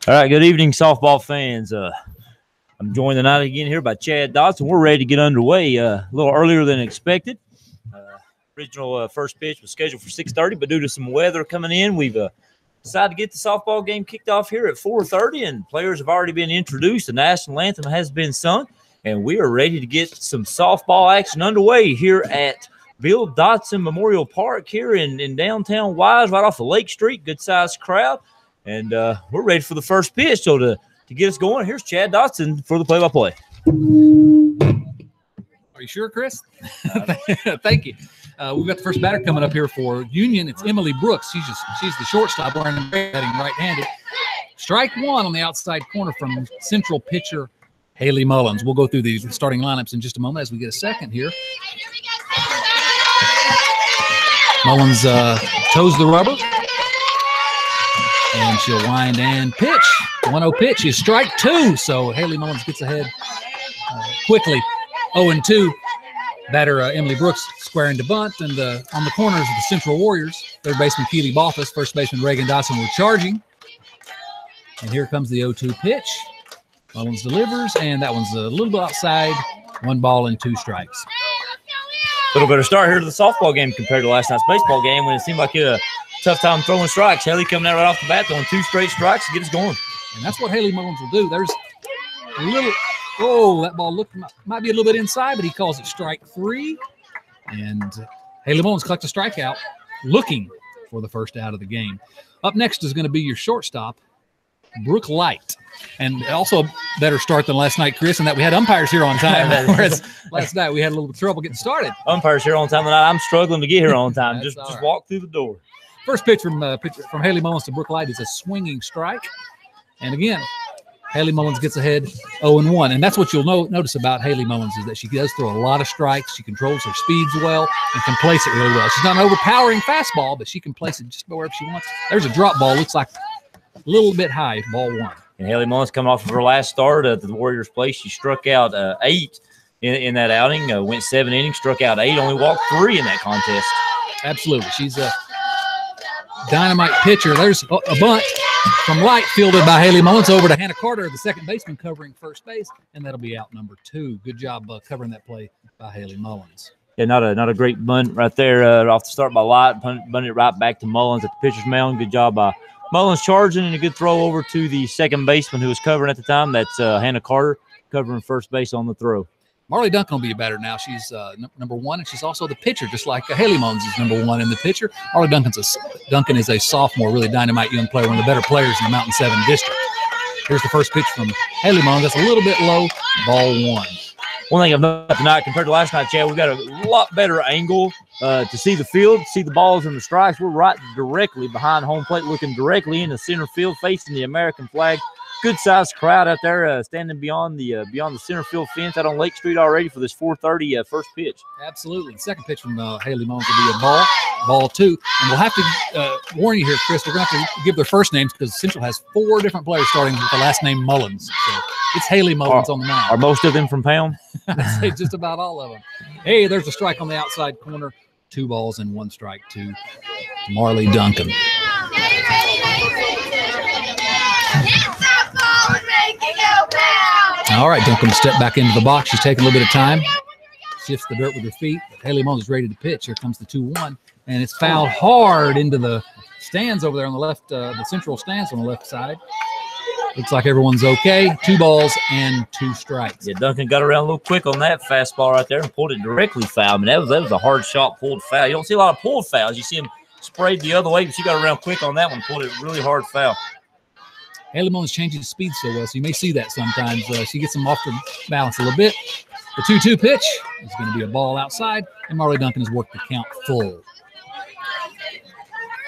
All right, good evening, softball fans. I'm joined tonight again here by Chad Dotson. We're ready to get underway a little earlier than expected. Original first pitch was scheduled for 6:30, but due to some weather coming in, we've decided to get the softball game kicked off here at 4:30, and players have already been introduced. The national anthem has been sung, and we are ready to get some softball action underway here at Bill Dotson Memorial Park here in downtown Wise, right off of Lake Street. Good-sized crowd. And we're ready for the first pitch. So to get us going, here's Chad Dotson for the play-by-play. Are you sure, Chris? Thank you. We've got the first batter coming up here for Union. It's Emily Brooks. She's the shortstop, wearing batting right-handed. Strike one on the outside corner from Central pitcher Haley Mullins. We'll go through the starting lineups in just a moment as we get a second here. Mullins toes the rubber. And she'll wind and pitch. 1-0 pitch is strike two. So Haley Mullins gets ahead quickly. 0-2. Batter Emily Brooks squaring to bunt. And on the corners of the Central Warriors, third baseman Keely Balthus, first baseman Reagan Dotson were charging. And here comes the 0-2 pitch. Mullins delivers, and that one's a little bit outside. 1 ball and 2 strikes. A little better start here to the softball game compared to last night's baseball game when it seemed like a tough time throwing strikes. Haley coming out right off the bat, throwing 2 straight strikes to get us going. And that's what Haley Mullins will do. There's a little, that ball might be a little bit inside, but he calls it strike 3. And Haley Mullins collects a strikeout, looking for the first out of the game. Up next is going to be your shortstop, Brooke Light. And also a better start than last night, Chris, in that we had umpires here on time. Whereas last night we had a little trouble getting started. Umpires here on time tonight. I'm struggling to get here on time. just right. Walk through the door. First pitch from Haley Mullins to Brooke Light is a swinging strike. And again, Haley Mullins gets ahead 0-1. And that's what you'll notice about Haley Mullins is that she does throw a lot of strikes. She controls her speeds well and can place it really well. She's not an overpowering fastball, but she can place it just about wherever she wants. There's a drop ball. Looks like a little bit high, ball 1. And Haley Mullins coming off of her last start at the Warriors' place. She struck out 8 in that outing, went 7 innings, struck out 8, only walked 3 in that contest. Absolutely. She's a dynamite pitcher. There's a bunt from Light fielded by Haley Mullins over to Hannah Carter, the second baseman covering first base, and that'll be out number 2. Good job covering that play by Haley Mullins. Yeah, not a great bunt right there off the start by Light. Bunted it right back to Mullins at the pitcher's mound. Good job by Mullins charging, and a good throw over to the second baseman who was covering at the time. That's Hannah Carter covering first base on the throw. Marley Duncan will be a batter now. She's number 1, and she's also the pitcher, just like Haley Mullins is number 1 in the pitcher. Marley Duncan is a sophomore, really dynamite young player, one of the better players in the Mountain 7 district. Here's the first pitch from Haley Mullins. That's a little bit low, ball 1. One thing I've noticed tonight compared to last night, Chad, we've got a lot better angle to see the field, see the balls and the strikes. We're right directly behind home plate, looking directly into center field, facing the American flag. Good-sized crowd out there standing beyond the center field fence out on Lake Street already for this 4:30 first pitch. Absolutely. The second pitch from Haley Mullins will be a ball 2. And we'll have to warn you here, Chris, we're going to have to give their first names because Central has 4 different players starting with the last name Mullins. So it's Haley Mullins on the mound. Are most of them from Pound? I'd say just about all of them. Hey, there's a strike on the outside corner. 2 balls and 1 strike to Marley Duncan. All right, Duncan will step back into the box. She's taking a little bit of time. Shifts the dirt with her feet. Haley Mullins is ready to pitch. Here comes the 2-1. And it's fouled hard into the stands over there on the left, the Central stands on the left side. Looks like everyone's okay. 2 balls and 2 strikes. Yeah, Duncan got around a little quick on that fastball right there and pulled it directly foul. I mean, that was a hard shot pulled foul. You don't see a lot of pulled fouls. You see him sprayed the other way, but she got around quick on that one, pulled it really hard foul. Haley Mullins changes speed so well, so you may see that sometimes. She gets them off the balance a little bit. The 2-2 pitch is going to be a ball outside, and Marley Duncan has worked the count full.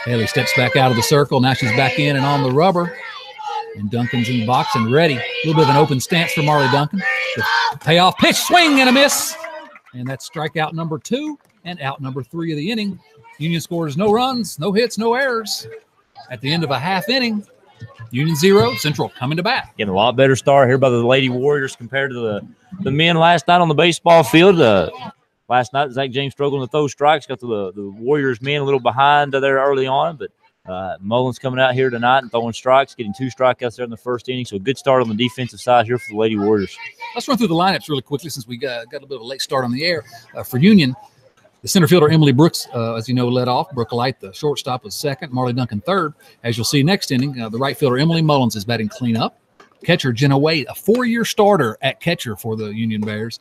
Haley steps back out of the circle. Now she's back in and on the rubber. And Duncan's in the box and ready. A little bit of an open stance for Marley Duncan. The payoff pitch, swing and a miss. And that's strikeout number 2 and out number 3 of the inning. Union scores no runs, no hits, no errors. At the end of a half inning, Union 0, Central coming to bat. Getting a lot better start here by the Lady Warriors compared to the men last night on the baseball field. Last night, Zach James struggled to throw strikes, got the Warriors men a little behind there early on, but Mullins coming out here tonight and throwing strikes, getting 2 strikeouts there in the first inning. So a good start on the defensive side here for the Lady Warriors. Let's run through the lineups really quickly since we got a little bit of a late start on the air. For Union, the center fielder, Emily Brooks, as you know, led off. Brooke Light, the shortstop, was second. Marley Duncan, third. As you'll see next inning, the right fielder, Emily Mullins, is batting cleanup. Catcher, Jenna Wade, a 4-year starter at catcher for the Union Bears.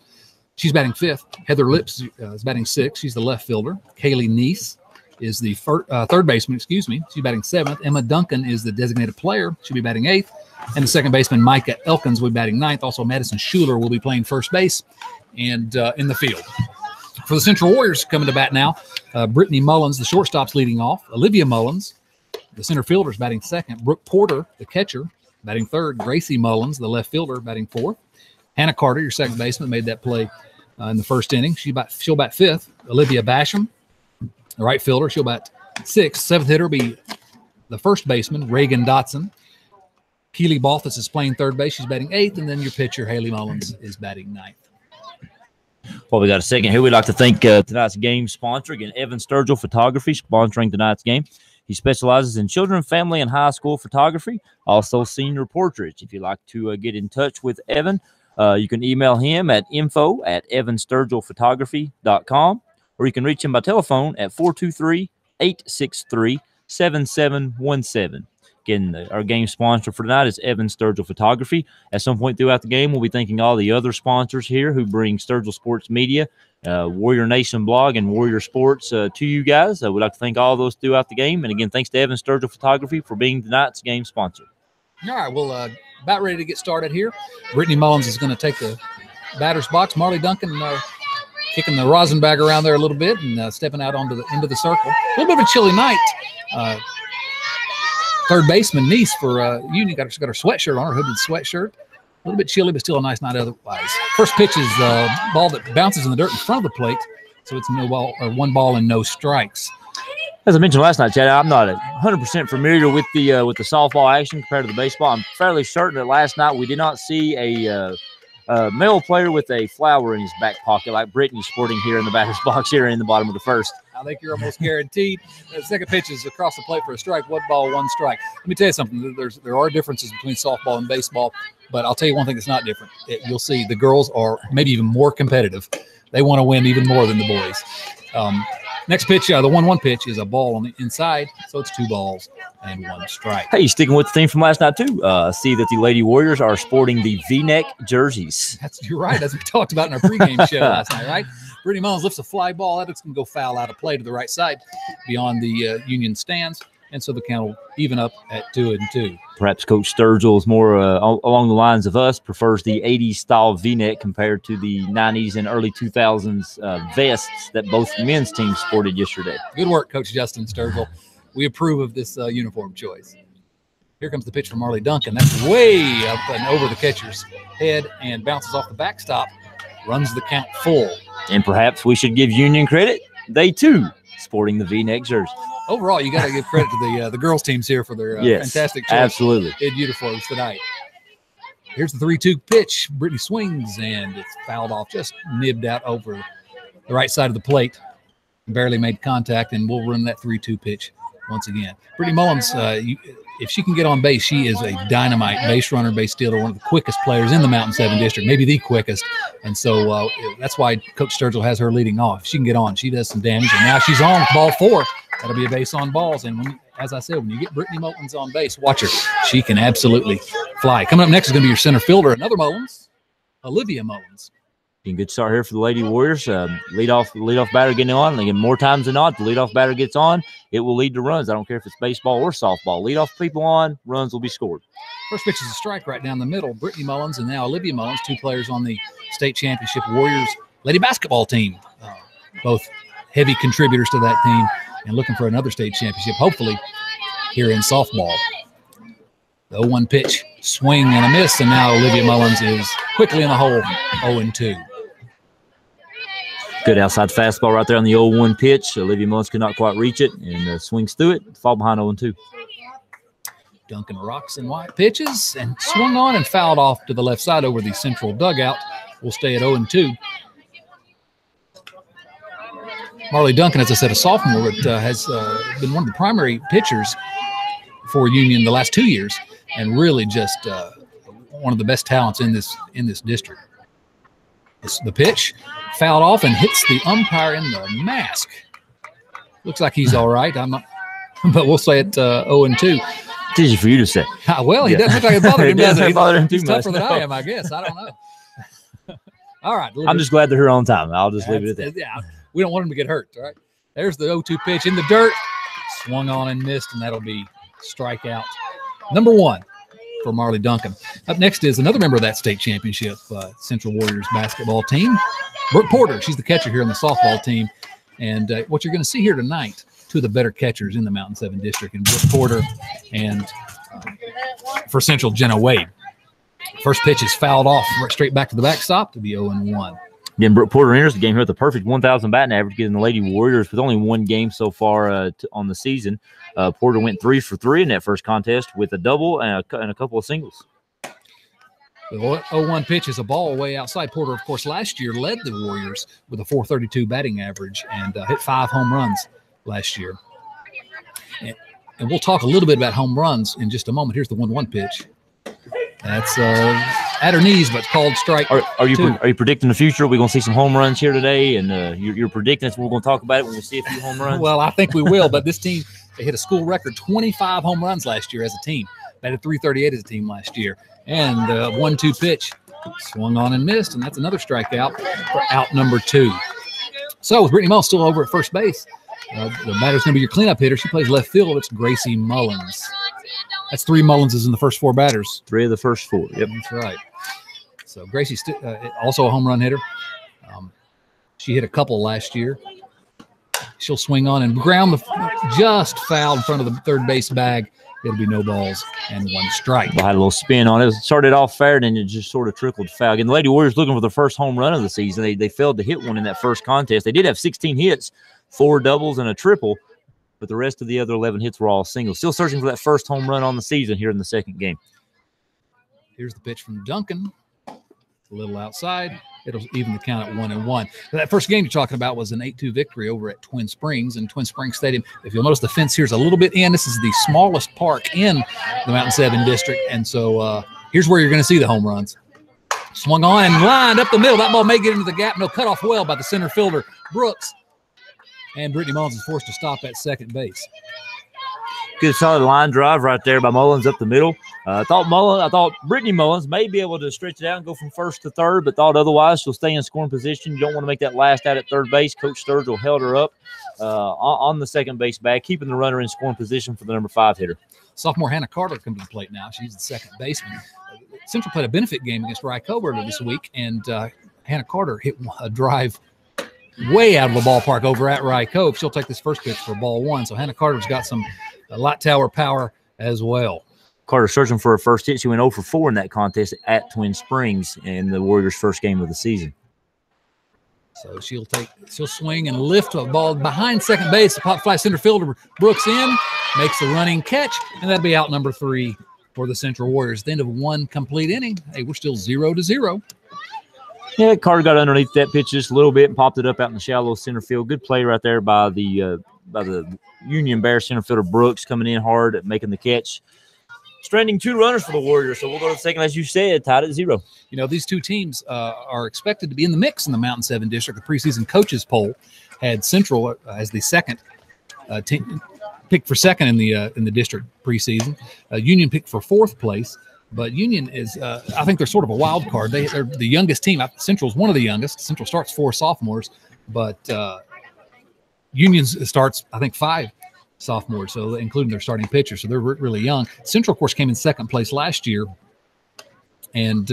She's batting fifth. Heather Lips is batting sixth. She's the left fielder. Kaylee Neese is the third baseman, She's batting seventh. Emma Duncan is the designated player. She'll be batting eighth. And the second baseman, Micah Elkins, will be batting ninth. Also, Madison Schuler will be playing first base and in the field. For the Central Warriors coming to bat now, Brittany Mullins, the shortstop's leading off. Olivia Mullins, the center fielder, is batting second. Brooke Porter, the catcher, batting third. Gracie Mullins, the left fielder, batting fourth. Hannah Carter, your second baseman, made that play in the first inning. She'll bat fifth. Olivia Basham, the right fielder, she'll bat sixth. Seventh hitter will be the first baseman, Reagan Dotson. Keely Balthus is playing third base. She's batting eighth. And then your pitcher, Haley Mullins, is batting ninth. Well, we got a second here. We'd like to thank tonight's game sponsor, again, Evan Sturgill Photography, sponsoring tonight's game. He specializes in children, family, and high school photography, also senior portraits. If you'd like to get in touch with Evan, you can email him at info@evansturgillphotography.com, or you can reach him by telephone at 423-863-7717. Again, our game sponsor for tonight is Evan Sturgill Photography. At some point throughout the game, we'll be thanking all the other sponsors here who bring Sturgill Sports Media, Warrior Nation Blog, and Warrior Sports to you guys. We'd like to thank all those throughout the game. And again, thanks to Evan Sturgill Photography for being tonight's game sponsor. All right, well, about ready to get started here. Brittany Mullins is going to take the batter's box. Marley Duncan kicking the rosin bag around there a little bit and stepping out onto the end of the circle. A little bit of a chilly night. Third baseman, Neese, for Union, got her sweatshirt on, her hooded sweatshirt. A little bit chilly, but still a nice night otherwise. First pitch is a ball that bounces in the dirt in front of the plate, so it's no ball, or 1 ball and no strikes. As I mentioned last night, Chad, I'm not 100% familiar with the softball action compared to the baseball. I'm fairly certain that last night we did not see a male player with a flower in his back pocket like Brittany's sporting here in the batter's box here in the bottom of the first. I think you're almost guaranteed. The second pitch is across the plate for a strike. 1 ball, 1 strike. Let me tell you something. There are differences between softball and baseball, but I'll tell you one thing that's not different. You'll see the girls are maybe even more competitive. They want to win even more than the boys. Next pitch, the 1-1 pitch, is a ball on the inside, so it's 2 balls and 1 strike. Hey, sticking with the theme from last night, too. See that the Lady Warriors are sporting the V-neck jerseys. You're right, as we talked about in our pregame show last night, right? Brittany Mullins lifts a fly ball. That's going to go foul out of play to the right side beyond the Union stands, and so the count will even up at 2-2. Perhaps Coach Sturgill is more along the lines of us, prefers the 80s style V-neck compared to the 90s and early 2000s vests that both men's teams sported yesterday. Good work, Coach Justin Sturgill. We approve of this uniform choice. Here comes the pitch from Marley Duncan. That's way up and over the catcher's head and bounces off the backstop, runs the count full. And perhaps we should give Union credit. They, too, sporting the V-neck jersey. Overall, you got to give credit to the girls' teams here for their fantastic choice absolutely in uniforms tonight. Here's the 3-2 pitch. Brittany swings, and it's fouled off, just nibbed out over the right side of the plate. Barely made contact, and we'll run that 3-2 pitch once again. Brittany Mullins, if she can get on base, she is a dynamite base runner, base stealer, one of the quickest players in the Mountain 7 district, maybe the quickest. And so that's why Coach Sturgill has her leading off. If she can get on, she does some damage. And now she's on ball 4. That'll be a base on balls. And as I said, when you get Brittany Mullins on base, watch her. She can absolutely fly. Coming up next is going to be your center fielder, another Mullins, Olivia Mullins. Good start here for the Lady Warriors. Leadoff batter getting on. Again, more times than not, the leadoff batter gets on, it will lead to runs. I don't care if it's baseball or softball. Leadoff people on, runs will be scored. First pitch is a strike right down the middle. Brittany Mullins and now Olivia Mullins, 2 players on the state championship Warriors lady basketball team. Both heavy contributors to that team and looking for another state championship, hopefully, here in softball. The 0-1 pitch, swing and a miss, and now Olivia Mullins is quickly in the hole, 0-2. Good outside fastball right there on the 0-1 pitch. Olivia Mullins could not quite reach it and swings through it, fall behind 0-2. Duncan rocks and White pitches and swung on and fouled off to the left side over the central dugout. We'll stay at 0-2. Marley Duncan, as I said, a sophomore, but has been one of the primary pitchers for Union the last 2 years, and really just one of the best talents in this district. The pitch fouled off and hits the umpire in the mask. Looks like he's all right. I'm not, but we'll say it 0-2. It's easy for you to say. Well, he doesn't look like it bothered him, does it? Bother him too He's much. tougher than I am, I guess. I don't know. All right. I'm just glad they're here on time. I'll just leave it at that. Yeah, we don't want him to get hurt. All right. There's the 0-2 pitch in the dirt. Swung on and missed, and that'll be strikeout number 1 for Marley Duncan. Up next is another member of that state championship Central Warriors basketball team, Brooke Porter. She's the catcher here on the softball team. And what you're going to see here tonight, 2 of the better catchers in the Mountain 7 district, and Brooke Porter and for Central, Jenna Wade. First pitch is fouled off straight back to the backstop to be 0-1. Again, Brooke Porter enters the game here with the perfect 1,000 batting average, getting the Lady Warriors with only 1 game so far on the season. Porter went 3 for 3 in that first contest with a double and a couple of singles. The 0-1 pitch is a ball way outside. Porter, of course, last year led the Warriors with a .432 batting average and hit 5 home runs last year. And we'll talk a little bit about home runs in just a moment. Here's the 1-1 pitch. That's at her knees, but called strike. Are you predicting the future? We're going to see some home runs here today, and you're predicting us. We're going to talk about it when we see a few home runs. Well, I think we will, but this team, they hit a school record 25 home runs last year as a team. Batted .338 as a team last year. And 1-2 pitch swung on and missed, and that's another strikeout for out number 2. So with Brittany Mullins still over at first base, the batter's going to be your cleanup hitter. She plays left field. It's Gracie Mullins. That's 3 Mullinses in the first 4 batters. 3 of the first 4. Yep, that's right. So Gracie's also a home run hitter. She hit a couple last year. She'll swing on and ground just fouled in front of the third base bag. It'll be no balls and 1 strike. I had a little spin on it. It started off fair, and then it just sort of trickled foul. Again, the Lady Warriors looking for the first home run of the season. They failed to hit one in that first contest. They did have 16 hits, 4 doubles and a triple, but the rest of the other 11 hits were all singles. Still searching for that first home run on the season here in the second game. Here's the pitch from Duncan. A little outside. It'll even the count at 1-1. That first game you're talking about was an 8-2 victory over at Twin Springs in Twin Springs Stadium. If you'll notice, the fence here is a little bit in. This is the smallest park in the Mountain 7 district. And so here's where you're going to see the home runs. Swung on and lined up the middle. That ball may get into the gap. No, cut off well by the center fielder, Brooks. And Brittany Mullins is forced to stop at second base. Good solid line drive right there by Mullins up the middle. I thought Brittany Mullins may be able to stretch it out and go from first to third, but thought otherwise she'll stay in scoring position. You don't want to make that last out at third base. Coach Sturgill held her up on the second base bag, keeping the runner in scoring position for the number 5 hitter. Sophomore Hannah Carter comes to the plate now. She's the second baseman. Central played a benefit game against Rycover this week, and Hannah Carter hit a drive way out of the ballpark over at Rye Cove. She'll take this first pitch for ball 1. So Hannah Carter's got some light tower power as well. Carter searching for her first hit. She went 0 for 4 in that contest at Twin Springs in the Warriors' first game of the season. So she'll swing and lift a ball behind second base. The pop fly center fielder Brooks in, makes a running catch, and that'll be out number 3 for the Central Warriors. At the end of 1 complete inning, hey, we're still 0-0. Yeah, Carter got underneath that pitch just a little bit and popped it up out in the shallow center field. Good play right there by the Union Bear center fielder Brooks, coming in hard at making the catch. Stranding 2 runners for the Warriors, so we'll go to the second, as you said, tied at 0. You know, these 2 teams are expected to be in the mix in the Mountain 7 district. The preseason coaches poll had Central as the second team, picked for second in the district preseason. Union picked for 4th place. But Union is, I think they're sort of a wild card. They're the youngest team. Central's one of the youngest. Central starts 4 sophomores, but Union starts, I think, 5 sophomores, so including their starting pitcher. So they're really young. Central, of course, came in 2nd place last year and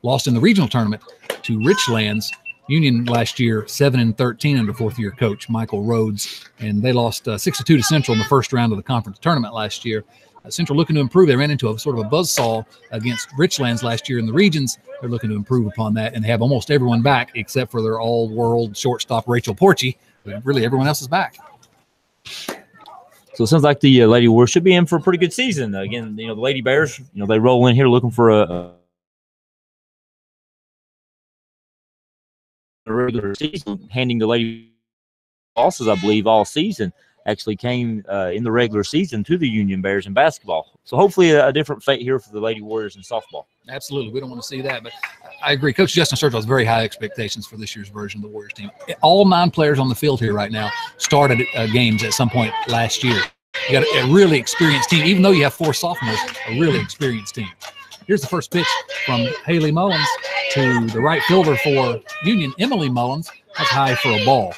lost in the regional tournament to Richlands. Union last year 7-13 under 4th-year coach Michael Rhodes, and they lost 6-2 to Central in the first round of the conference tournament last year. Central looking to improve. They ran into a sort of a buzzsaw against Richlands last year in the regions. They're looking to improve upon that, and they have almost everyone back except for their all-world shortstop Rachel Porchy. Really, everyone else is back. So it sounds like the Lady Warriors should be in for a pretty good season. Again, the Lady Bears, they roll in here looking for a regular season, handing the Lady losses, I believe, all season actually came in the regular season to the Union Bears in basketball. So hopefully a different fate here for the Lady Warriors in softball. Absolutely. We don't want to see that, but I agree. Coach Justin Sturgill has very high expectations for this year's version of the Warriors team. All 9 players on the field here right now started games at some point last year. You got a really experienced team, even though you have 4 sophomores, a really experienced team. Here's the first pitch from Haley Mullins to the right fielder for Union, Emily Mullins. That's high for a ball.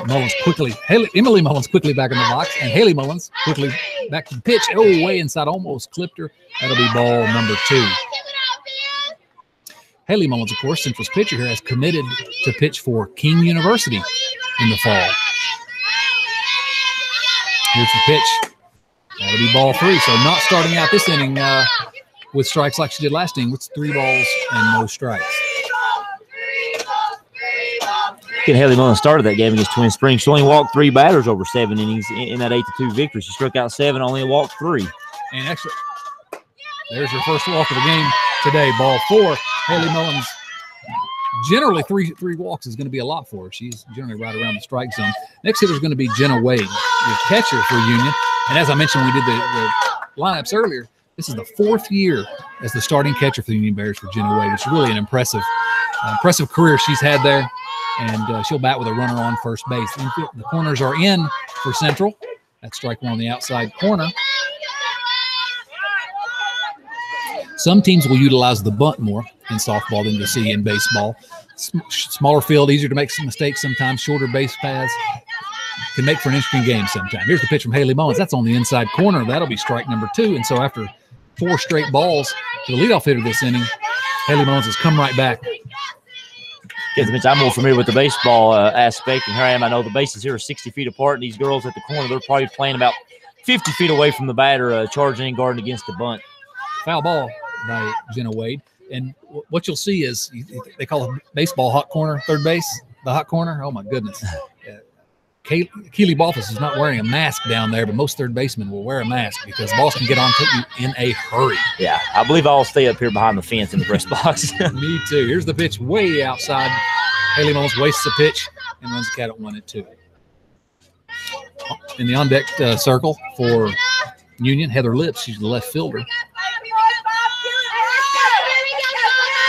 Emily Mullins quickly back in the box, and Haley Mullins quickly back to the pitch. Oh, way inside, almost clipped her. That'll be ball number 2. Haley Mullins, of course, Central's pitcher here, has committed to pitch for King University in the fall. Here's the pitch. That'll be ball 3. So not starting out this inning with strikes like she did last inning with 3 balls and no strikes. Haley Mullins started that game against Twin Springs. She only walked 3 batters over 7 innings in that 8-2 victory. She struck out 7, only walked 3. And actually, there's her first walk of the game today, ball 4. Haley Mullins, generally three walks is going to be a lot for her. She's generally right around the strike zone. Next hitter is going to be Jenna Wade, the catcher for Union. And as I mentioned, we did the lineups earlier. This is the 4th year as the starting catcher for the Union Bears for Jenna Wade. It's really an impressive career she's had there. And she'll bat with a runner on first base. The corners are in for Central. That's strike 1 on the outside corner. Some teams will utilize the bunt more in softball than you'll see in baseball. Smaller field, easier to make some mistakes sometimes. Shorter base paths can make for an interesting game sometimes. Here's the pitch from Haley Mullins. That's on the inside corner. That'll be strike number 2. And so after 4 straight balls to the leadoff hitter this inning, Haley Mullins has come right back. I'm more familiar with the baseball aspect, and here I am. I know the bases here are 60 feet apart, and these girls at the corner, they're probably playing about 50 feet away from the batter, charging and guarding against the bunt. Foul ball by Jenna Wade. And what you'll see is they call it baseball hot corner, third base, the hot corner. Oh, my goodness. Keely Balthus is not wearing a mask down there, but most third basemen will wear a mask because the balls can get on to you in a hurry. Yeah, I believe I'll stay up here behind the fence in the press box. Me too. Here's the pitch way outside. Haley Mullins wastes the pitch and runs the cat at 1-2. In the on-deck circle for Union, Heather Lips. She's the left fielder.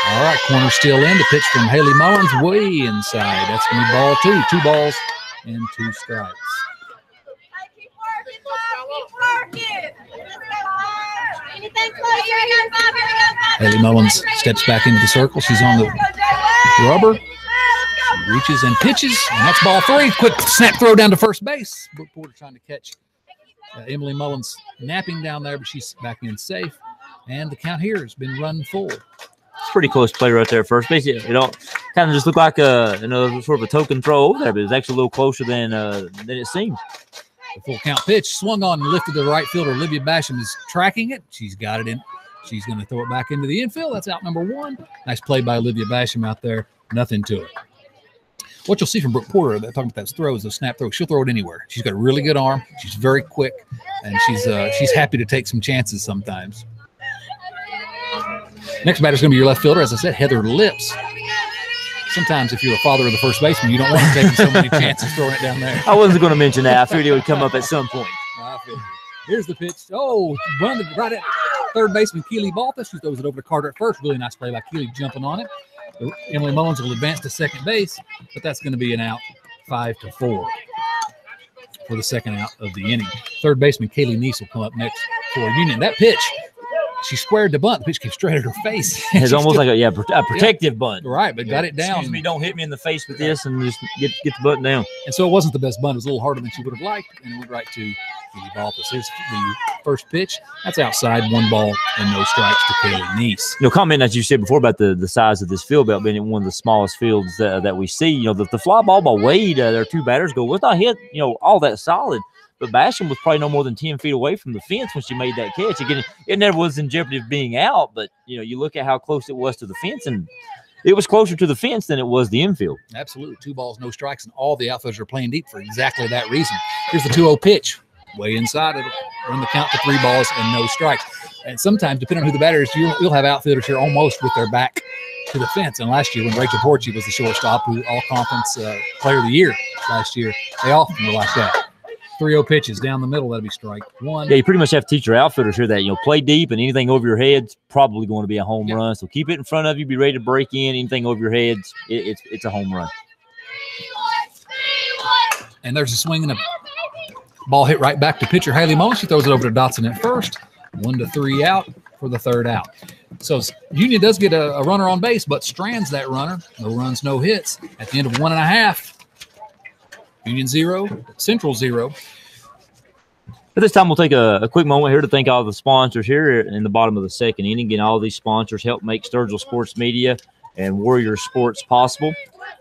All right, corner still in. The pitch from Haley Mullins way inside. That's going to be ball 2. 2 balls and 2 strikes. Haley Mullins steps back into the circle. She's on the rubber. She reaches and pitches, and that's ball 3. Quick snap throw down to first base. Brooke Porter trying to catch Emily Mullins napping down there, but she's back in safe. And the count here has been run full. It's pretty close play right there, first base. It all kind of just looked like sort of a token throw over there, but it was actually a little closer than it seemed. The full count pitch swung on and lifted to the right fielder. Olivia Basham is tracking it. She's got it in. She's going to throw it back into the infield. That's out number 1. Nice play by Olivia Basham out there. Nothing to it. What you'll see from Brooke Porter, talking about those throws, those snap throws, she'll throw it anywhere. She's got a really good arm. She's very quick, and she's happy to take some chances sometimes. Next batter is going to be your left fielder, as I said, Heather Lips. Sometimes if you're a father of the first baseman, you don't want to take so many chances throwing it down there. I wasn't going to mention that. I figured it would come up at some point. Here's the pitch. Oh, run right at third baseman Keely Balthus. She throws it over to Carter at first. Really nice play by Keely jumping on it. Emily Mullins will advance to second base, but that's going to be an out, 5-4 for the second out of the inning. Third baseman Kaylee Neese will come up next for Union. That pitch, she squared the bunt. The pitch came straight at her face. It's almost like a protective bunt. Right, but got it down. Excuse me, don't hit me in the face with this, and just get the bunt down. And so it wasn't the best bunt. It was a little harder than she would have liked, and it went right to Keely Balthus. Here's the first pitch. That's outside, 1 ball and no strikes to Kaylee Neese. Comment that you said before about the size of this field belt being one of the smallest fields that we see. The fly ball by Wade, their 2 batters go, was not hit, all that solid. But Basham was probably no more than 10 feet away from the fence when she made that catch. Again, it never was in jeopardy of being out, but, you look at how close it was to the fence, and it was closer to the fence than it was the infield. Absolutely. 2 balls, no strikes, and all the outfielders are playing deep for exactly that reason. Here's the 2-0 pitch. Way inside. It'll run the count to 3 balls and no strikes. And sometimes, depending on who the batter is, you'll have outfielders here almost with their back to the fence. And last year when Rachel Porchie was the shortstop, who all-conference player of the year last year, they often were like that. 3-0 pitches down the middle. That'll be strike one. Yeah, you pretty much have to teach your outfielders here that, play deep, and anything over your head's probably going to be a home run. So keep it in front of you. Be ready to break in. Anything over your heads, it's a home run. And there's a swing and a ball hit right back to pitcher Haley Mullins. She throws it over to Dotson at first. 1-3 out for the third out. So Union does get a runner on base, but strands that runner. No runs, no hits. At the end of 1.5, Union 0, Central 0. At this time, we'll take a quick moment here to thank all the sponsors here in the bottom of the second inning. Again, all these sponsors help make Sturgill Sports Media and Warrior Sports possible.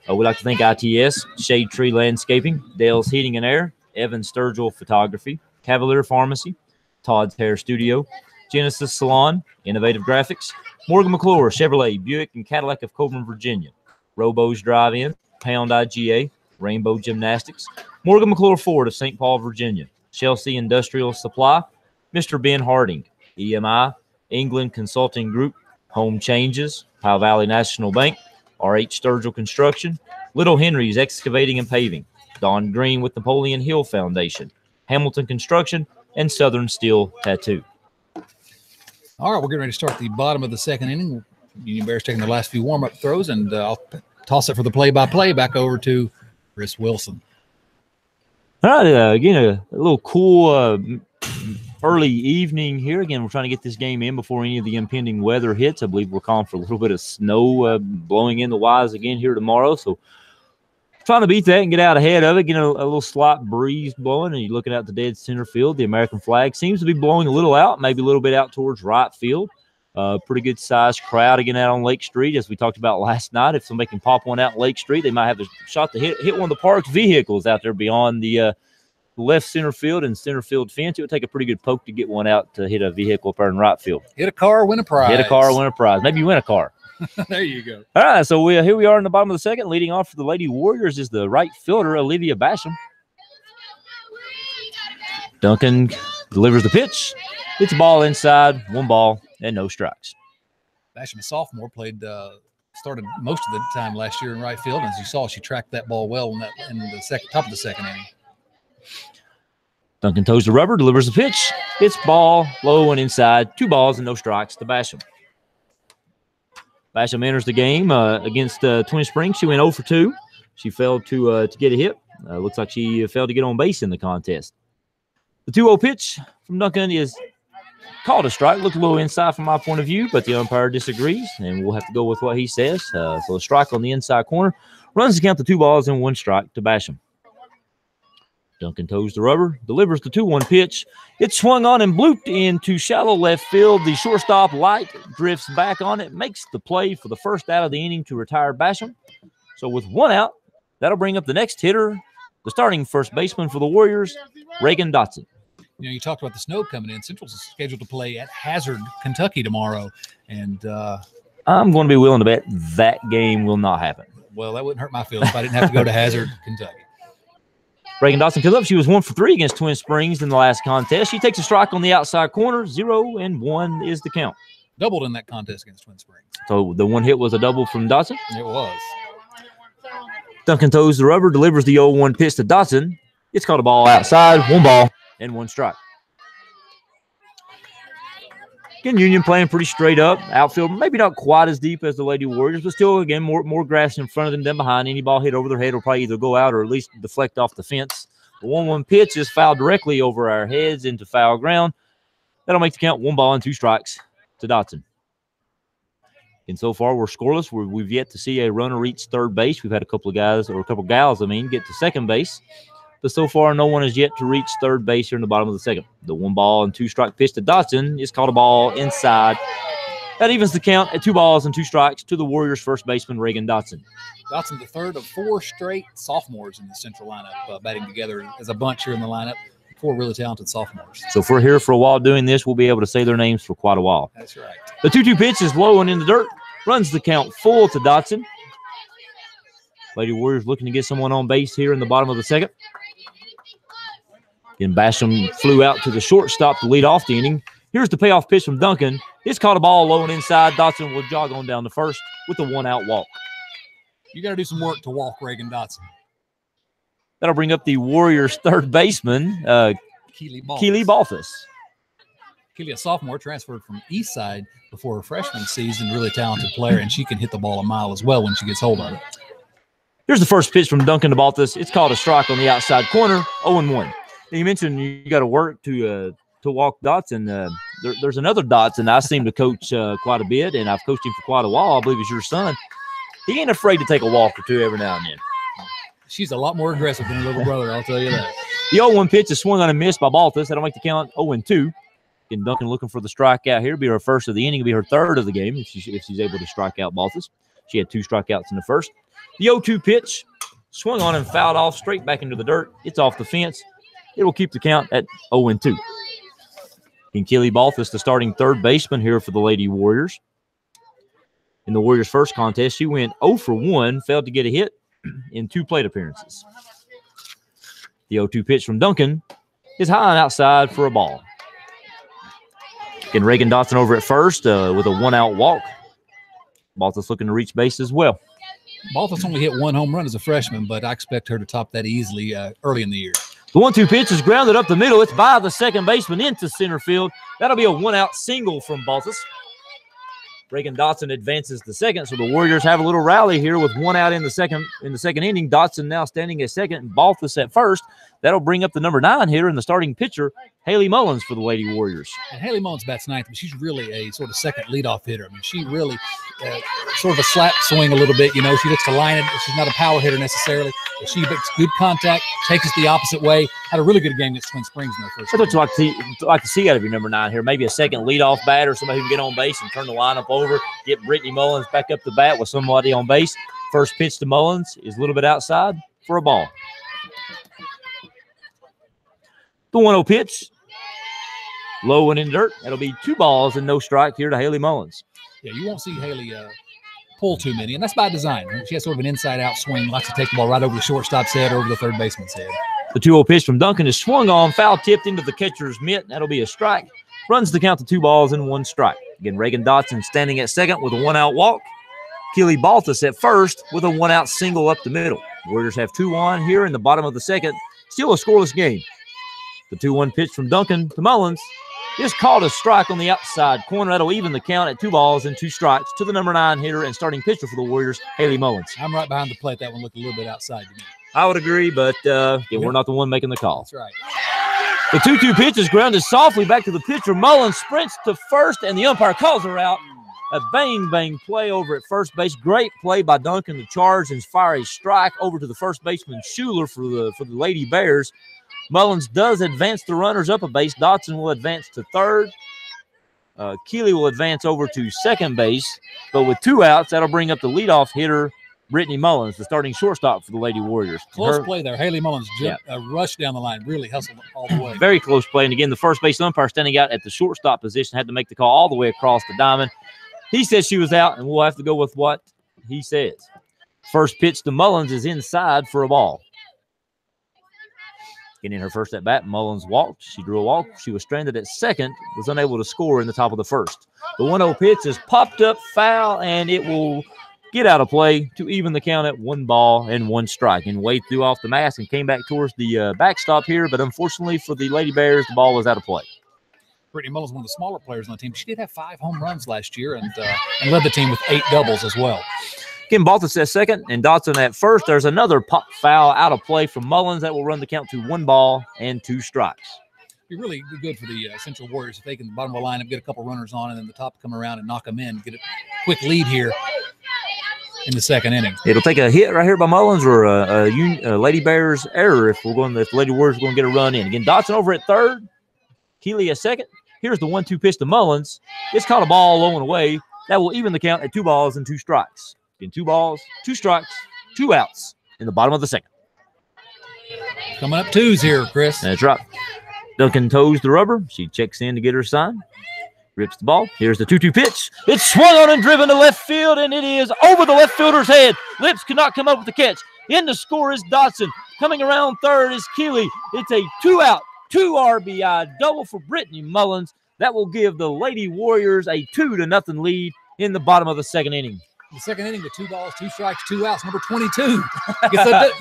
We'd like to thank ITS, Shade Tree Landscaping, Dale's Heating and Air, Evan Sturgill Photography, Cavalier Pharmacy, Todd's Hair Studio, Genesis Salon, Innovative Graphics, Morgan McClure, Chevrolet, Buick, and Cadillac of Coburn, Virginia, Robo's Drive-In, Pound IGA, Rainbow Gymnastics, Morgan McClure Ford of St. Paul, Virginia, Chelsea Industrial Supply, Mr. Ben Harding, EMI, England Consulting Group, Home Changes, Powell Valley National Bank, RH Sturgill Construction, Little Henry's Excavating and Paving, Don Green with Napoleon Hill Foundation, Hamilton Construction, and Southern Steel Tattoo. All right, we're getting ready to start the bottom of the second inning. Union Bears taking their last few warm-up throws, and I'll toss it for the play-by-play back over to Chris Wilson. All right, again, a little cool early evening here. Again, we're trying to get this game in before any of the impending weather hits. I believe we're calling for a little bit of snow blowing in the Wise again here tomorrow. So trying to beat that and get out ahead of it, getting a little slight breeze blowing, and you're looking out the dead center field. The American flag seems to be blowing a little out, maybe a little bit out towards right field. Pretty good sized crowd again out on Lake Street, as we talked about last night. If somebody can pop one out in Lake Street, they might have a shot to hit one of the park's vehicles out there beyond the left center field and center field fence. It would take a pretty good poke to get one out to hit a vehicle up there in right field. Hit a car, win a prize. Hit a car, win a prize. Maybe you win a car. There you go. All right, so here we are in the bottom of the second. Leading off for the Lady Warriors is the right fielder, Olivia Basham. Duncan delivers the pitch. It's a ball inside, 1 ball, and no strikes. Basham, a sophomore, started most of the time last year in right field. And as you saw, she tracked that ball well in the top of the second inning. Duncan toes the rubber, delivers the pitch. It's ball, low and inside, 2 balls and no strikes to Basham. Basham enters the game against Twin Springs. She went 0 for 2. She failed to get a hit. Looks like she failed to get on base in the contest. The 2-0 pitch from Duncan is called a strike. Looked a little inside from my point of view, but the umpire disagrees, and we'll have to go with what he says. So a strike on the inside corner. Runs the count to 2 balls and 1 strike to Basham. Duncan toes the rubber, delivers the 2-1 pitch. It's swung on and blooped into shallow left field. The shortstop, Light, drifts back on it, makes the play for the first out of the inning to retire Basham. So with 1 out, that'll bring up the next hitter, the starting first baseman for the Warriors, Reagan Dotson. You talked about the snow coming in. Central's scheduled to play at Hazard, Kentucky tomorrow. And I'm going to be willing to bet that game will not happen. Well, that wouldn't hurt my feelings if I didn't have to go to Hazard, Kentucky. Reagan Dotson comes up. She was 1 for 3 against Twin Springs in the last contest. She takes a strike on the outside corner. 0-1 is the count. Doubled in that contest against Twin Springs. So the 1 hit was a double from Dotson? It was. Duncan toes the rubber, delivers the 0-1 pitch to Dotson. It's called a ball outside, 1 ball and 1 strike. Again, Union playing pretty straight up. Outfield maybe not quite as deep as the Lady Warriors, but still, again, more grass in front of them than behind. Any ball hit over their head will probably either go out or at least deflect off the fence. The 1-1 pitch is fouled directly over our heads into foul ground. That'll make the count 1 ball and 2 strikes to Dotson. And so far, we're scoreless. We've yet to see a runner reach third base. We've had a couple gals get to second base. But so far, no one has yet to reach third base here in the bottom of the second. The 1 ball and 2 strike pitch to Dotson is called a ball inside. That evens the count at 2 balls and 2 strikes to the Warriors' first baseman, Reagan Dotson. Dotson, the third of 4 straight sophomores in the Central lineup, batting together as a bunch here in the lineup. 4 really talented sophomores. So if we're here for a while doing this, we'll be able to say their names for quite a while. That's right. The 2-2 pitch is low and in the dirt. Runs the count full to Dotson. Lady Warriors looking to get someone on base here in the bottom of the second. Then Basham flew out to the shortstop to lead off the inning. Here's the payoff pitch from Duncan. It's caught a ball low and inside. Dotson will jog on down to first. with a 1-out walk. You got to do some work to walk Reagan Dotson. That'll bring up the Warriors' third baseman, Keely Balthus. Keely Balthus. Keely, a sophomore, transferred from Eastside before her freshman season. Really talented player, and she can hit the ball a mile as well when she gets hold of it. Here's the first pitch from Duncan to Balthus. It's called a strike on the outside corner, 0-1. You mentioned you got to work to walk Dotson. There's another Dotson I seem to coach quite a bit, and I've coached him for quite a while. I believe it's your son. He ain't afraid to take a walk or two every now and then. She's a lot more aggressive than her little brother, I'll tell you that. The 0-1 pitch is swung on and missed by Balthus. That'll make the count 0-2. And Duncan looking for the strikeout here. Be her first of the inning. Be her third of the game if she's able to strike out Balthus. She had 2 strikeouts in the first. The 0-2 pitch swung on and fouled off straight back into the dirt. It's off the fence. It will keep the count at 0-2. And Keely Balthus, the starting third baseman here for the Lady Warriors. In the Warriors' first contest, she went 0 for 1, failed to get a hit in 2 plate appearances. The 0-2 pitch from Duncan is high and outside for a ball. Again, Reagan Dotson over at first with a 1-out walk. Balthus looking to reach base as well. Balthus only hit 1 home run as a freshman, but I expect her to top that easily early in the year. The 1-2 pitch is grounded up the middle. It's by the second baseman into center field. That'll be a 1-out single from Balthus. Reagan Dotson advances the second, so the Warriors have a little rally here with 1 out in the second inning. Dotson now standing at second and Balthus at first. That'll bring up the number 9 hitter and the starting pitcher, Haley Mullins, for the Lady Warriors. And Haley Mullins bats ninth, but she's really a sort of second leadoff hitter. I mean, she really sort of a slap swing a little bit. You know, she looks to line it. She's not a power hitter necessarily, but she makes good contact, takes us the opposite way. Had a really good game against Twin Springs in her first. That's what you like to see out of your number 9 here. Maybe a second leadoff batter, somebody who can get on base and turn the lineup over, get Brittany Mullins back up the bat with somebody on base. First pitch to Mullins is a little bit outside for a ball. The 1-0 pitch, low and in dirt. That'll be 2 balls and no strike here to Haley Mullins. Yeah, you won't see Haley pull too many, and that's by design. She has sort of an inside-out swing, likes to take the ball right over the shortstop's head or over the third baseman's head. The 2-0 pitch from Duncan is swung on, foul tipped into the catcher's mitt. That'll be a strike. Runs the count to 2 balls and 1 strike. Again, Reagan Dotson standing at second with a 1-out walk. Keely Balthus at first with a 1-out single up the middle. Warriors have 2 on here in the bottom of the second. Still a scoreless game. The 2-1 pitch from Duncan to Mullins is called a strike on the outside corner. That'll even the count at 2 balls and 2 strikes to the number 9 hitter and starting pitcher for the Warriors, Haley Mullins. I'm right behind the plate. That one looked a little bit outside to me. I would agree, but we're not the one making the call. That's right. The 2-2 pitch is grounded softly back to the pitcher. Mullins sprints to first, and the umpire calls her out. A bang play over at first base. Great play by Duncan to charge and fire a strike over to the first baseman Schuler for the Lady Bears. Mullins does advance the runners up a base. Dotson will advance to third. Keely will advance over to second base. But with 2 outs, that'll bring up the leadoff hitter, Brittany Mullins, the starting shortstop for the Lady Warriors. Close play there. Haley Mullins rushed down the line, really hustled all the way. Very close play. And again, the first base umpire standing out at the shortstop position had to make the call all the way across the diamond. He says she was out, and we'll have to go with what he says. First pitch to Mullins is inside for a ball. Getting her first at bat, Mullins walked. She drew a walk. She was stranded at second, was unable to score in the top of the first. The 1-0 pitch is popped up foul, and it will get out of play to even the count at 1 ball and 1 strike. And Wade threw off the mask and came back towards the backstop here, but unfortunately for the Lady Bears, the ball was out of play. Brittany Mullins, one of the smaller players on the team. She did have 5 home runs last year and led the team with 8 doubles as well. Again, Balthus at second and Dotson at first. There's another pop foul out of play from Mullins that will run the count to 1 ball and 2 strikes. Be really good for the Central Warriors if they can, the bottom of the lineup, get a couple runners on and then the top come around and knock them in. Get a quick lead here in the second inning. It'll take a hit right here by Mullins or a Lady Bears error if the Lady Warriors are going to get a run in. Again, Dotson over at third. Keely at second. Here's the 1-2 pitch to Mullins. It's caught a ball low and away. That will even the count at 2 balls and 2 strikes. In 2 balls, 2 strikes, 2 outs in the bottom of the second. Coming up 2s here, Chris. That's right. Duncan toes the rubber. She checks in to get her sign. Rips the ball. Here's the 2-2 pitch. It's swung on and driven to left field, and it is over the left fielder's head. Lips could not come up with the catch. In to score is Dotson. Coming around third is Keely. It's a 2-out, 2 RBI double for Brittany Mullins. That will give the Lady Warriors a 2-0 lead in the bottom of the second inning. the second inning with 2 balls, 2 strikes, 2 outs. Number 22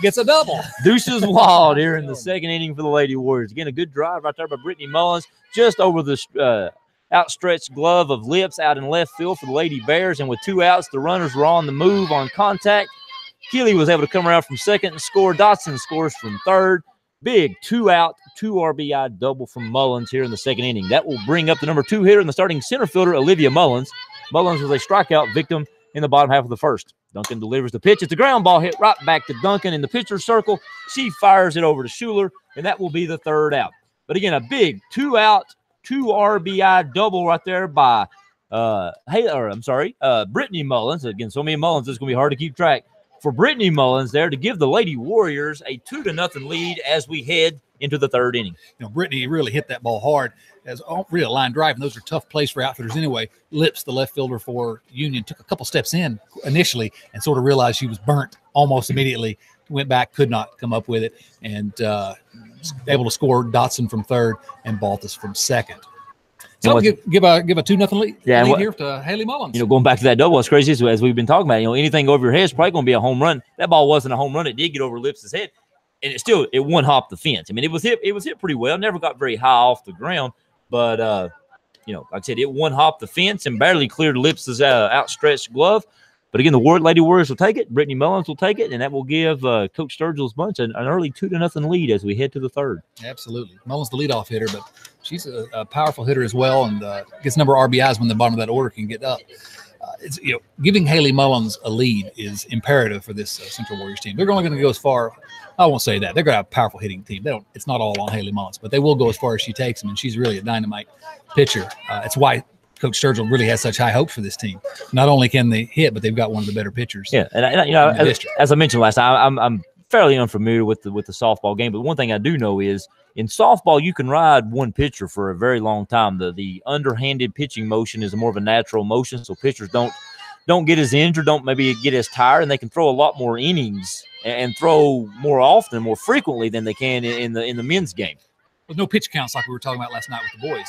gets a double. Deuces Wild here in the second inning for the Lady Warriors. Again, a good drive right there by Brittany Mullins, just over the outstretched glove of Lips out in left field for the Lady Bears. And with 2 outs, the runners were on the move on contact. Keeley was able to come around from second and score. Dotson scores from third. Big 2-out, 2 RBI double from Mullins here in the second inning. That will bring up the number 2 hitter in the starting center fielder, Olivia Mullins. Mullins was a strikeout victim in the bottom half of the first. Duncan delivers the pitch. It's a ground ball hit right back to Duncan in the pitcher's circle. She fires it over to Schuler, and that will be the 3rd out. But again, a big 2-out, 2 RBI double right there by Brittany Mullins. Again, so many Mullins, it's going to be hard to keep track. For Brittany Mullins there to give the Lady Warriors a 2-0 lead as we head into the 3rd inning. You know, Brittany really hit that ball hard as really a line drive, and those are tough plays for outfitters anyway. Lips, the left fielder for Union, took a couple steps in initially and sort of realized she was burnt almost immediately. Went back, could not come up with it, and able to score Dotson from third and Baltus from second. So give a 2-0 lead here to Haley Mullins. You know, going back to that double, what's crazy is, as we've been talking about, you know, anything over your head is probably going to be a home run. That ball wasn't a home run. It did get over Lips' head, and it one-hopped the fence. I mean, it was hit pretty well. Never got very high off the ground, but you know, like I said, it one-hopped the fence and barely cleared Lips' outstretched glove. But again, the Lady Warriors will take it. Brittany Mullins will take it, and that will give Coach Sturgill's bunch an early 2-0 lead as we head to the 3rd. Absolutely. Mullins the leadoff hitter, but she's a powerful hitter as well, and gets a number of RBIs when the bottom of that order can get up. It's, you know, giving Haley Mullins a lead is imperative for this Central Warriors team. They're only going to go as far. I won't say that. They're going to have a powerful hitting team. It's not all on Haley Mullins, but they will go as far as she takes them, and she's really a dynamite pitcher. It's why Coach Sturgill really has such high hopes for this team. Not only can they hit, but they've got one of the better pitchers. Yeah, and you know, as I mentioned last time, I'm fairly unfamiliar with the softball game, but one thing I do know is in softball you can ride one pitcher for a very long time. The underhanded pitching motion is more of a natural motion, so pitchers don't get as injured, don't maybe get as tired, and they can throw a lot more innings and throw more often, more frequently than they can in the men's game. With no pitch counts like we were talking about last night with the boys.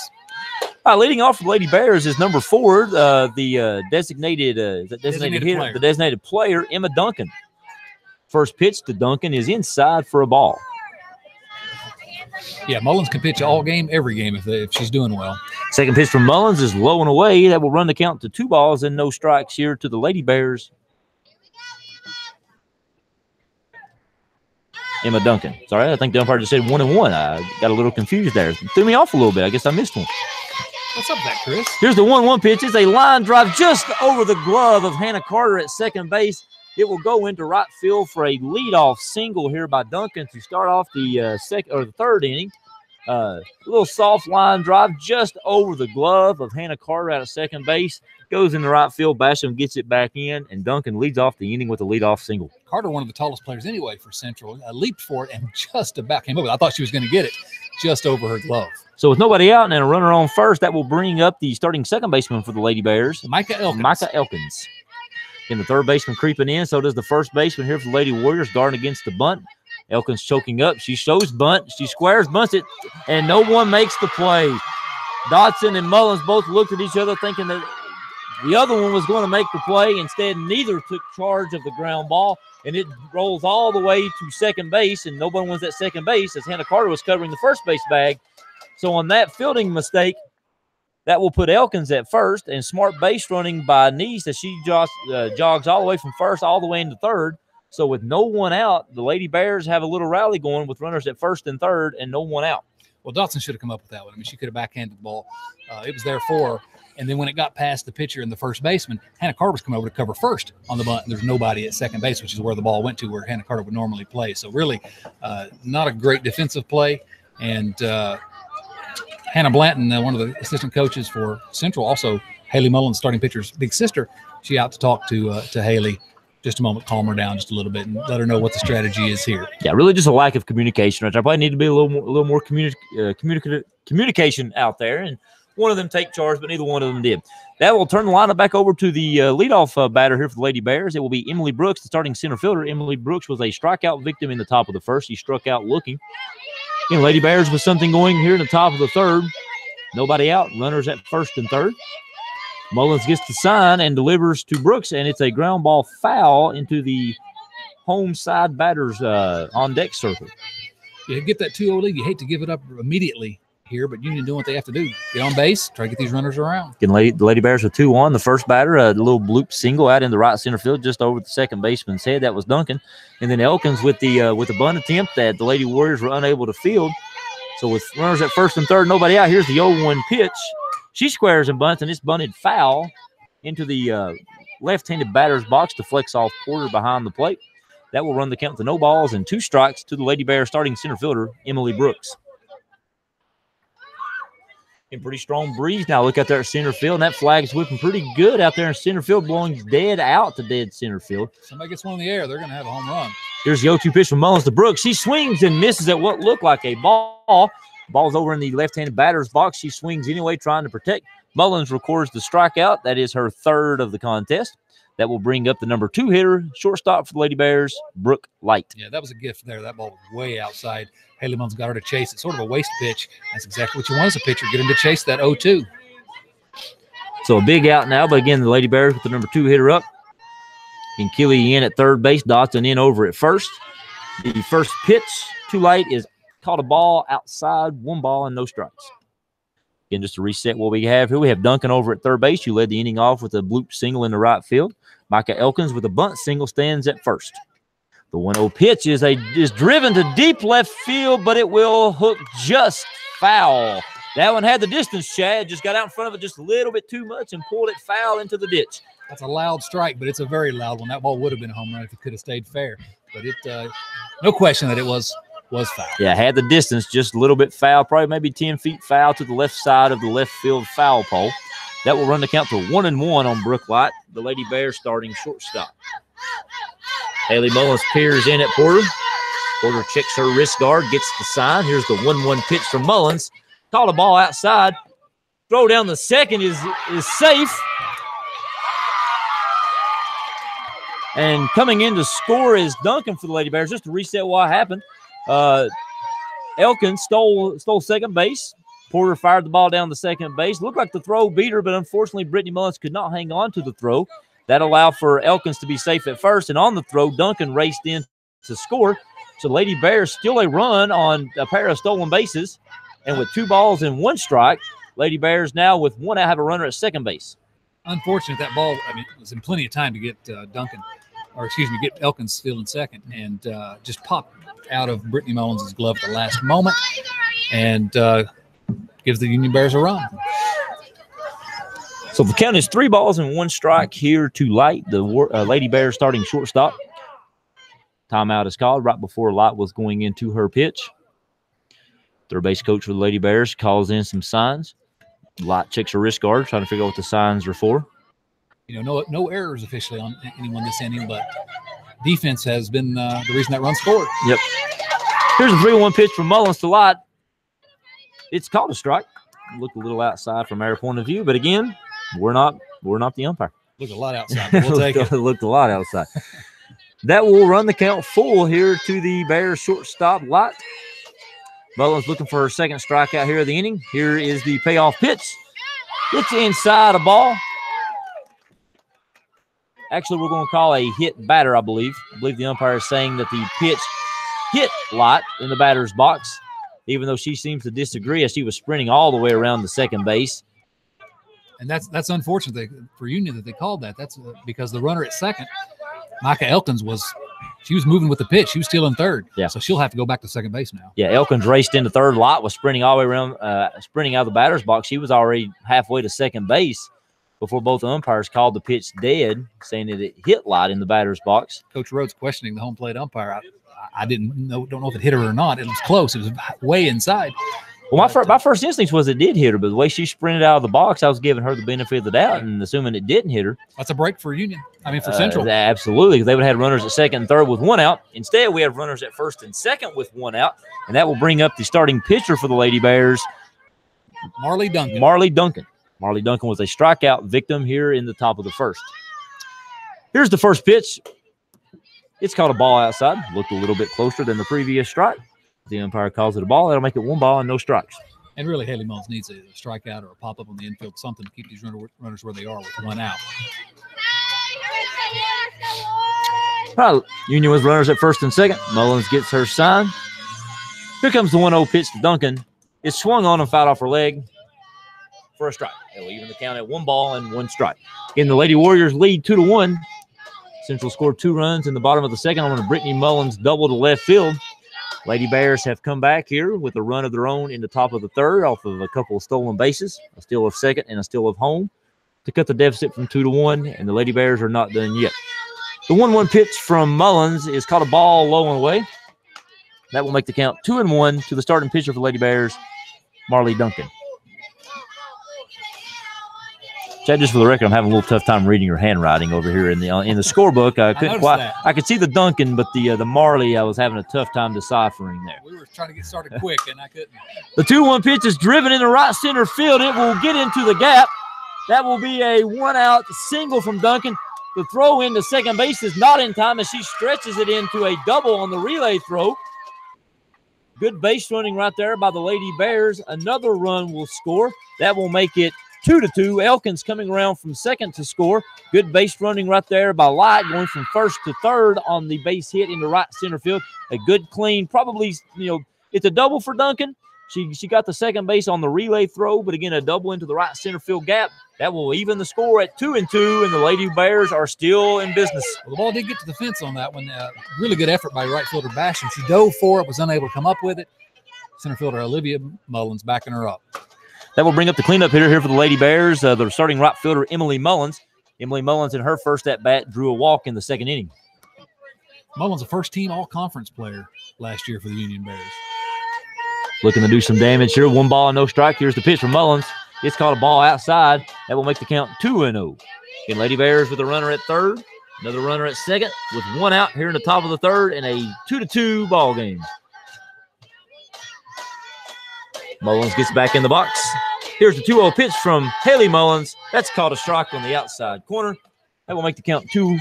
Leading off for the Lady Bears is number 4, the designated hitter, the designated player, Emma Duncan. First pitch to Duncan is inside for a ball. Yeah, Mullins can pitch all game, every game if she's doing well. Second pitch from Mullins is low and away. That will run the count to 2 balls and no strikes here to the Lady Bears. Emma Duncan. Sorry, I think the umpire just said 1-1. I got a little confused there. Threw me off a little bit. I guess I missed one. What's up with that, Chris? Here's the 1-1 pitch. It's a line drive just over the glove of Hannah Carter at second base. It will go into right field for a leadoff single here by Duncan to start off the the 3rd inning. A little soft line drive just over the glove of Hannah Carter out of second base. Goes into right field. Basham gets it back in, and Duncan leads off the inning with a leadoff single. Carter, one of the tallest players anyway for Central, leaped for it and just about came over. I thought she was going to get it just over her glove. So with nobody out and a runner on first, that will bring up the starting second baseman for the Lady Bears, Micah Elkins. And the third baseman creeping in, so does the first baseman here for the Lady Warriors, guarding against the bunt. Elkins choking up. She shows bunt. She squares, bunts it, and no one makes the play. Dotson and Mullins both looked at each other thinking that the other one was going to make the play. Instead, neither took charge of the ground ball, and it rolls all the way to second base, and nobody was at second base as Hannah Carter was covering the first base bag. So on that fielding mistake, that will put Elkins at first, and smart base running by Neese as she jogs all the way from first all the way into third. So with no one out, the Lady Bears have a little rally going with runners at first and third and no one out. Well, Dotson should have come up with that one. I mean, she could have backhanded the ball. It was there for her. And then when it got past the pitcher and the first baseman, Hannah Carter was coming over to cover first on the bunt. And there's nobody at second base, which is where the ball went to, where Hannah Carter would normally play. So really not a great defensive play. And Hannah Blanton, one of the assistant coaches for Central, also Haley Mullins, starting pitcher's big sister, she out to talk to Haley. Just a moment, calm her down just a little bit and let her know what the strategy is here. Yeah, really just a lack of communication. Right? I probably need to be a little more communication out there, and one of them take charge, but neither one of them did. That will turn the lineup back over to the leadoff batter here for the Lady Bears. It will be Emily Brooks, the starting center fielder. Emily Brooks was a strikeout victim in the top of the first. She struck out looking. Again, Lady Bears with something going here in the top of the third. Nobody out. Runners at first and third. Mullins gets the sign and delivers to Brooks, and it's a ground ball foul into the home side batter's on deck circle. You get that 2-0 lead. You hate to give it up immediately here, but Union doing what they have to do. Get on base, try to get these runners around. The Lady Bears with 2-1. The first batter, a little bloop single out in the right center field, just over the second baseman's head. That was Duncan. And then Elkins with the bunt attempt that the Lady Warriors were unable to field. So with runners at first and third, nobody out. Here's the 0-1 pitch. She squares and bunts, and it's bunted foul into the left-handed batter's box to flex off Porter behind the plate. That will run the count to no balls and 2 strikes to the Lady Bears starting center fielder, Emily Brooks. In pretty strong breeze now. Look out there at center field, and that flag's whipping pretty good out there in center field, blowing dead out to dead center field. Somebody gets one in the air, they're going to have a home run. Here's the 0-2 pitch from Mullins to Brooks. She swings and misses at what looked like a ball. Ball's over in the left-handed batter's box. She swings anyway, trying to protect. Mullins records the strikeout. That is her third of the contest. That will bring up the number 2 hitter, shortstop for the Lady Bears, Brooke Light. Yeah, that was a gift there. That ball was way outside. Haley Mullins got her to chase it. Sort of a waste pitch. That's exactly what you want as a pitcher. Get him to chase that 0-2. So a big out now, but again, the Lady Bears with the number 2 hitter up. And Kelly in at third base, Dotson in over at first. The first pitch to Light is caught a ball outside, 1 ball and no strikes. Again, just to reset what we have here, we have Duncan over at third base. You led the inning off with a bloop single in the right field. Micah Elkins with a bunt single stands at first. The 1-0 pitch is driven to deep left field, but it will hook just foul. That one had the distance, Chad. Just got out in front of it just a little bit too much and pulled it foul into the ditch. That's a loud strike, but it's a very loud one. That ball would have been a home run if it could have stayed fair. But it, no question that it was foul. Yeah, had the distance, just a little bit foul, probably maybe 10 feet foul to the left side of the left field foul pole. That will run the count to 1-1 on Brooke Light, the Lady Bears starting shortstop. Haley Mullins peers in at Porter. Porter checks her wrist guard, gets the sign. Here's the 1-1 pitch from Mullins. Caught a ball outside. Throw down the second is safe. And coming in to score is Duncan for the Lady Bears. Just to reset what happened, Elkins stole second base. Porter fired the ball down the second base. Looked like the throw beat her, but unfortunately Brittany Mullins could not hang on to the throw. That allowed for Elkins to be safe at first, and on the throw, Duncan raced in to score. So Lady Bears still a run on a pair of stolen bases, and with 2 balls and 1 strike, Lady Bears now with 1 out have a runner at second base. Unfortunate that ball, it was in plenty of time to get get Elkins fielding second, and just popped out of Brittany Mullins' glove at the last moment, and gives the Union Bears a run. So the count is 3 balls and 1 strike here to Light, the Lady Bears starting shortstop. Timeout is called right before Light was going into her pitch. Third base coach for the Lady Bears calls in some signs. Light checks her wrist guard, trying to figure out what the signs are for. No errors officially on anyone this inning, but defense has been the reason that run scored. Yep. Here's a 3-1 pitch from Mullins to Light. It's called a strike. Looked a little outside from our point of view, but again, we're not the umpire. Looked a lot outside. But we'll take it. Looked a lot outside. That will run the count full here to the Bears shortstop, Light. Mullins looking for her second strikeout here of the inning. Here is the payoff pitch. It's inside a ball. Actually, we're going to call a hit batter, I believe. I believe the umpire is saying that the pitch hit Light in the batter's box, even though she seems to disagree as she was sprinting all the way around the second base. And that's unfortunate for Union that they called that. That's because the runner at second, Micah Elkins, was moving with the pitch. She was still in third. Yeah. So she'll have to go back to second base now. Yeah, Elkins raced into third. Light was sprinting all the way around, sprinting out of the batter's box. She was already halfway to second base before both the umpires called the pitch dead, saying that it hit Light in the batter's box. Coach Rhodes questioning the home plate umpire. I don't know if it hit her or not. It was close. It was way inside. Well, my first instinct was it did hit her, but the way she sprinted out of the box, I was giving her the benefit of the doubt and assuming it didn't hit her. That's a break for Union. For Central. Absolutely, because they would have had runners at second and third with 1 out. Instead, we have runners at first and second with 1 out, and that will bring up the starting pitcher for the Lady Bears, Marley Duncan. Marley Duncan was a strikeout victim here in the top of the first. Here's the first pitch. It's called a ball outside. Looked a little bit closer than the previous strike. The umpire calls it a ball. That'll make it 1 ball and no strikes. And really, Haley Mullins needs a strikeout or a pop-up on the infield, something to keep these runners where they are with one out. All right, Union with runners at first and second. Mullins gets her sign. Here comes the 1-0 pitch to Duncan. It's swung on and fouled off her leg for a strike. They'll even the count at 1 ball and 1 strike. Again, the Lady Warriors lead 2-1. Central scored 2 runs in the bottom of the second on a Brittany Mullins double to left field. Lady Bears have come back here with a run of their own in the top of the third off of a couple of stolen bases, a steal of second and a steal of home to cut the deficit from 2-1, and the Lady Bears are not done yet. The 1-1 pitch from Mullins is caught a ball low and away. That will make the count 2-1 to the starting pitcher for Lady Bears, Marley Duncan. Chad, just for the record, I'm having a little tough time reading your handwriting over here in the scorebook. I couldn't quite. That. I could see the Duncan, but the Marley, I was having a tough time deciphering there. We were trying to get started quick, and I couldn't. The 2-1 pitch is driven into right center field. It will get into the gap. That will be a 1-out single from Duncan. The throw into second base is not in time as she stretches it into a double on the relay throw. Good base running right there by the Lady Bears. Another run will score. That will make it 2-2. Elkins coming around from second to score. Good base running right there by Light, going from first to third on the base hit into right center field. A good clean, probably, it's a double for Duncan. She got the second base on the relay throw, but again, a double into the right center field gap. That will even the score at 2-2, and the Lady Bears are still in business. Well, the ball did get to the fence on that one. Really good effort by right fielder Basham. She dove for it, was unable to come up with it. Center fielder Olivia Mullins backing her up. That will bring up the cleanup hitter here for the Lady Bears. The starting right fielder, Emily Mullins. Emily Mullins in her first at-bat drew a walk in the second inning. Mullins, a first-team all-conference player last year for the Union Bears. Looking to do some damage here. 1 ball and no strike. Here's the pitch from Mullins. It's caught a ball outside. That will make the count 2-0. And Lady Bears with a runner at third. Another runner at second with 1 out here in the top of the third and a 2-2 ball game. Mullins gets back in the box. Here's the 2-0 pitch from Haley Mullins. That's caught a strike on the outside corner. That will make the count 2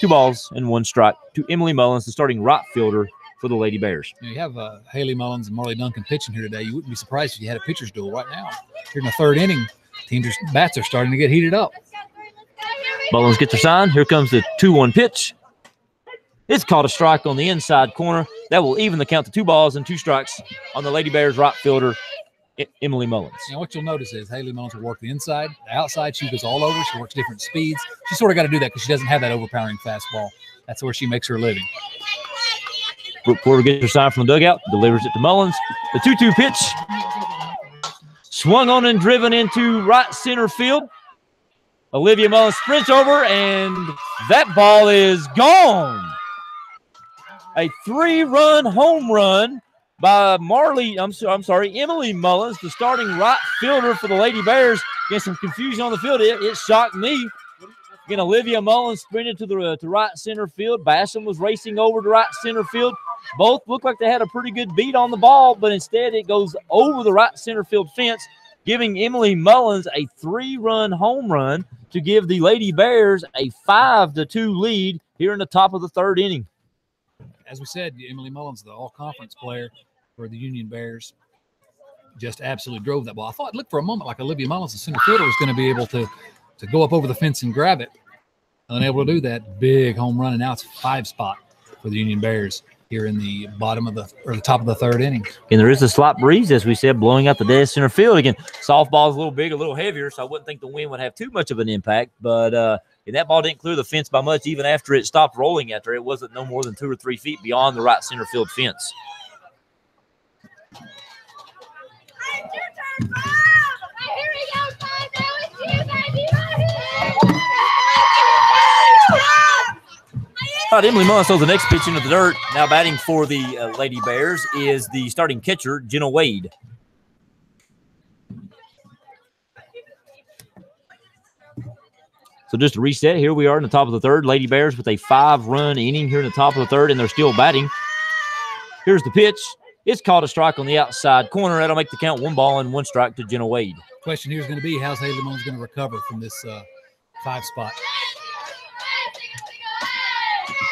balls and 1 strike to Emily Mullins, the starting right fielder for the Lady Bears. You have Haley Mullins and Marley Duncan pitching here today. You wouldn't be surprised if you had a pitcher's duel right now. Here in the third inning, teams' bats are starting to get heated up. Mullins gets her sign. Here comes the 2-1 pitch. It's caught a strike on the inside corner. That will even the count to 2 balls and 2 strikes on the Lady Bears right fielder, Emily Mullins. Now, what you'll notice is Haley Mullins will work the inside, the outside. She goes all over. She works different speeds. She sort of got to do that because she doesn't have that overpowering fastball. That's where she makes her living. Brooke Porter gets her sign from the dugout, delivers it to Mullins. The 2-2 pitch swung on and driven into right center field. Olivia Mullins sprints over, and that ball is gone. A 3-run home run by Emily Mullins, the starting right fielder for the Lady Bears. Get some confusion on the field. It shocked me. Again, Olivia Mullins sprinted to right center field. Basham was racing over to right center field. Both looked like they had a pretty good beat on the ball, but instead it goes over the right center field fence, giving Emily Mullins a 3-run home run to give the Lady Bears a 5-2 lead here in the top of the third inning. As we said, Emily Mullins, the all-conference player for the Union Bears, just absolutely drove that ball. I thought it looked for a moment like Olivia Mullins, the center fielder, was going to be able to go up over the fence and grab it. Unable to do that. Big home run, and now it's a 5 spot for the Union Bears here in the the top of the third inning. And there is a slight breeze, as we said, blowing out the dead center field. Again, softball is a little bigger, a little heavier, so I wouldn't think the wind would have too much of an impact. But and that ball didn't clear the fence by much, even after it stopped rolling after. It wasn't no more than 2 or 3 feet beyond the right center field fence. All right, Emily Mullins throws the next pitch into the dirt. Now batting for the Lady Bears is the starting catcher, Jenna Wade. So just to reset, here we are in the top of the third. Lady Bears with a 5-run inning here in the top of the third, and they're still batting. Here's the pitch. It's called a strike on the outside corner. That'll make the count 1 ball and 1 strike to Jenna Wade. Question here is going to be, how's Haley Mullins going to recover from this 5 spot?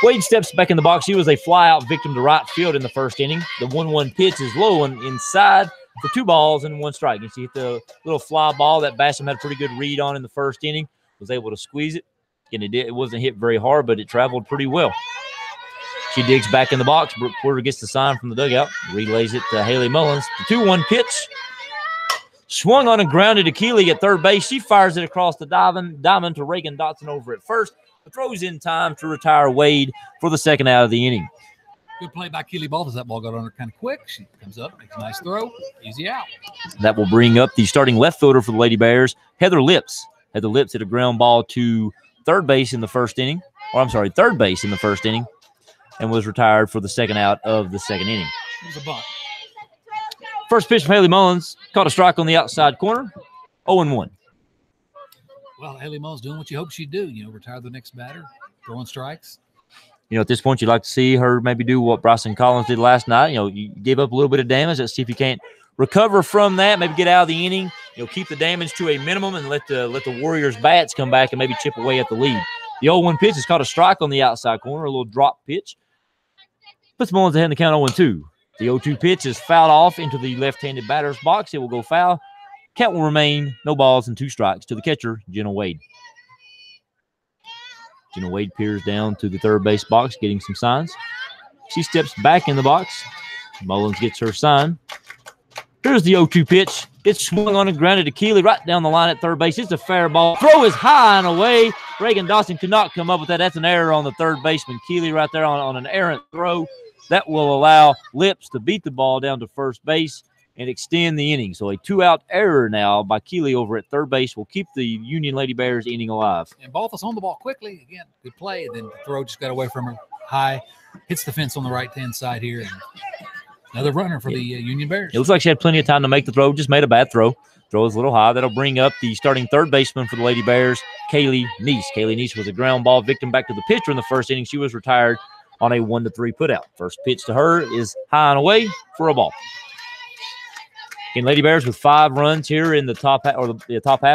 Wade steps back in the box. She was a fly-out victim to right field in the first inning. The 1-1 pitch is low and inside. for 2 balls and 1 strike. You see the little fly ball that Basham had a pretty good read on in the first inning, was able to squeeze it. And it wasn't hit very hard, but it traveled pretty well. She digs back in the box. Brooke Porter gets the sign from the dugout, relays it to Haley Mullins. The 2-1 pitch. Swung on and grounded to Keeley at third base. She fires it across the diamond to Reagan Dotson over at first. But throws in time to retire Wade for the second out of the inning. Good play by Keeley Baltus. That ball got on her kind of quick. She comes up, makes a nice throw. Easy out. That will bring up the starting left fielder for the Lady Bears, Heather Lips. Heather Lips hit a ground ball to third base in the first inning. Third base in the first inning. And was retired for the second out of the second inning. It was a bunt. First pitch from Haley Mullins. Caught a strike on the outside corner. 0-1. Well, Haley Mullins doing what you hope she'd do. Retire the next batter, throwing strikes. At this point, you'd like to see her maybe do what Bryson Collins did last night. You gave up a little bit of damage. Let's see if you can't recover from that. Maybe get out of the inning. Keep the damage to a minimum and let the Warriors' bats come back and maybe chip away at the lead. The 0-1 pitch is caught a strike on the outside corner, a little drop pitch. Puts Mullins ahead in the count 0-2. The 0-2 pitch is fouled off into the left-handed batter's box. It will go foul. Count will remain no balls and 2 strikes to the catcher, Jenna Wade. Jenna Wade peers down to the third base box, getting some signs. She steps back in the box. Mullins gets her sign. Here's the 0-2 pitch. It's swung on and grounded to Keeley right down the line at third base. It's a fair ball. Throw is high and away. Reagan Dawson could not come up with that. That's an error on the third baseman. Keeley right there on an errant throw. That will allow Lips to beat the ball down to first base and extend the inning. So a 2-out error now by Keeley over at third base will keep the Union Lady Bears inning alive. And Balthus on the ball quickly. Again, good play. And then the throw just got away from her high. Hits the fence on the right-hand side here. And another runner for the Union Bears. It looks like she had plenty of time to make the throw. Just made a bad throw. Throw is a little high. That'll bring up the starting third baseman for the Lady Bears, Kaylee Neese. Kaylee Neese was a ground ball victim back to the pitcher in the first inning. She was retired on a 1-3 putout. First pitch to her is high and away for a ball. Again, Lady Bears with 5 runs here in the top half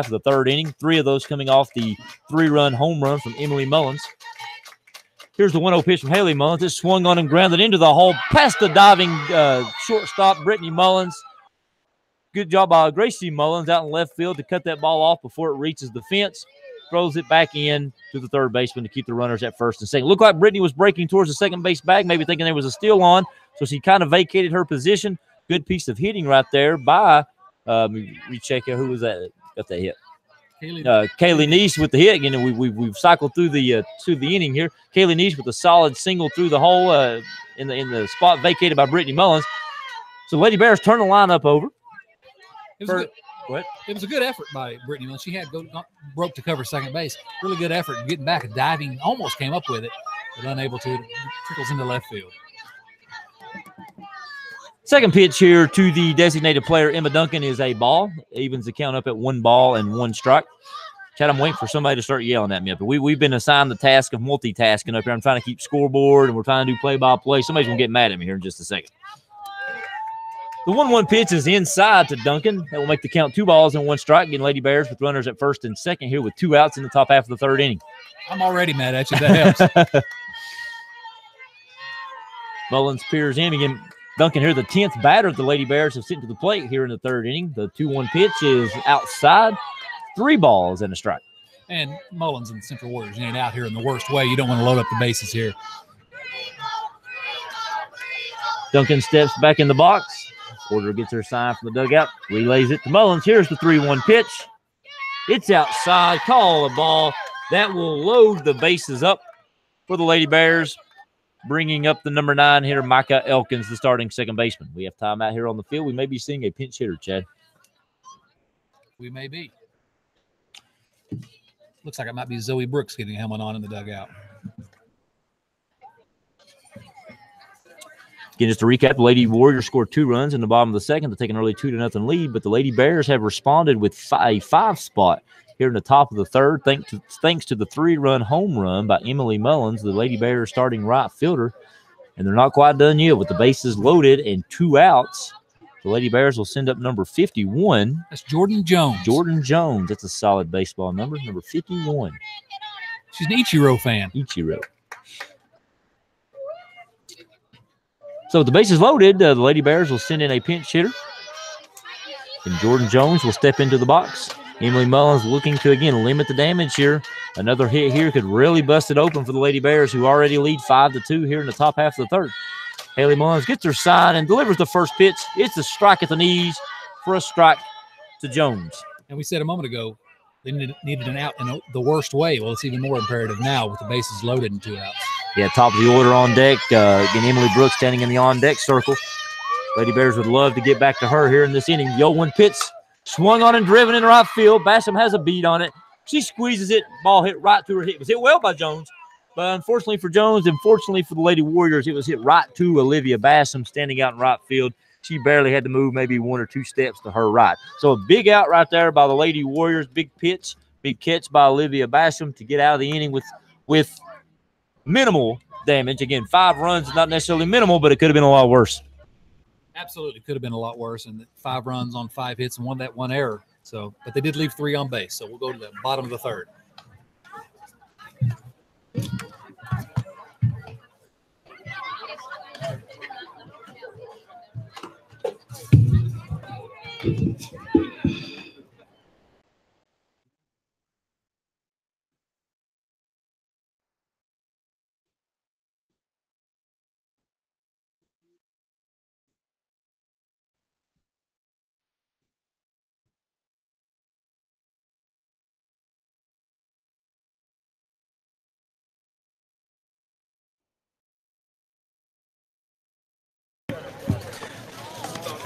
of the third inning. 3 of those coming off the 3-run home run from Emily Mullins. Here's the 1-0 pitch from Haley Mullins. It swung on and grounded into the hole past the diving shortstop, Brittany Mullins. Good job by Gracie Mullins out in left field to cut that ball off before it reaches the fence. Throws it back in to the third baseman to keep the runners at first and second. Looked like Brittany was breaking towards the second base bag, maybe thinking there was a steal on, so she kind of vacated her position. Good piece of hitting right there by, recheck here, who was that? Got that hit. Kaylee Neese with the hit. Again, we've cycled through the inning here. Kaylee Neese with a solid single through the hole in the spot vacated by Brittany Mullins. So Lady Bears turn the lineup over. It was a good effort by Brittany Mullins. She had broke to cover second base. Really good effort getting back and diving. Almost came up with it, but unable to. It trickles into left field. Second pitch here to the designated player, Emma Duncan, is a ball. Evens the count up at 1 ball and 1 strike. Chad, I'm waiting for somebody to start yelling at me up here. We've been assigned the task of multitasking up here. I'm trying to keep scoreboard, and we're trying to do play-by-play. Somebody's going to get mad at me here in just a second. The 1-1 pitch is inside to Duncan. That will make the count 2 balls and 1 strike, getting Lady Bears with runners at first and second here with 2 outs in the top half of the third inning. I'm already mad at you. That helps. Mullins peers in again. Duncan here, the 10th batter of the Lady Bears, have sent to the plate here in the third inning. The 2-1 pitch is outside. 3 balls and a strike. And Mullins and the Central Warriors ain't out here in the worst way. You don't want to load up the bases here. Duncan steps back in the box. Porter gets her sign from the dugout. Relays it to Mullins. Here's the 3-1 pitch. It's outside. Call a ball. That will load the bases up for the Lady Bears. Bringing up the number 9 hitter, Micah Elkins, the starting second baseman. We have time out here on the field. We may be seeing a pinch hitter, Chad. We may be. Looks like it might be Zoe Brooks getting a helmet on in the dugout. Again, just to recap, the Lady Warriors scored 2 runs in the bottom of the second to take an early 2-0 lead, but the Lady Bears have responded with a 5 spot here in the top of the third, thanks to the 3-run home run by Emily Mullins, the Lady Bears starting right fielder. And they're not quite done yet with the bases loaded and 2 outs. The Lady Bears will send up number 51. That's Jordan Jones. Jordan Jones. That's a solid baseball number 51. She's an Ichiro fan. Ichiro. So with the bases loaded, the Lady Bears will send in a pinch hitter. And Jordan Jones will step into the box. Emily Mullins looking to, again, limit the damage here. Another hit here could really bust it open for the Lady Bears, who already lead 5-2 here in the top half of the third. Haley Mullins gets her sign and delivers the first pitch. It's a strike at the knees for a strike to Jones. And we said a moment ago, they needed an out in the worst way. Well, it's even more imperative now with the bases loaded and 2 outs. Yeah, top of the order on deck. Again, Emily Brooks standing in the on-deck circle. Lady Bears would love to get back to her here in this inning. The 0-1 pitch swung on and driven in right field. Basham has a beat on it. She squeezes it. Ball hit right through her hit. It was hit well by Jones. But unfortunately for Jones, and fortunately for the Lady Warriors, it was hit right to Olivia Basham standing out in right field. She barely had to move maybe 1 or 2 steps to her right. So a big out right there by the Lady Warriors. Big pitch, big catch by Olivia Basham to get out of the inning with minimal damage. Again, 5 runs is not necessarily minimal, but it could have been a lot worse. Absolutely could have been a lot worse. And 5 runs on 5 hits and one error. So, but they did leave 3 on base. So we'll go to the bottom of the third.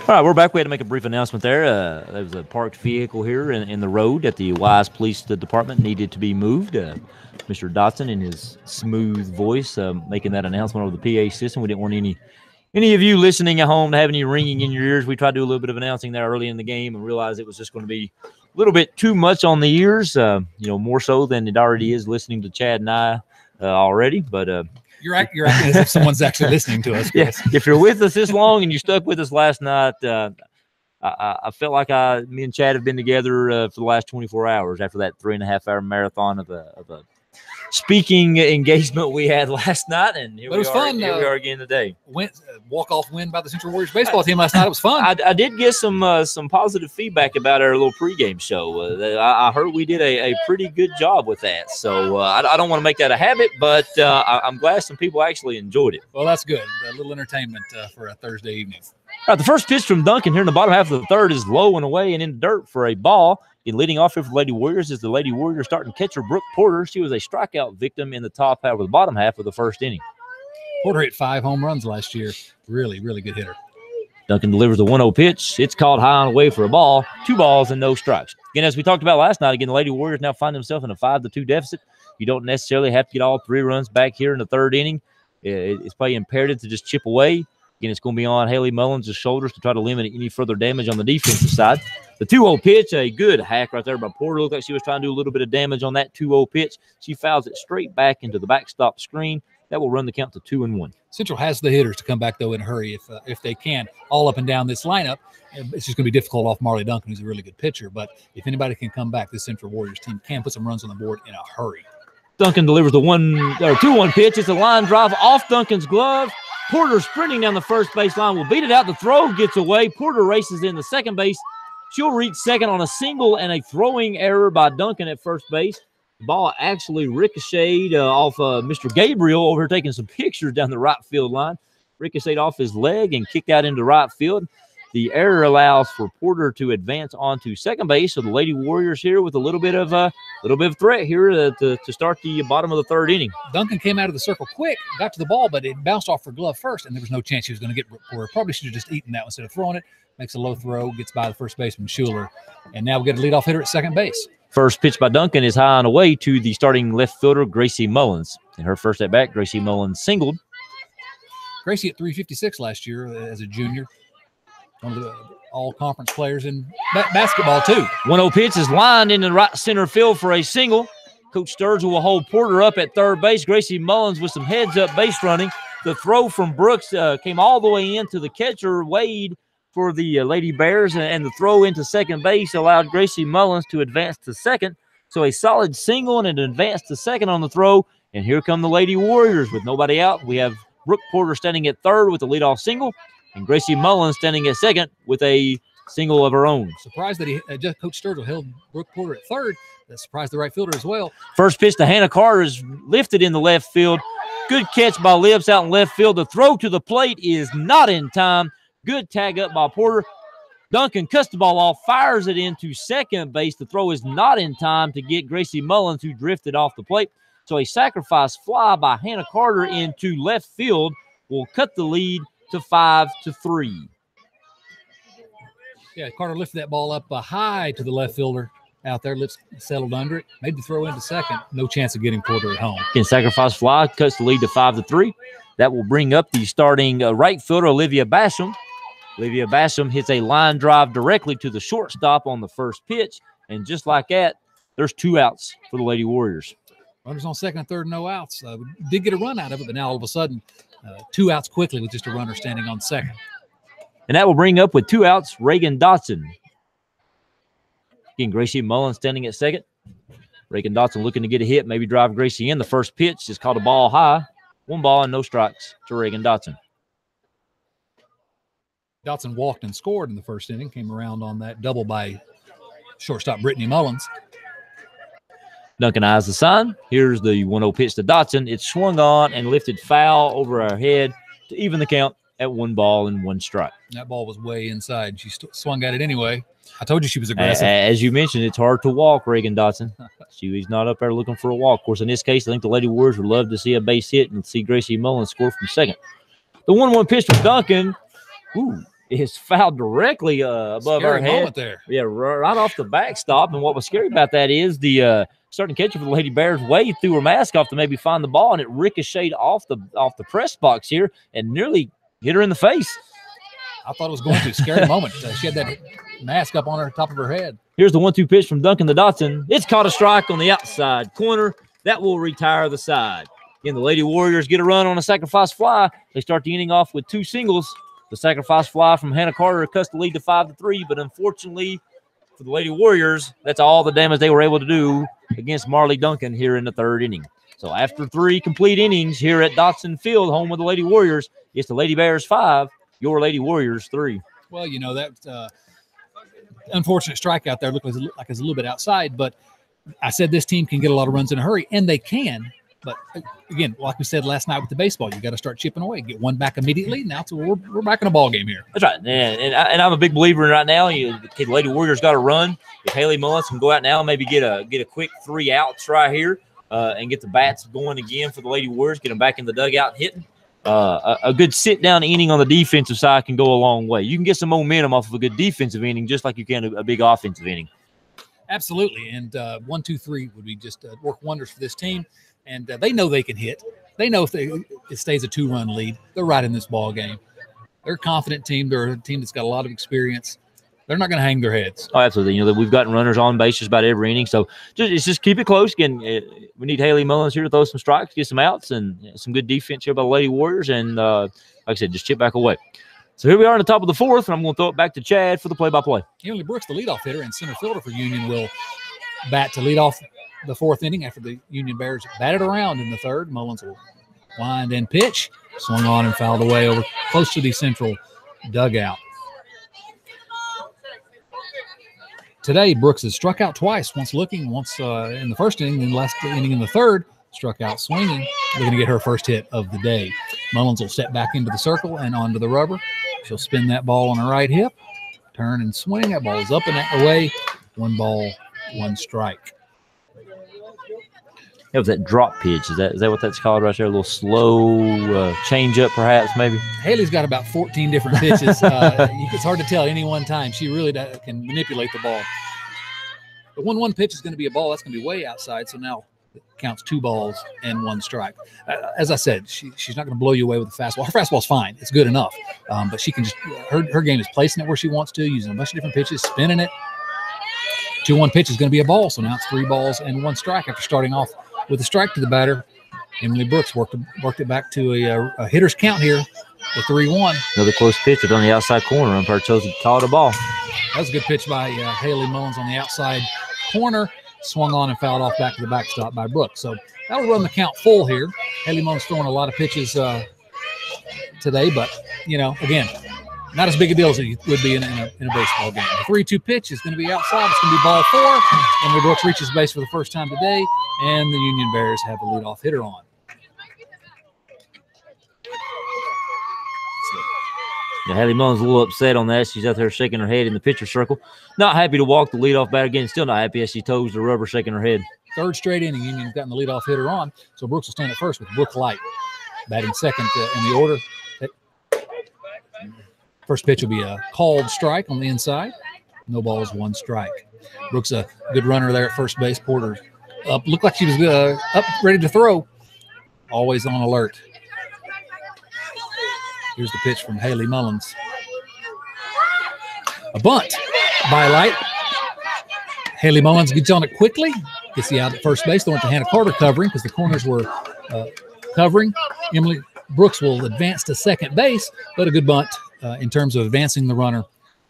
All right, we're back. We had to make a brief announcement there. There was a parked vehicle here in the road at the Wise Police Department needed to be moved. Mr. Dotson, in his smooth voice, making that announcement over the PA system. We didn't want any of you listening at home to have any ringing in your ears. We tried to do a little bit of announcing there early in the game and realized it was just going to be a little bit too much on the ears, more so than it already is listening to Chad and I already. But You're acting as if someone's actually listening to us. Yes. If you're with us this long and you stuck with us last night, I felt like me and Chad have been together for the last 24 hours after that 3.5-hour marathon of a speaking engagement we had last night, and here we are again today. Walk-off win by the Central Warriors baseball team last night. It was fun. I did get some positive feedback about our little pregame show. I heard we did a pretty good job with that. So I don't want to make that a habit, but I'm glad some people actually enjoyed it. Well, that's good. A little entertainment for a Thursday evening. All right, the first pitch from Duncan here in the bottom half of the third is low and away and in the dirt for a ball. And leading off here for the Lady Warriors is the Lady Warriors starting catcher Brooke Porter. She was a strikeout victim in the top half or the bottom half of the first inning. Porter hit 5 home runs last year. Really, really good hitter. Duncan delivers the 1-0 pitch. It's called high and away for a ball. 2 balls and no strikes. Again, as we talked about last night, the Lady Warriors now find themselves in a 5-2 deficit. You don't necessarily have to get all 3 runs back here in the third inning. It's probably imperative to just chip away. Again, it's going to be on Haley Mullins' shoulders to try to limit any further damage on the defensive side. The 2-0 pitch, a good hack right there by Porter. Looked like she was trying to do a little bit of damage on that 2-0 pitch. She fouls it straight back into the backstop screen. That will run the count to 2-1. Central has the hitters to come back, though, in a hurry if they can, all up and down this lineup. It's just going to be difficult off Marley Duncan, who's a really good pitcher. But if anybody can come back, this Central Warriors team can put some runs on the board in a hurry. Duncan delivers the 2-1 pitch. It's a line drive off Duncan's glove. Porter sprinting down the first base line will beat it out. The throw gets away. Porter races in the second base. She'll reach second on a single and a throwing error by Duncan at first base. The ball actually ricocheted off Mr. Gabriel over here taking some pictures down the right field line. Ricocheted off his leg and kicked out into right field. The error allows for Porter to advance onto second base. So the Lady Warriors here with a little bit of threat here to start the bottom of the third inning. Duncan came out of the circle quick, got to the ball, but it bounced off her glove first, and there was no chance she was going to get Porter. Probably should have just eaten that one instead of throwing it. Makes a low throw, gets by the first baseman, Schuler. And now we get a leadoff hitter at second base. First pitch by Duncan is high and away to the starting left fielder, Gracie Mullins. In her first at bat, Gracie Mullins singled. Gracie hit .356 last year as a junior. One of the all-conference players in basketball, too. 1-0 pitch is lined into right center field for a single. Coach Sturgill will hold Porter up at third base. Gracie Mullins with some heads-up base running. The throw from Brooks came all the way into the catcher, Wade, for the Lady Bears, and the throw into second base allowed Gracie Mullins to advance to second. So a solid single and an advance to second on the throw. And here come the Lady Warriors with nobody out. We have Brooke Porter standing at third with a leadoff single, and Gracie Mullins standing at second with a single of her own. Surprised that he just Coach Sturgill held Brooke Porter at third. That surprised the right fielder as well. First pitch to Hannah Carter is lifted in the left field. Good catch by Lips out in left field. The throw to the plate is not in time. Good tag up by Porter. Duncan cuts the ball off, fires it into second base. The throw is not in time to get Gracie Mullins, who drifted off the plate. So a sacrifice fly by Hannah Carter into left field will cut the lead to 5-3. Yeah, Carter lifted that ball up high to the left fielder out there. Lips settled under it. Made the throw into second. No chance of getting Porter at home. Again, sacrifice fly cuts the lead to 5-3. That will bring up the starting right fielder, Olivia Basham. Olivia Basham hits a line drive directly to the shortstop on the first pitch. And just like that, there's 2 outs for the Lady Warriors. Runners on second and third, no outs. Did get a run out of it, but now all of a sudden, 2 outs quickly with just a runner standing on second. And that will bring up with 2 outs, Reagan Dotson. Again, Gracie Mullins standing at second. Reagan Dotson looking to get a hit, maybe drive Gracie in. The first pitch is called a ball high. 1 ball and no strikes to Reagan Dotson. Dotson walked and scored in the first inning, came around on that double by shortstop Brittany Mullins. Duncan eyes the sign. Here's the 1-0 pitch to Dotson. It's swung on and lifted foul over our head to even the count at 1 ball and 1 strike. That ball was way inside. She swung at it anyway. I told you she was aggressive. As you mentioned, it's hard to walk, Reagan Dotson. She's not up there looking for a walk. Of course, in this case, I think the Lady Warriors would love to see a base hit and see Gracie Mullins score from second. The 1-1 pitch from Duncan. Is fouled directly above our head. There. Yeah, right off the backstop. And what was scary about that is the starting catcher for the Lady Bears Wade threw her mask off to maybe find the ball, and it ricocheted off the press box here and nearly hit her in the face. I thought it was going to. Scary moment. She had that mask up on her top of her head. Here's the 1-2 pitch from Duncan to Dotson. It's caught a strike on the outside corner. That will retire the side. Again, the Lady Warriors get a run on a sacrifice fly. They start the inning off with 2 singles. The sacrifice fly from Hannah Carter cuts the lead to 5-3, but unfortunately for the Lady Warriors, that's all the damage they were able to do against Marley Duncan here in the 3rd inning. So after 3 complete innings here at Dotson Field, home of the Lady Warriors, it's the Lady Bears 5, your Lady Warriors 3. Well, you know, that unfortunate strikeout there looked like it's a little bit outside, but I said this team can get a lot of runs in a hurry, and they can. But again, like we said last night with the baseball, you got to start chipping away, get 1 back immediately. Now we're back in a ball game here. That's right, and I'm a big believer in right now. The Lady Warriors got to run. If Haley Mullins can go out now, maybe get a quick 3 outs right here, and get the bats going again for the Lady Warriors. Get them back in the dugout hitting. A good sit down inning on the defensive side can go a long way. You can get some momentum off of a good defensive inning, just like you can a big offensive inning. Absolutely, and 1, 2, 3 would be just work wonders for this team. And they know they can hit. They know if it stays a 2-run lead, they're right in this ball game. They're a confident team. They're a team that's got a lot of experience. They're not going to hang their heads. Oh, absolutely. You know, we've gotten runners on base just about every inning. So just keep it close. Again, we need Haley Mullins here to throw some strikes, get some outs, and some good defense here by the Lady Warriors. And like I said, just chip back away. So here we are in the top of the 4th, and I'm going to throw it back to Chad for the play-by-play. Emily Brooks, the leadoff hitter and center fielder for Union, will bat to lead off the 4th inning after the Union Bears batted around in the 3rd. Mullins will wind and pitch. Swung on and fouled away over close to the central dugout. Today, Brooks has struck out twice, once looking, once in the 1st inning, then last inning in the 3rd, struck out swinging. Looking to get her first hit of the day. Mullins will step back into the circle and onto the rubber. She'll spin that ball on her right hip, turn and swing. That ball is up and away. 1 ball, 1 strike. That was that drop pitch. Is that what that's called right there? A little slow change up, perhaps, maybe? Haley's got about 14 different pitches. It's hard to tell any one time. She really can manipulate the ball. The 1-1 pitch is going to be a ball. That's going to be way outside. So now it counts 2 balls and 1 strike. As I said, she's not going to blow you away with the fastball. Her fastball's fine. It's good enough. But she can just her game is placing it where she wants to, using a bunch of different pitches, spinning it. 2-1 pitch is going to be a ball. So now it's 3 balls and 1 strike after starting off with a strike to the batter. Emily Brooks worked it back to a hitter's count here, the 3-1. Another close pitch on the outside corner. Umpire chose to call it a ball. That was a good pitch by Haley Mullins on the outside corner. Swung on and fouled off back to the backstop by Brooks. So that'll run the count full here. Haley Mullins throwing a lot of pitches today, but, you know, again, not as big a deal as it would be in a baseball game. The 3-2 pitch is going to be outside. It's going to be ball 4. Emily Brooks reaches base for the first time today, and the Union Bears have a leadoff hitter on. Yeah, Haley Mullins a little upset on that. She's out there shaking her head in the pitcher circle. Not happy to walk the leadoff batter again. Still not happy as she toes the rubber, shaking her head. Third straight inning, Union's gotten the leadoff hitter on, so Brooks will stand at first with Brooke Light batting second in the order. First pitch will be a called strike on the inside. No balls, 1 strike. Brooks a good runner there at first base. Porter up, looked like she was up, ready to throw. Always on alert. Here's the pitch from Haley Mullins. A bunt by Light. Haley Mullins gets on it quickly. Gets the out at first base. They went to Hannah Carter covering because the corners were covering. Emily Brooks will advance to second base, but a good bunt in terms of advancing the runner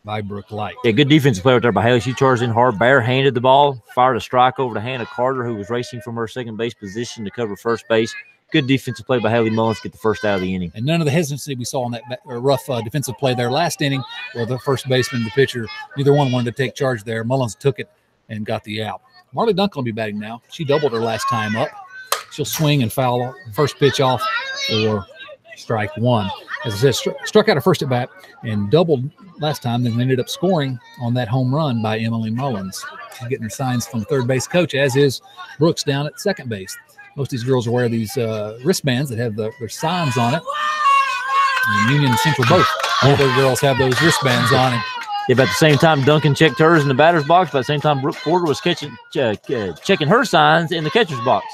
by Brooke Light. Yeah, good defensive play right there by Haley. She charged in hard, bare-handed the ball, fired a strike over to Hannah Carter, who was racing from her second base position to cover first base. Good defensive play by Haley Mullins to get the first out of the inning. And none of the hesitancy we saw in that rough defensive play there last inning, where the first baseman, the pitcher, neither one wanted to take charge there. Mullins took it and got the out. Marley Duncan will be batting now. She doubled her last time up. She'll swing and foul first pitch off for strike 1. As I said, struck out her first at bat and doubled last time, then ended up scoring on that home run by Emily Mullins. She's getting her signs from third base coach, as is Brooks down at second base. Most of these girls wear these wristbands that have their signs on it. And Union and Central both. All their girls have those wristbands on it. Yeah, but at the same time, Duncan checked hers in the batter's box. By the same time, Brooke Porter was checking her signs in the catcher's box.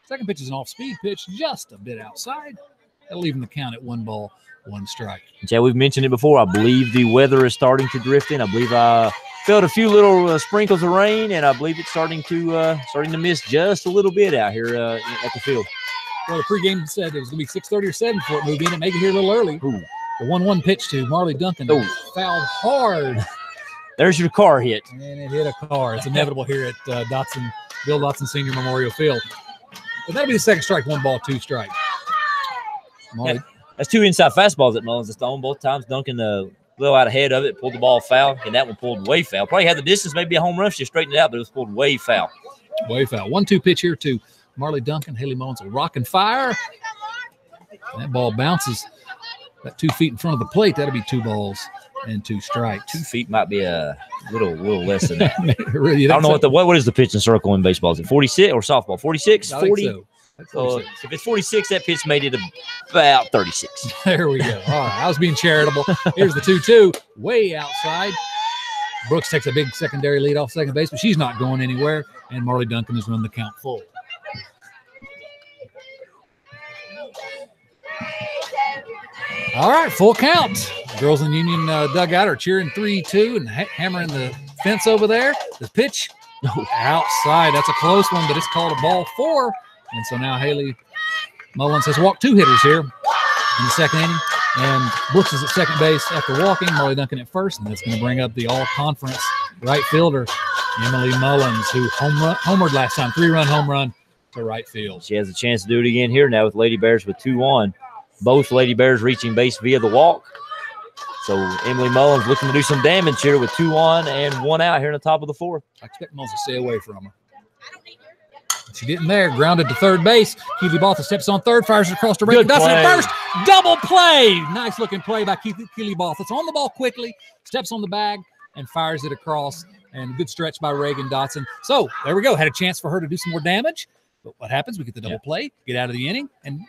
Second pitch is an off-speed pitch, just a bit outside. That'll leave them the count at 1 ball, 1 strike. Yeah, we've mentioned it before. I believe the weather is starting to drift in. I believe I felt a few little sprinkles of rain, and I believe it's starting to mist just a little bit out here at the field. Well, the pregame said it was going to be 6:30 or 7 before it moved in. It make it here a little early. Ooh. The 1-1 pitch to Marley Duncan. Fouled hard. There's your car hit. And it hit a car. It's inevitable here at Bill Dotson Senior Memorial Field. But that'll be the second strike, 1 ball, 2 strike. Yeah, that's 2 inside fastballs that Mullins has thrown both times. Duncan a little out ahead of it, pulled the ball foul, and that one pulled way foul. Probably had the distance, maybe a home run. She straightened it out, but it was pulled way foul. Way foul. 1-2 pitch here to Marley Duncan. Haley Mullins will rock and fire. That ball bounces about 2 feet in front of the plate. That'll be 2 balls and 2 strikes. 2 feet might be a little less than that. Really, I don't know what is the pitching circle in baseball? Is it 46 or softball? 46, 40? So if it's 46, that pitch made it about 36. There we go. All right, I was being charitable. Here's the 2-2, way outside. Brooks takes a big secondary lead off second base, but she's not going anywhere, and Marley Duncan has run the count full. All right, full count. Girls in Union dugout are cheering 3-2 and hammering the fence over there. The pitch outside. That's a close one, but it's called a ball 4. And so now Haley Mullins has walked 2 hitters here in the second inning. And Brooks is at second base after walking. Marley Duncan at first. And that's going to bring up the all-conference right fielder, Emily Mullins, who homered last time. 3-run home run to right field. She has a chance to do it again here now with Lady Bears with 2 on. Both Lady Bears reaching base via the walk. So Emily Mullins looking to do some damage here with 2 on and 1 out here in the top of the 4th. I expect Mullins to stay away from her. She didn't there. Grounded to third base. Keely Botha steps on third, fires it across to Reagan Dotson at first. Double play. Nice looking play by Keely Botha. It's on the ball quickly, steps on the bag, and fires it across. And a good stretch by Reagan Dotson. So there we go. Had a chance for her to do some more damage. But what happens? We get the double play, get out of the inning, and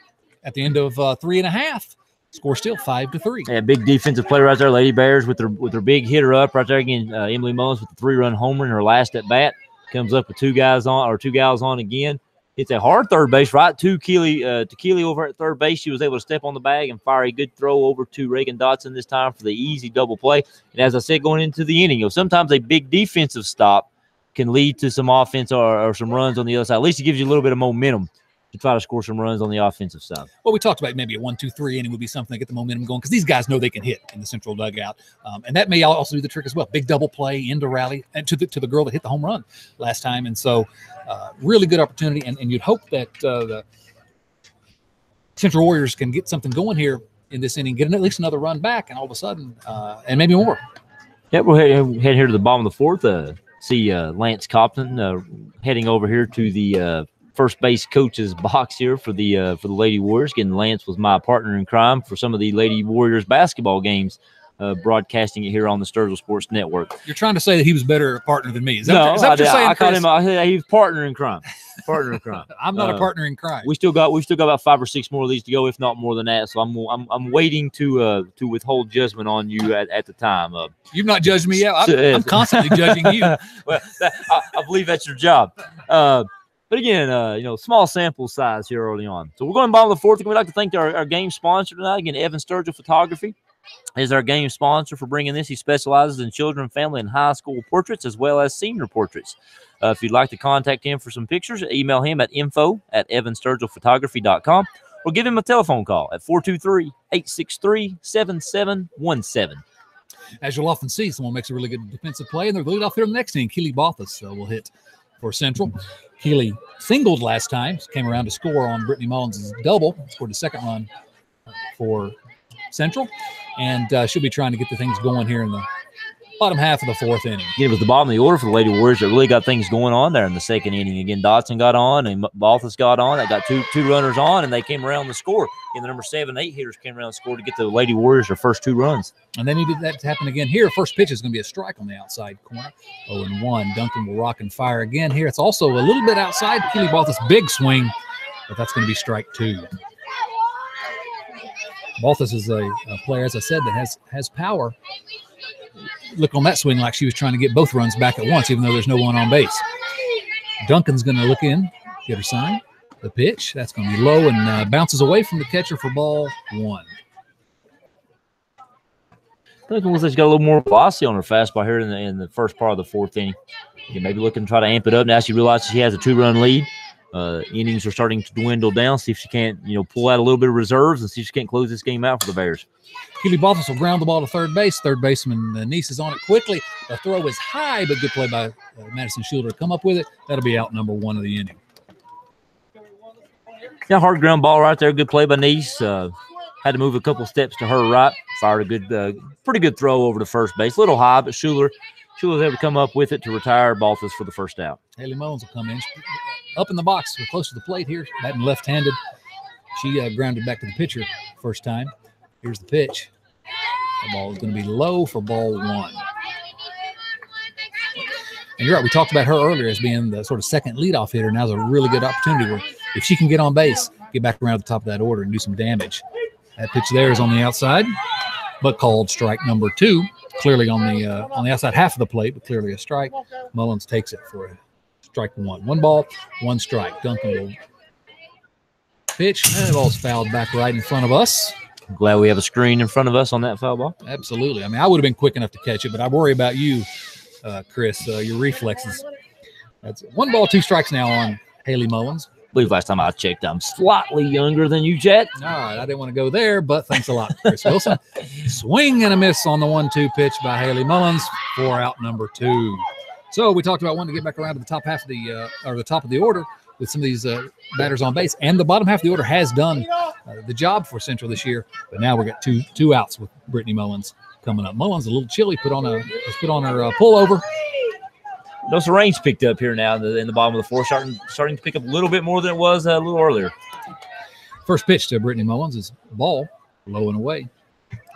at the end of 3.5, score still 5-3. Yeah, big defensive play right there. Lady Bears with their big hitter up right there again. Emily Mullins with the 3-run homer in her last at bat. Comes up with 2 gals on again. Hits a hard third base right to Keely over at third base. She was able to step on the bag and fire a good throw over to Reagan Dotson this time for the easy double play. And as I said, going into the inning, sometimes a big defensive stop can lead to some offense or some runs on the other side. At least it gives you a little bit of momentum to try to score some runs on the offensive side. Well, we talked about maybe a 1-2-3 inning would be something to get the momentum going because these guys know they can hit in the central dugout. And that may also do the trick as well. Big double play into rally and to the girl that hit the home run last time. And so really good opportunity. And you'd hope that the Central Warriors can get something going here in this inning, get at least another run back, and all of a sudden, and maybe more. Yeah, we'll head here to the bottom of the fourth. See Lance Copton heading over here to the first base coach's box here for the Lady Warriors. Again, Lance was my partner in crime for some of the Lady Warriors basketball games, broadcasting it here on the Sturgill Sports Network. You're trying to say that he was better partner than me? Is that, No, is that what you're saying, I called Chris? him. He was partner in crime. Partner in crime. I'm not a partner in crime. We still got about 5 or 6 more of these to go, if not more than that. So I'm waiting to withhold judgment on you at the time. You've not judged me yet. I'm constantly judging you. Well, I believe that's your job. But again, small sample size here early on. So we're going to bottom of the fourth. We'd like to thank our game sponsor tonight. Again, Evan Sturgill Photography is our game sponsor for bringing this. He specializes in children, family, and high school portraits as well as senior portraits. If you'd like to contact him for some pictures, email him at info@evansturgillphotography.com or give him a telephone call at 423-863-7717. As you'll often see, someone makes a really good defensive play, and they're lead off here in the next inning. Keely Bothas will hit for Central. Keely singled last time, came around to score on Brittany Mullins' double, scored the second run for Central, and she'll be trying to get the things going here in the bottom half of the fourth inning. Again, it was the bottom of the order for the Lady Warriors that really got things going on there in the second inning. Again, Dotson got on and Balthus got on. They got two runners on, and they came around the score. And the number 7, 8 hitters came around and scored to get the Lady Warriors their first 2 runs. And they needed that to happen again here. First pitch is going to be a strike on the outside corner. 0-1. Duncan will rock and fire again here. It's also a little bit outside. Keely Balthus, big swing, but that's going to be strike 2. Balthus is a player, as I said, that has power. Look on that swing like she was trying to get both runs back at once, even though there's no one on base. Duncan's going to look in, get her sign. The pitch, that's going to be low and bounces away from the catcher for ball 1. Duncan looks like she's got a little more velocity on her fastball here in the first part of the fourth inning. Maybe looking to try to amp it up. Now she realizes she has a 2-run lead. Innings are starting to dwindle down. See if she can't, pull out a little bit of reserves and see if she can't close this game out for the Bears. Keely Balthus will ground the ball to third base. Third baseman Nice is on it quickly. The throw is high, but good play by Madison Schuler to come up with it. That'll be out number 1 of the inning. Yeah, hard ground ball right there. Good play by Nice. Had to move a couple steps to her right. Fired a good, pretty good throw over to first base. A little high, but Schuler's able to come up with it to retire Balthus for the first out. Haley Mullins will come in. Up in the box. We're close to the plate here. Batting left-handed. She grounded back to the pitcher first time. Here's the pitch. The ball is going to be low for ball 1. And you're right. We talked about her earlier as being the sort of second leadoff hitter. Now's a really good opportunity where if she can get on base, get back around the top of that order and do some damage. That pitch there is on the outside, but called strike number 2. Clearly on the outside half of the plate, but clearly a strike. Mullins takes it for a strike 1. 1 ball, 1 strike. Duncan will pitch. And the ball's fouled back right in front of us. I'm glad we have a screen in front of us on that foul ball. Absolutely. I mean, I would have been quick enough to catch it, but I worry about you, Chris, your reflexes. That's 1 ball, 2 strikes now on Haley Mullins. I believe last time I checked, I'm slightly younger than you, Chet. All right, I didn't want to go there, but thanks a lot, Chris Wilson. Swing and a miss on the 1-2 pitch by Haley Mullins for out number 2. So we talked about wanting to get back around to the top half of the top of the order with some of these batters on base, and the bottom half of the order has done the job for Central this year. But now we got two outs with Brittany Mullins coming up. Mullins a little chilly, put on her pullover. Notice the rain's picked up here now in the bottom of the fourth, starting to pick up a little bit more than it was a little earlier. First pitch to Brittany Mullins is ball, low and away.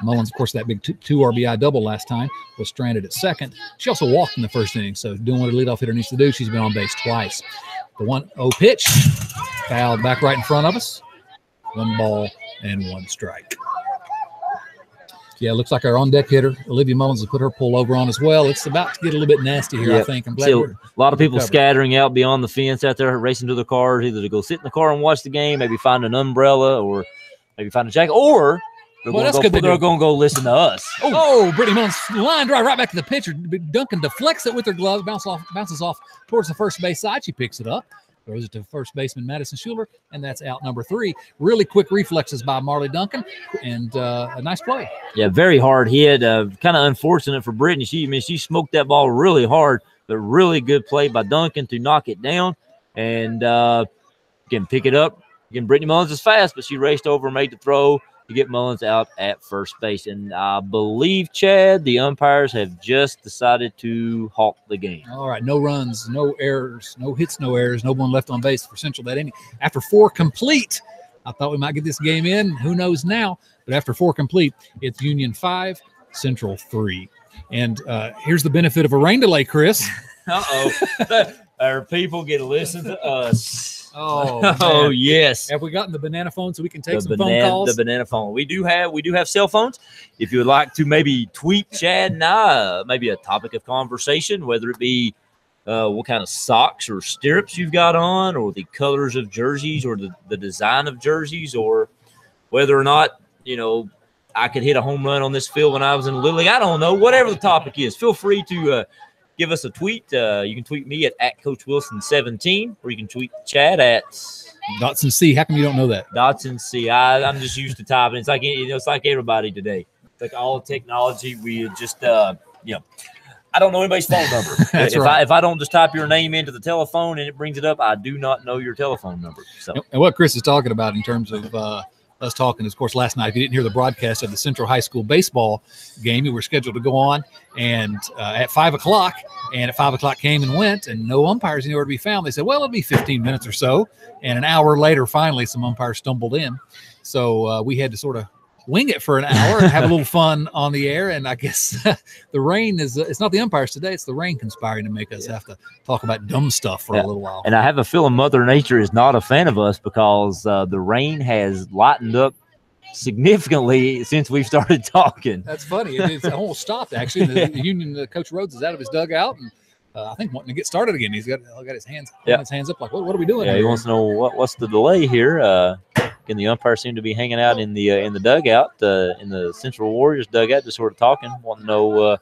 Mullins, of course, that big 2 RBI double last time, was stranded at second. She also walked in the first inning, so doing what a leadoff hitter needs to do. She's been on base twice. The 1-0 pitch, fouled back right in front of us. 1 ball and 1 strike. Yeah, it looks like our on-deck hitter, Olivia Mullins, has put her pullover on as well. It's about to get a little bit nasty here, I think. I'm glad a lot of people scattering out beyond the fence out there, racing to the cars, either to go sit in the car and watch the game, maybe find an umbrella, or maybe find a jacket, or they're going to go listen to us. Oh, Brittany Mullins line drive right back to the pitcher. Duncan deflects it with her glove, bounces off towards the first base side. She picks it up. Throws it to first baseman Madison Schuler, and that's out number 3. Really quick reflexes by Marley Duncan, and a nice play. Yeah, very hard hit. Kind of unfortunate for Brittany. She smoked that ball really hard, but really good play by Duncan to knock it down and again pick it up. Again, Brittany Mullins is fast, but she raced over, made the throw, to get Mullins out at first base. And I believe, Chad, the umpires have just decided to halt the game. All right, no runs, no errors, no hits, no errors, no one left on base for Central that inning. After 4 complete, I thought we might get this game in. Who knows now? But after 4 complete, it's Union 5, Central 3. And here's the benefit of a rain delay, Chris. Our people get to listen to us. Oh, yes. Have we gotten the banana phone so we can take some phone calls? The banana phone. We do have cell phones. If you would like to maybe tweet Chad and I, maybe a topic of conversation, whether it be what kind of socks or stirrups you've got on, or the colors of jerseys, or the design of jerseys, or whether or not, I could hit a home run on this field when I was in the Little League. I don't know. Whatever the topic is, feel free to give us a tweet. You can tweet me at Coach Wilson 17, or you can tweet Chad at Dotson C. How come you don't know that? Dotson C. I'm just used to typing. It's like it's like everybody today. It's like all technology. We just I don't know anybody's phone number. If I don't just type your name into the telephone and it brings it up, I do not know your telephone number. So, and what Chris is talking about in terms of us talking, of course, last night, if you didn't hear the broadcast of the Central High School baseball game, we were scheduled to go on and at 5 o'clock, and at 5 o'clock came and went, and no umpires anywhere to be found. They said, well, it'll be 15 minutes or so. And an hour later, finally, some umpires stumbled in. So we had to sort of wing it for an hour and have a little fun on the air. And I guess the rain it's not the umpires today, it's the rain conspiring to make us have to talk about dumb stuff for a little while. And I have a feeling Mother Nature is not a fan of us, because the rain has lightened up significantly since we've started talking. That's funny. It's almost stopped, actually. The Union Coach Rhodes is out of his dugout, and I think wanting to get started again. He's got his hands up like, what are we doing? Yeah, here? He wants to know what's the delay here. And the umpires seem to be hanging out in the dugout, in the Central Warriors dugout, just sort of talking, wanting to know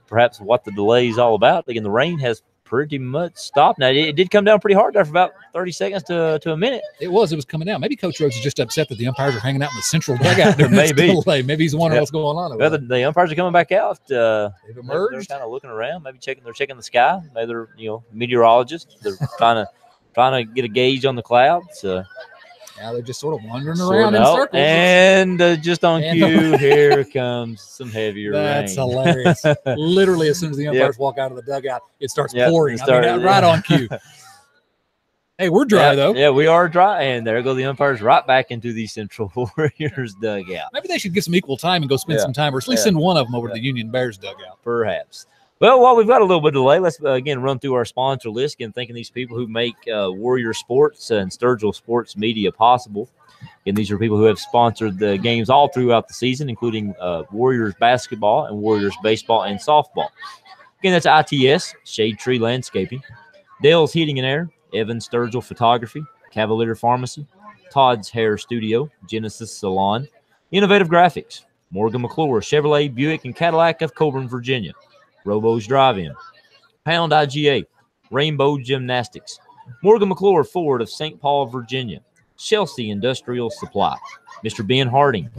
perhaps what the delay is all about. Again, the rain has pretty much stopped. Now, it did come down pretty hard there for about 30 seconds to a minute. It was coming down. Maybe Coach Rhodes is just upset that the umpires are hanging out in the Central dugout. Maybe he's wondering what's going on. Well, the umpires are coming back out. They've emerged. They're kind of looking around, maybe checking the sky. Maybe they're meteorologists. They're trying to get a gauge on the clouds. Now they're just sort of wandering around in circles. And just on cue, here comes some heavier rain. That's hilarious. Literally, as soon as the umpires walk out of the dugout, it starts pouring. Right on cue. Hey, we're dry, though. Yeah, we are dry. And there go the umpires right back into the Central Warriors dugout. Maybe they should get some equal time and go spend some time, or at least send one of them over to the Union Bears dugout. Perhaps. Well, while we've got a little bit of delay, let's again run through our sponsor list. Again, thanking these people who make Warrior Sports and Sturgill Sports Media possible. And these are people who have sponsored the games all throughout the season, including Warriors basketball and Warriors baseball and softball. Again, that's ITS, Shade Tree Landscaping, Dale's Heating and Air, Evan Sturgill Photography, Cavalier Pharmacy, Todd's Hair Studio, Genesis Salon, Innovative Graphics, Morgan McClure, Chevrolet, Buick, and Cadillac of Coburn, Virginia, Robo's Drive-In, Pound IGA, Rainbow Gymnastics, Morgan McClure Ford of St. Paul, Virginia, Chelsea Industrial Supply, Mr. Ben Harding,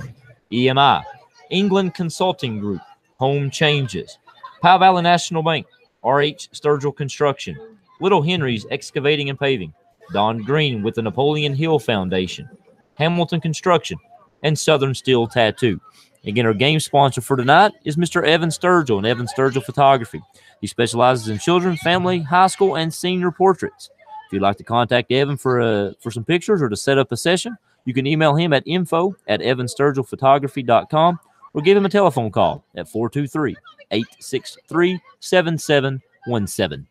EMI, England Consulting Group, Home Changes, Powell Valley National Bank, RH Sturgill Construction, Little Henry's Excavating and Paving, Don Green with the Napoleon Hill Foundation, Hamilton Construction, and Southern Steel Tattoo. Again, our game sponsor for tonight is Mr. Evan Sturgill and Evan Sturgill Photography. He specializes in children, family, high school, and senior portraits. If you'd like to contact Evan for some pictures or to set up a session, you can email him at info@evansturgillphotography.com or give him a telephone call at 423-863-7717.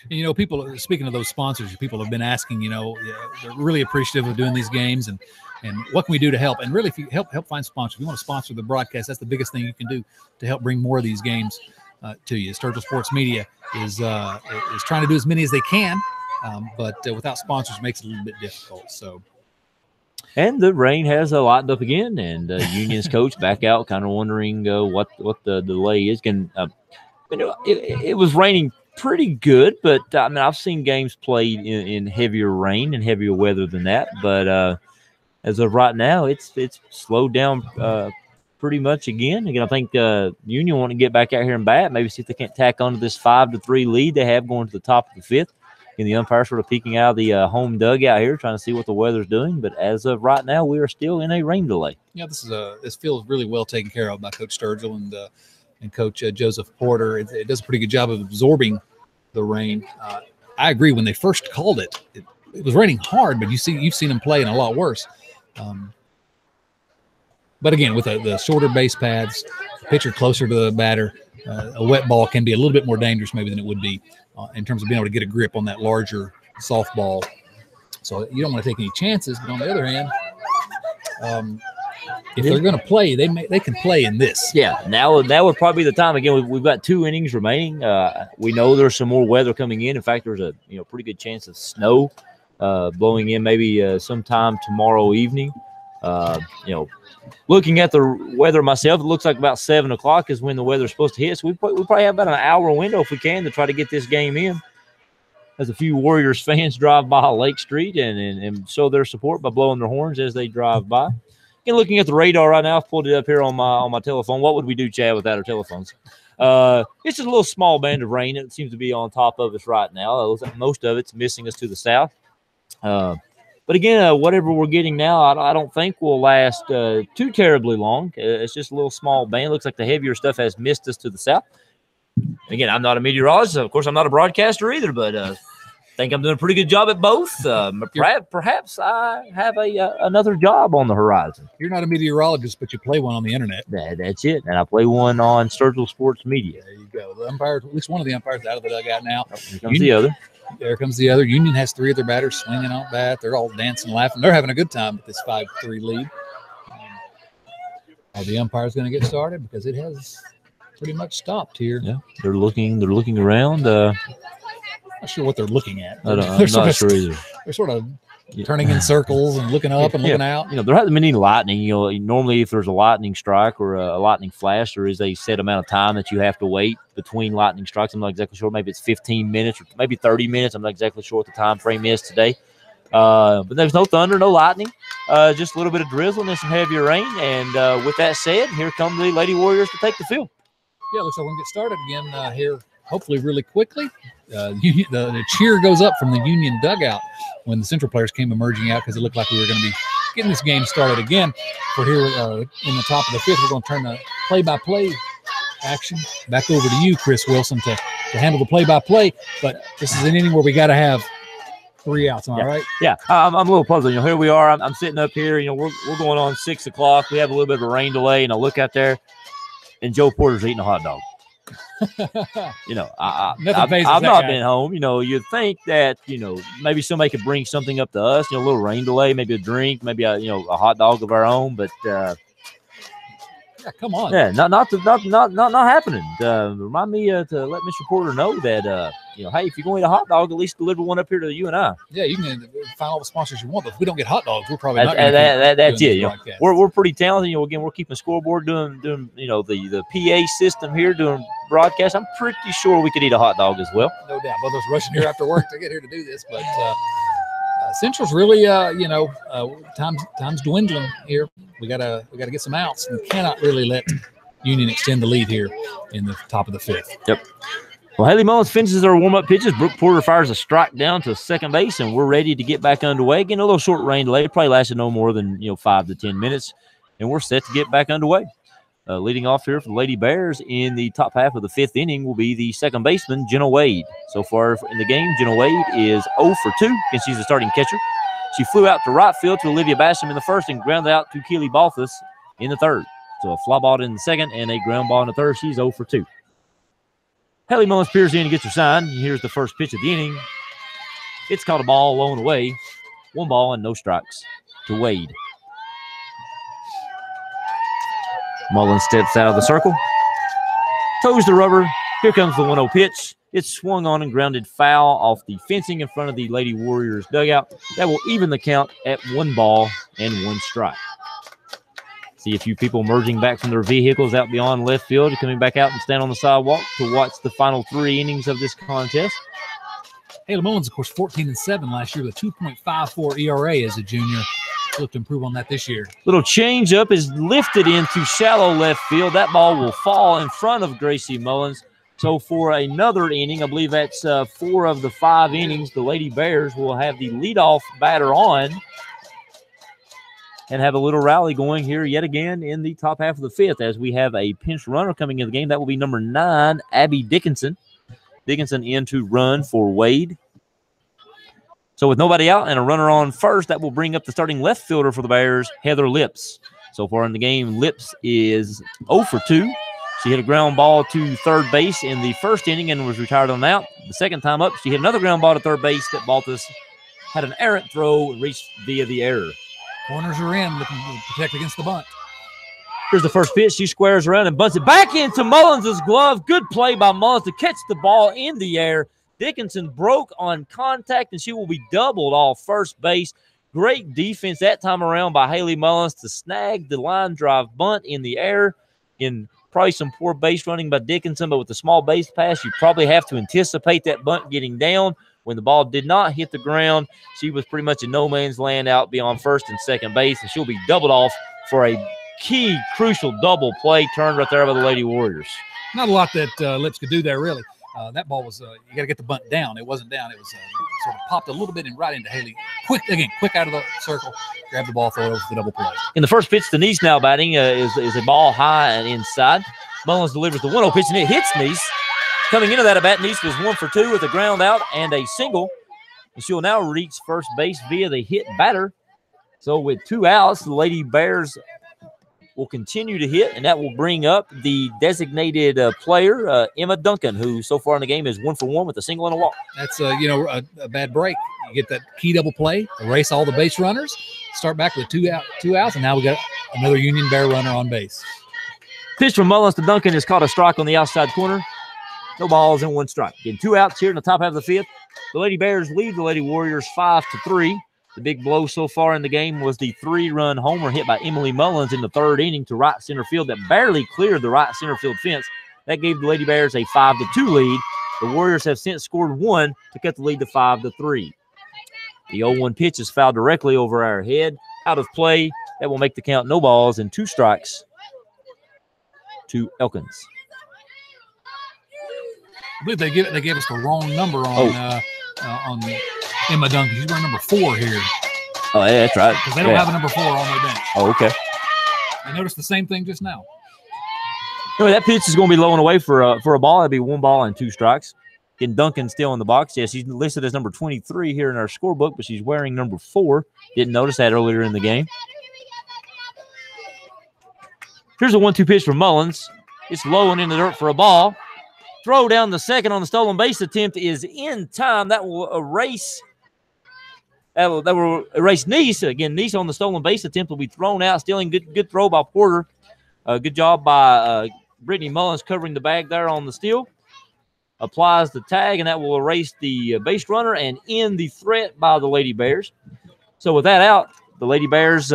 And, people, speaking of those sponsors, people have been asking, they're really appreciative of doing these games and what can we do to help? And really, if you help find sponsors, if you want to sponsor the broadcast, that's the biggest thing you can do to help bring more of these games to you. Sturgill Sports Media is trying to do as many as they can, but without sponsors, it makes it a little bit difficult. So, and the rain has lightened up again, and Union's coach back out, kind of wondering what the delay is. It was raining pretty good, but I've seen games played in heavier rain and heavier weather than that, but. As of right now, it's slowed down pretty much again. Again, I think Union want to get back out here and bat, maybe see if they can't tack onto this 5-3 lead they have going to the top of the fifth. And the umpire sort of peeking out of the home dugout here, trying to see what the weather's doing. But as of right now, we are still in a rain delay. Yeah, this feels really well taken care of by Coach Sturgill and Coach Joseph Porter. It does a pretty good job of absorbing the rain. I agree. When they first called it was raining hard, but you've seen them play in a lot worse. But again, with the shorter base pads, pitcher closer to the batter, a wet ball can be a little bit more dangerous maybe than it would be in terms of being able to get a grip on that larger softball. So you don't want to take any chances. But on the other hand, if they're going to play, they can play in this. Yeah, now would probably be the time. Again, we've got 2 innings remaining. We know there's some more weather coming in. In fact, there's a pretty good chance of snow blowing in maybe sometime tomorrow evening. Looking at the weather myself, it looks like about 7 o'clock is when the weather's supposed to hit. So we probably have about an hour window if we can to try to get this game in. As a few Warriors fans drive by Lake Street and show their support by blowing their horns as they drive by. And looking at the radar right now, I've pulled it up here on my telephone. What would we do, Chad, without our telephones? It's just a little small band of rain that seems to be on top of us right now. It looks like most of it's missing us to the south. But again, whatever we're getting now, I don't think will last too terribly long. It's just a little small band. Looks like the heavier stuff has missed us to the south. Again, I'm not a meteorologist. Of course, I'm not a broadcaster either, but I think I'm doing a pretty good job at both. Perhaps I have another job on the horizon. You're not a meteorologist, but you play one on the internet. That's it. And I play one on Sturgill Sports Media. There you go. The umpires, at least one of the umpires, out of the dugout now. Here comes the other. There comes the other. Union has 3 of their batters swinging on bat. They're all dancing, laughing. They're having a good time with this 5-3 lead. Are the umpires going to get started? Because it has pretty much stopped here. Yeah, they're looking around. Not sure what they're looking at. I'm not sure either. They're sort of turning in circles and looking up and looking out. There hasn't been any lightning. Normally if there's a lightning strike or a lightning flash, there is a set amount of time that you have to wait between lightning strikes. I'm not exactly sure. Maybe it's 15 minutes or maybe 30 minutes. I'm not exactly sure what the time frame is today. But there's no thunder, no lightning, just a little bit of drizzle and some heavier rain. And with that said, here come the Lady Warriors to take the field. Yeah, looks like we're going to get started again here, hopefully really quickly. The cheer goes up from the Union dugout when the Central players came emerging out because it looked like we were going to be getting this game started again. We're here in the top of the 5th. We're going to turn the play-by-play action back over to you, Chris Wilson, to handle the play-by-play. But this is an inning where we got to have 3 outs. Am I right? Yeah, I'm a little puzzled. Here we are. I'm sitting up here. We're going on 6 o'clock. We have a little bit of a rain delay, and I look out there, and Joe Porter's eating a hot dog. I've not been home. You'd think that maybe somebody could bring something up to us. A little rain delay, maybe a drink, maybe a hot dog of our own. But yeah, come on. Yeah, not happening. Remind me to let Mr. Porter know that hey, if you're going to eat a hot dog, at least deliver one up here to you and I. Yeah, you can find all the sponsors you want, but if we don't get hot dogs, we're probably not. That's it. We're pretty talented. Again, we're keeping scoreboard, doing the PA system here, doing broadcast. I'm pretty sure we could eat a hot dog as well. No doubt. Both of us rushing here after work to get here to do this, but Central's really time's dwindling here. We gotta get some outs. We cannot really let Union extend the lead here in the top of the 5th. Yep. Well, Haley Mullins finishes her warm-up pitches. Brooke Porter fires a strike down to second base, and we're ready to get back underway. Again, a little short rain delay. It probably lasted no more than 5 to 10 minutes, and we're set to get back underway. Leading off here for the Lady Bears in the top half of the 5th inning will be the second baseman, Jenna Wade. So far in the game, Jenna Wade is 0 for 2, and she's the starting catcher. She flew out to right field to Olivia Basham in the first and grounded out to Keely Balthus in the third. So a fly ball in the second and a ground ball in the third. She's 0 for 2. Haley Mullins peers in and gets her sign. Here's the first pitch of the inning. It's called a ball low and away. 1 ball and no strikes to Wade. Mullins steps out of the circle. Toes the rubber. Here comes the 1-0 pitch. It's swung on and grounded foul off the fencing in front of the Lady Warriors dugout. That will even the count at 1 ball and 1 strike. See a few people emerging back from their vehicles out beyond left field, coming back out and stand on the sidewalk to watch the final 3 innings of this contest. Haley Mullins, of course, 14-7 last year with a 2.54 ERA as a junior. Look to improve on that this year. Little change up is lifted into shallow left field. That ball will fall in front of Gracie Mullins. So for another inning, I believe that's 4 of the 5 innings, the Lady Bears will have the leadoff batter on and have a little rally going here yet again in the top half of the 5th as we have a pinch runner coming in the game. That will be number 9, Abby Dickinson. Dickinson in to run for Wade. So with nobody out and a runner on first, that will bring up the starting left fielder for the Bears, Heather Lips. So far in the game, Lips is 0 for 2. She hit a ground ball to third base in the first inning and was retired on out. The second time up, she hit another ground ball to third base that Baltus had an errant throw and reached via the error. Corners are in, looking to protect against the bunt. Here's the first pitch. She squares around and bunts it back into Mullins' glove. Good play by Mullins to catch the ball in the air. Dickinson broke on contact, and she will be doubled off first base. Great defense that time around by Haley Mullins to snag the line drive bunt in the air. In probably some poor base running by Dickinson, but with the small base pass, you probably have to anticipate that bunt getting down. When the ball did not hit the ground, she was pretty much in no man's land out beyond first and second base, and she'll be doubled off for a key, crucial double play turned right there by the Lady Warriors. Not a lot that Lips could do there, really. That ball was, you got to get the bunt down. It wasn't down. It was sort of popped a little bit and right into Haley. Quick out of the circle, grab the ball, throw it over for the double play. In the first pitch, Denise now batting is a ball high and inside. Mullins delivers the 1-0 pitch, and it hits Nice. Coming into that at bat, Nice was 1 for 2 with a ground out and a single. And she'll now reach first base via the hit batter. So with 2 outs, the Lady Bears will continue to hit, and that will bring up the designated player, Emma Duncan, who so far in the game is 1 for 1 with a single and a walk. That's a bad break. You get that key double play, erase all the base runners, start back with 2 outs, and now we got another Union Bear runner on base. Pitch from Mullins to Duncan is caught a strike on the outside corner. No balls and 1 strike. Getting 2 outs here in the top half of the 5th. The Lady Bears lead the Lady Warriors 5-3. The big blow so far in the game was the 3-run homer hit by Emily Mullins in the 3rd inning to right center field that barely cleared the right center field fence. That gave the Lady Bears a 5-2 lead. The Warriors have since scored 1 to cut the lead to 5-3. The 0-1 pitch is fouled directly over our head. Out of play. That will make the count no balls and 2 strikes to Elkins. I believe they gave us the wrong number on Emma Duncan. She's wearing number 4 here. Oh, yeah, that's right. Because they don't have a number 4 on their bench. Oh, okay. I noticed the same thing just now. Anyway, that pitch is going to be low and away for a ball. That'd be 1 ball and 2 strikes. Again, Duncan still in the box. Yes, she's listed as number 23 here in our scorebook, but she's wearing number 4. Didn't notice that earlier in the game. Here's a 1-2 pitch from Mullins. It's low and in the dirt for a ball. Throw down the second on the stolen base attempt is in time. That will erase Nice. Again, Nice on the stolen base attempt will be thrown out. Stealing good throw by Porter. Good job by Brittany Mullins covering the bag there on the steal. Applies the tag, and that will erase the base runner and end the threat by the Lady Bears. So with that out, the Lady Bears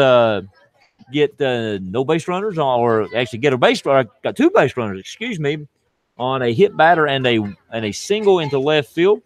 get no base runners, or actually get a base runner. Got 2 base runners, excuse me, on a hit batter and a single into left field.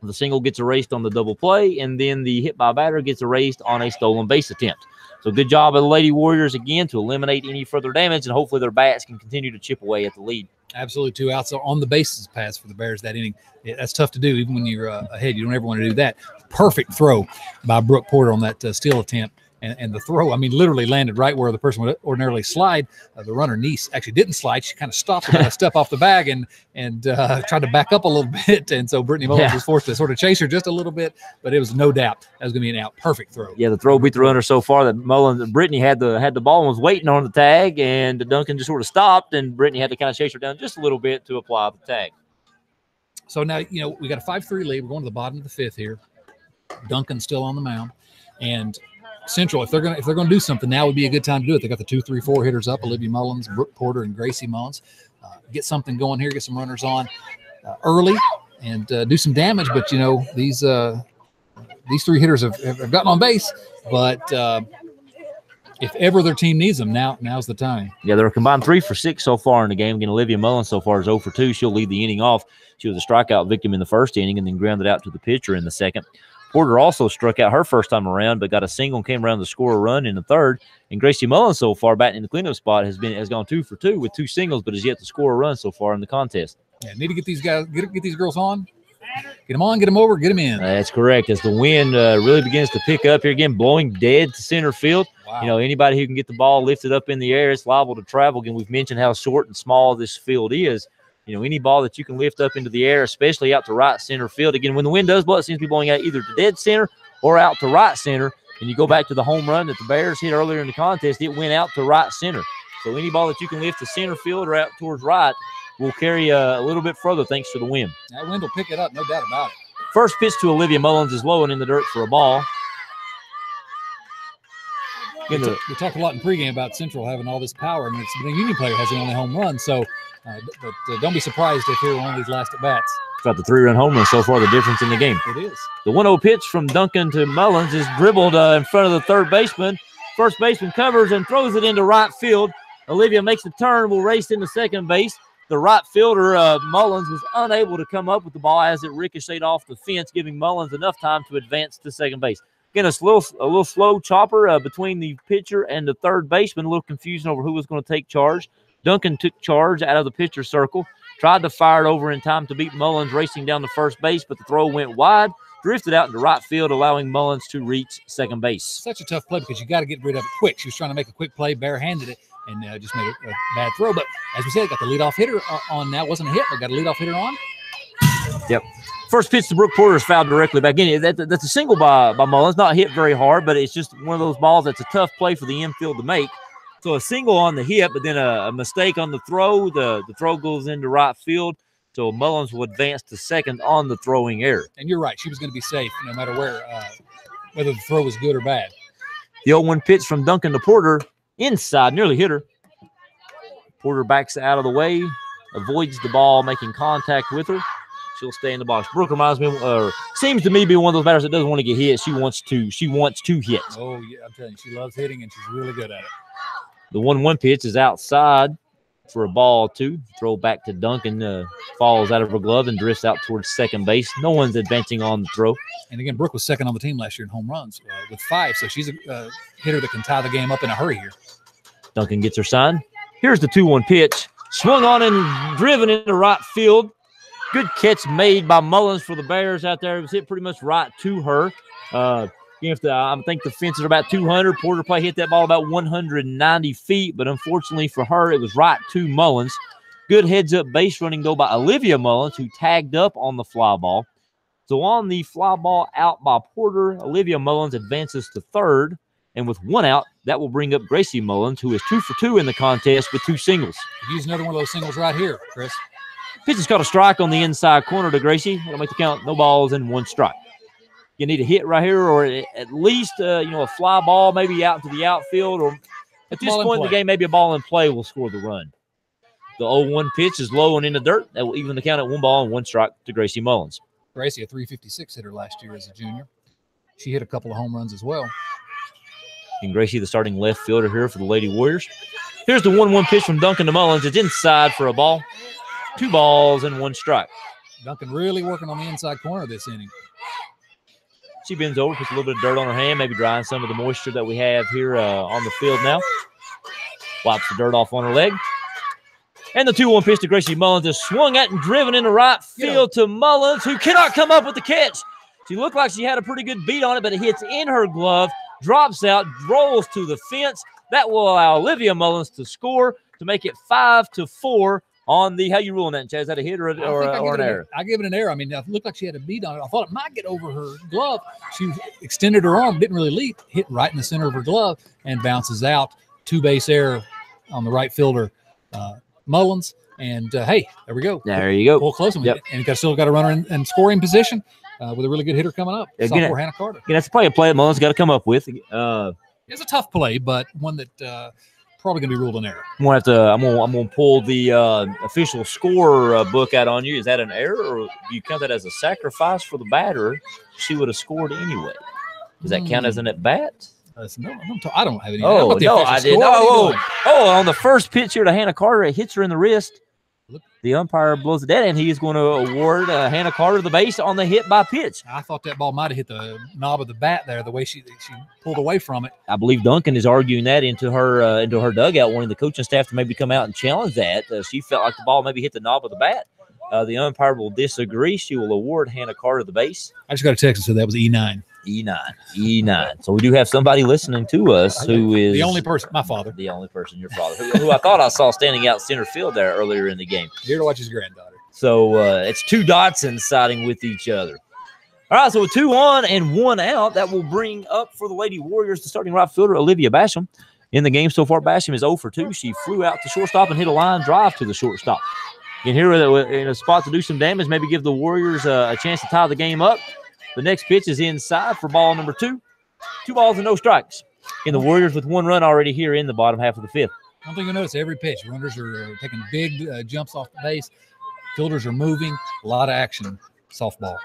The single gets erased on the double play, and then the hit by batter gets erased on a stolen base attempt. So good job of the Lady Warriors again to eliminate any further damage, and hopefully their bats can continue to chip away at the lead. Absolutely 2 outs on the bases pass for the Bears that inning. That's tough to do even when you're ahead. You don't ever want to do that. Perfect throw by Brooke Porter on that steal attempt. And the throw, I mean, literally landed right where the person would ordinarily slide. The runner, Nice, actually didn't slide. She kind of stopped about a step off the bag and tried to back up a little bit. And so Brittany Mullins was forced to sort of chase her just a little bit, but it was no doubt that was going to be an out. Perfect throw. Yeah, the throw beat the runner so far that Brittany had the ball and was waiting on the tag, and Duncan just sort of stopped, and Brittany had to kind of chase her down just a little bit to apply the tag. So now, we got a 5-3 lead. We're going to the bottom of the 5th here. Duncan's still on the mound, and Central, if they're gonna do something, now would be a good time to do it. They got the 2, 3, 4 hitters up: Olivia Mullins, Brooke Porter, and Gracie Mullins. Get something going here. Get some runners on early and do some damage. But these 3 hitters have gotten on base. But if ever their team needs them, now's the time. Yeah, they're combined 3 for 6 so far in the game. Again, Olivia Mullins so far is 0 for 2. She'll lead the inning off. She was a strikeout victim in the first inning and then grounded out to the pitcher in the second. Porter also struck out her first time around, but got a single and came around to score a run in the third. And Gracie Mullins so far batting in the cleanup spot has gone 2 for 2 with 2 singles, but has yet to score a run so far in the contest. Yeah, need to get these guys, get these girls on. Get them on, get them over, get them in. That's correct. As the wind really begins to pick up here again, blowing dead to center field. Wow. You know, anybody who can get the ball lifted up in the air, it's liable to travel. Again, we've mentioned how short and small this field is. You know, any ball that you can lift up into the air, especially out to right center field. Again, when the wind does blow, it seems to be blowing out either to dead center or out to right center. And you go back to the home run that the Bears hit earlier in the contest, it went out to right center. So any ball that you can lift to center field or out towards right will carry a little bit further thanks to the wind. That wind will pick it up, no doubt about it. First pitch to Olivia Mullins is low and in the dirt for a ball. We talked a lot in pregame about Central having all this power, and it's the Union player has the only home run. So, but don't be surprised if here one of these last at bats. It's about the 3-run home run so far, the difference in the game. It is. The 1-0 pitch from Duncan to Mullins is dribbled in front of the third baseman. First baseman covers and throws it into right field. Olivia makes the turn, will race into second base. The right fielder, Mullins, was unable to come up with the ball as it ricocheted off the fence, giving Mullins enough time to advance to second base. Again, a little slow chopper between the pitcher and the third baseman. A little confusion over who was going to take charge. Duncan took charge out of the pitcher circle, tried to fire it over in time to beat Mullins racing down to first base, but the throw went wide, drifted out into right field, allowing Mullins to reach second base. Such a tough play because you got to get rid of it quick. She was trying to make a quick play, barehanded it, and just made a bad throw. But as we said, got the leadoff hitter on now. Wasn't a hit, but got a leadoff hitter on. Yep. First pitch to Brooke Porter is fouled directly back in. That's a single by Mullins. Not hit very hard, but it's just one of those balls that's a tough play for the infield to make. So a single on the hit, but then a mistake on the throw. The throw goes into right field. So Mullins will advance to second on the throwing error. And you're right. She was going to be safe no matter where, whether the throw was good or bad. The 0-1 pitch from Duncan to Porter. Inside, nearly hit her. Porter backs out of the way, avoids the ball making contact with her. She'll stay in the box. Brooke reminds me, seems to me, be one of those batters that doesn't want to get hit. She wants to hit. Oh yeah, I'm telling you, she loves hitting and she's really good at it. The 1-1 pitch is outside for a ball 2. Throw back to Duncan, falls out of her glove and drifts out towards second base. No one's advancing on the throw. And again, Brooke was second on the team last year in home runs with 5, so she's a hitter that can tie the game up in a hurry here. Duncan gets her sign. Here's the 2-1 pitch. Swung on and driven into right field. Good catch made by Mullins for the Bears out there. It was hit pretty much right to her. I think the fence is about 200. Porter probably hit that ball about 190 feet, but unfortunately for her, it was right to Mullins. Good heads-up base running, though, by Olivia Mullins, who tagged up on the fly ball. So on the fly ball out by Porter, Olivia Mullins advances to third. And with 1 out, that will bring up Gracie Mullins, who is 2 for 2 in the contest with 2 singles. Use another one of those singles right here, Chris. Pitch is caught a strike on the inside corner to Gracie. That'll make the count. No balls and 1 strike. You need a hit right here, or at least a fly ball maybe out to the outfield, or at this point in the game, maybe a ball in play will score the run. The 0-1 pitch is low and in the dirt. That will even the count at 1 ball and 1 strike to Gracie Mullins. Gracie, a .356 hitter last year as a junior. She hit a couple of home runs as well. And Gracie, the starting left fielder here for the Lady Warriors. Here's the 1-1 pitch from Duncan to Mullins. It's inside for a ball. 2 balls and 1 strike. Duncan really working on the inside corner this inning. She bends over, puts a little bit of dirt on her hand, maybe drying some of the moisture that we have here on the field now. Wipes the dirt off on her leg. And the 2-1 pitch to Gracie Mullins is swung at and driven into right field to Mullins, who cannot come up with the catch. She looked like she had a pretty good beat on it, but it hits in her glove, drops out, rolls to the fence. That will allow Olivia Mullins to score to make it 5-4 on the – how you ruling that, Chaz? Is that a hit or an error? I give it an error. I mean, it looked like she had a beat on it. I thought it might get over her glove. She extended her arm, didn't really leap, hit right in the center of her glove, and bounces out. 2-base error on the right fielder, Mullins. And, hey, there we go. There you go. Pull close. Yep. And you still got a runner in scoring position with a really good hitter coming up. Sophomore Hannah Carter. Yeah, that's probably a play that Mullins got to come up with. It's a tough play, but one that probably going to be ruled an error. I'm gonna pull the official score book out on you. Is that an error, or do you count that as a sacrifice for the batter? She would have scored anyway. Does that count as an at bat? No, I don't have any. Oh, no, I did. Oh, on the first pitch here to Hannah Carter, it hits her in the wrist. The umpire blows it dead, and he is going to award Hannah Carter the base on the hit by pitch. I thought that ball might have hit the knob of the bat there, the way she pulled away from it. I believe Duncan is arguing that into her dugout, wanting the coaching staff to maybe come out and challenge that. She felt like the ball maybe hit the knob of the bat. The umpire will disagree. She will award Hannah Carter the base. I just got a text that said that was E9. E9. So we do have somebody listening to us who is the only person, my father. The only person, your father, who I thought I saw standing out center field there earlier in the game. Here to watch his granddaughter. So it's two Dotsons siding with each other. All right, so with 2 on and 1 out, that will bring up for the Lady Warriors the starting right fielder, Olivia Basham. In the game so far, Basham is 0 for 2. She flew out to shortstop and hit a line drive to the shortstop. And here in a spot to do some damage, maybe give the Warriors a chance to tie the game up. The next pitch is inside for ball number 2. 2 balls and no strikes. And the Warriors with 1 run already here in the bottom half of the 5th. One thing you'll notice, every pitch, runners are taking big jumps off the base. Fielders are moving. A lot of action, softball.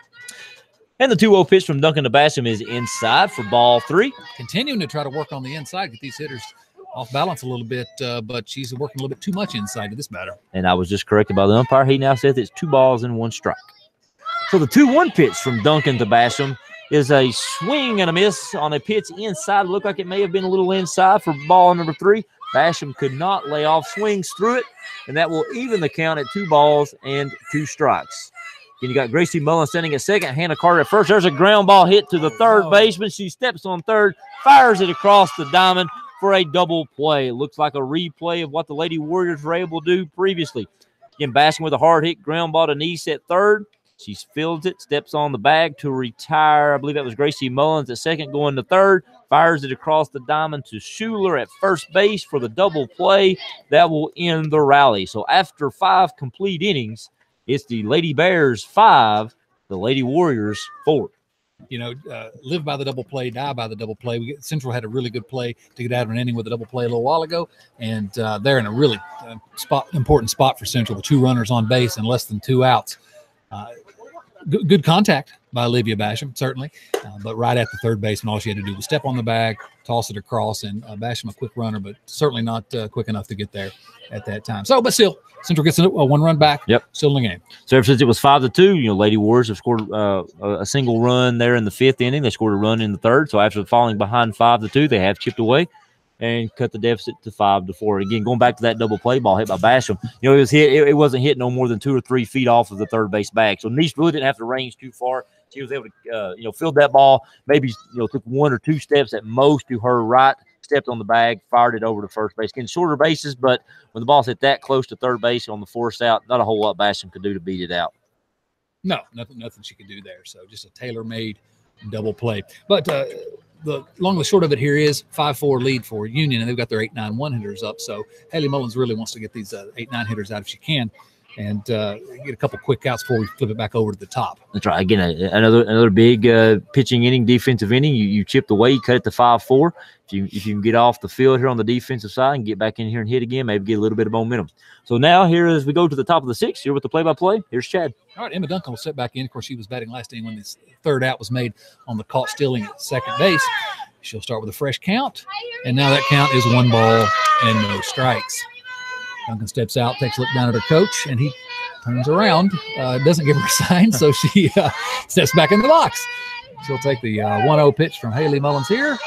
And the 2-0 pitch from Duncan to Basham is inside for ball 3. Continuing to try to work on the inside, get these hitters off balance a little bit, but she's working a little bit too much inside to this batter. And I was just corrected by the umpire. He now says it's 2 balls and 1 strike. So the 2-1 pitch from Duncan to Basham is a swing and a miss on a pitch inside. It looked like it may have been a little inside for ball number 3. Basham could not lay off, swings through it, and that will even the count at 2 balls and 2 strikes. Then you got Gracie Mullen standing at second, Hannah Carter at first. There's a ground ball hit to the third baseman. She steps on third, fires it across the diamond for a double play. It looks like a replay of what the Lady Warriors were able to do previously. Again, Basham with a hard hit ground ball to Nice at third. She fields it, steps on the bag to retire. I believe that was Gracie Mullins at second, going to third. Fires it across the diamond to Schuler at first base for the double play. That will end the rally. So after 5 complete innings, it's the Lady Bears 5, the Lady Warriors 4. You know, live by the double play, die by the double play. Central had a really good play to get out of an inning with a double play a little while ago, and they're in a really important spot for Central. The 2 runners on base and less than 2 outs. Good contact by Olivia Basham, certainly, but right at the third baseman, all she had to do was step on the bag, toss it across, and Basham a quick runner, but certainly not quick enough to get there at that time. So, but still, Central gets a 1 run back. Yep, still in the game. So ever since it was 5-2, you know, Lady Warriors have scored a single run there in the 5th inning. They scored a run in the 3rd. So after falling behind 5-2, they have chipped away and cut the deficit to 5-4. Again, going back to that double play ball hit by Basham, you know, it wasn't hit no more than 2 or 3 feet off of the third base bag. So Nice really didn't have to range too far. She was able to, field that ball. Maybe, took 1 or 2 steps at most to her right, stepped on the bag, fired it over to first base. Again, shorter bases, but when the ball's hit that close to third base on the force out, not a whole lot Basham could do to beat it out. No, nothing she could do there. So just a tailor-made double play. But the long and short of it here is 5-4 lead for Union, and they've got their 8-9-1 hitters up. So Haley Mullins really wants to get these 8-9 hitters out if she can, and get a couple quick outs before we flip it back over to the top. That's right. Again, another big pitching inning, defensive inning. You chipped away, you cut it to 5-4. If you can get off the field here on the defensive side and get back in here and hit again, maybe get a little bit of momentum. So now here as we go to the top of the 6th, here with the play-by-play, here's Chad. All right, Emma Duncan will sit back in. Of course, she was batting last inning when this third out was made on the caught stealing at second base. She'll start with a fresh count, and now that count is 1 ball and no strikes. Duncan steps out, takes a look down at her coach, and he turns around, doesn't give her a sign, so she steps back in the box. She'll take the 1-0 pitch from Haley Mullins here,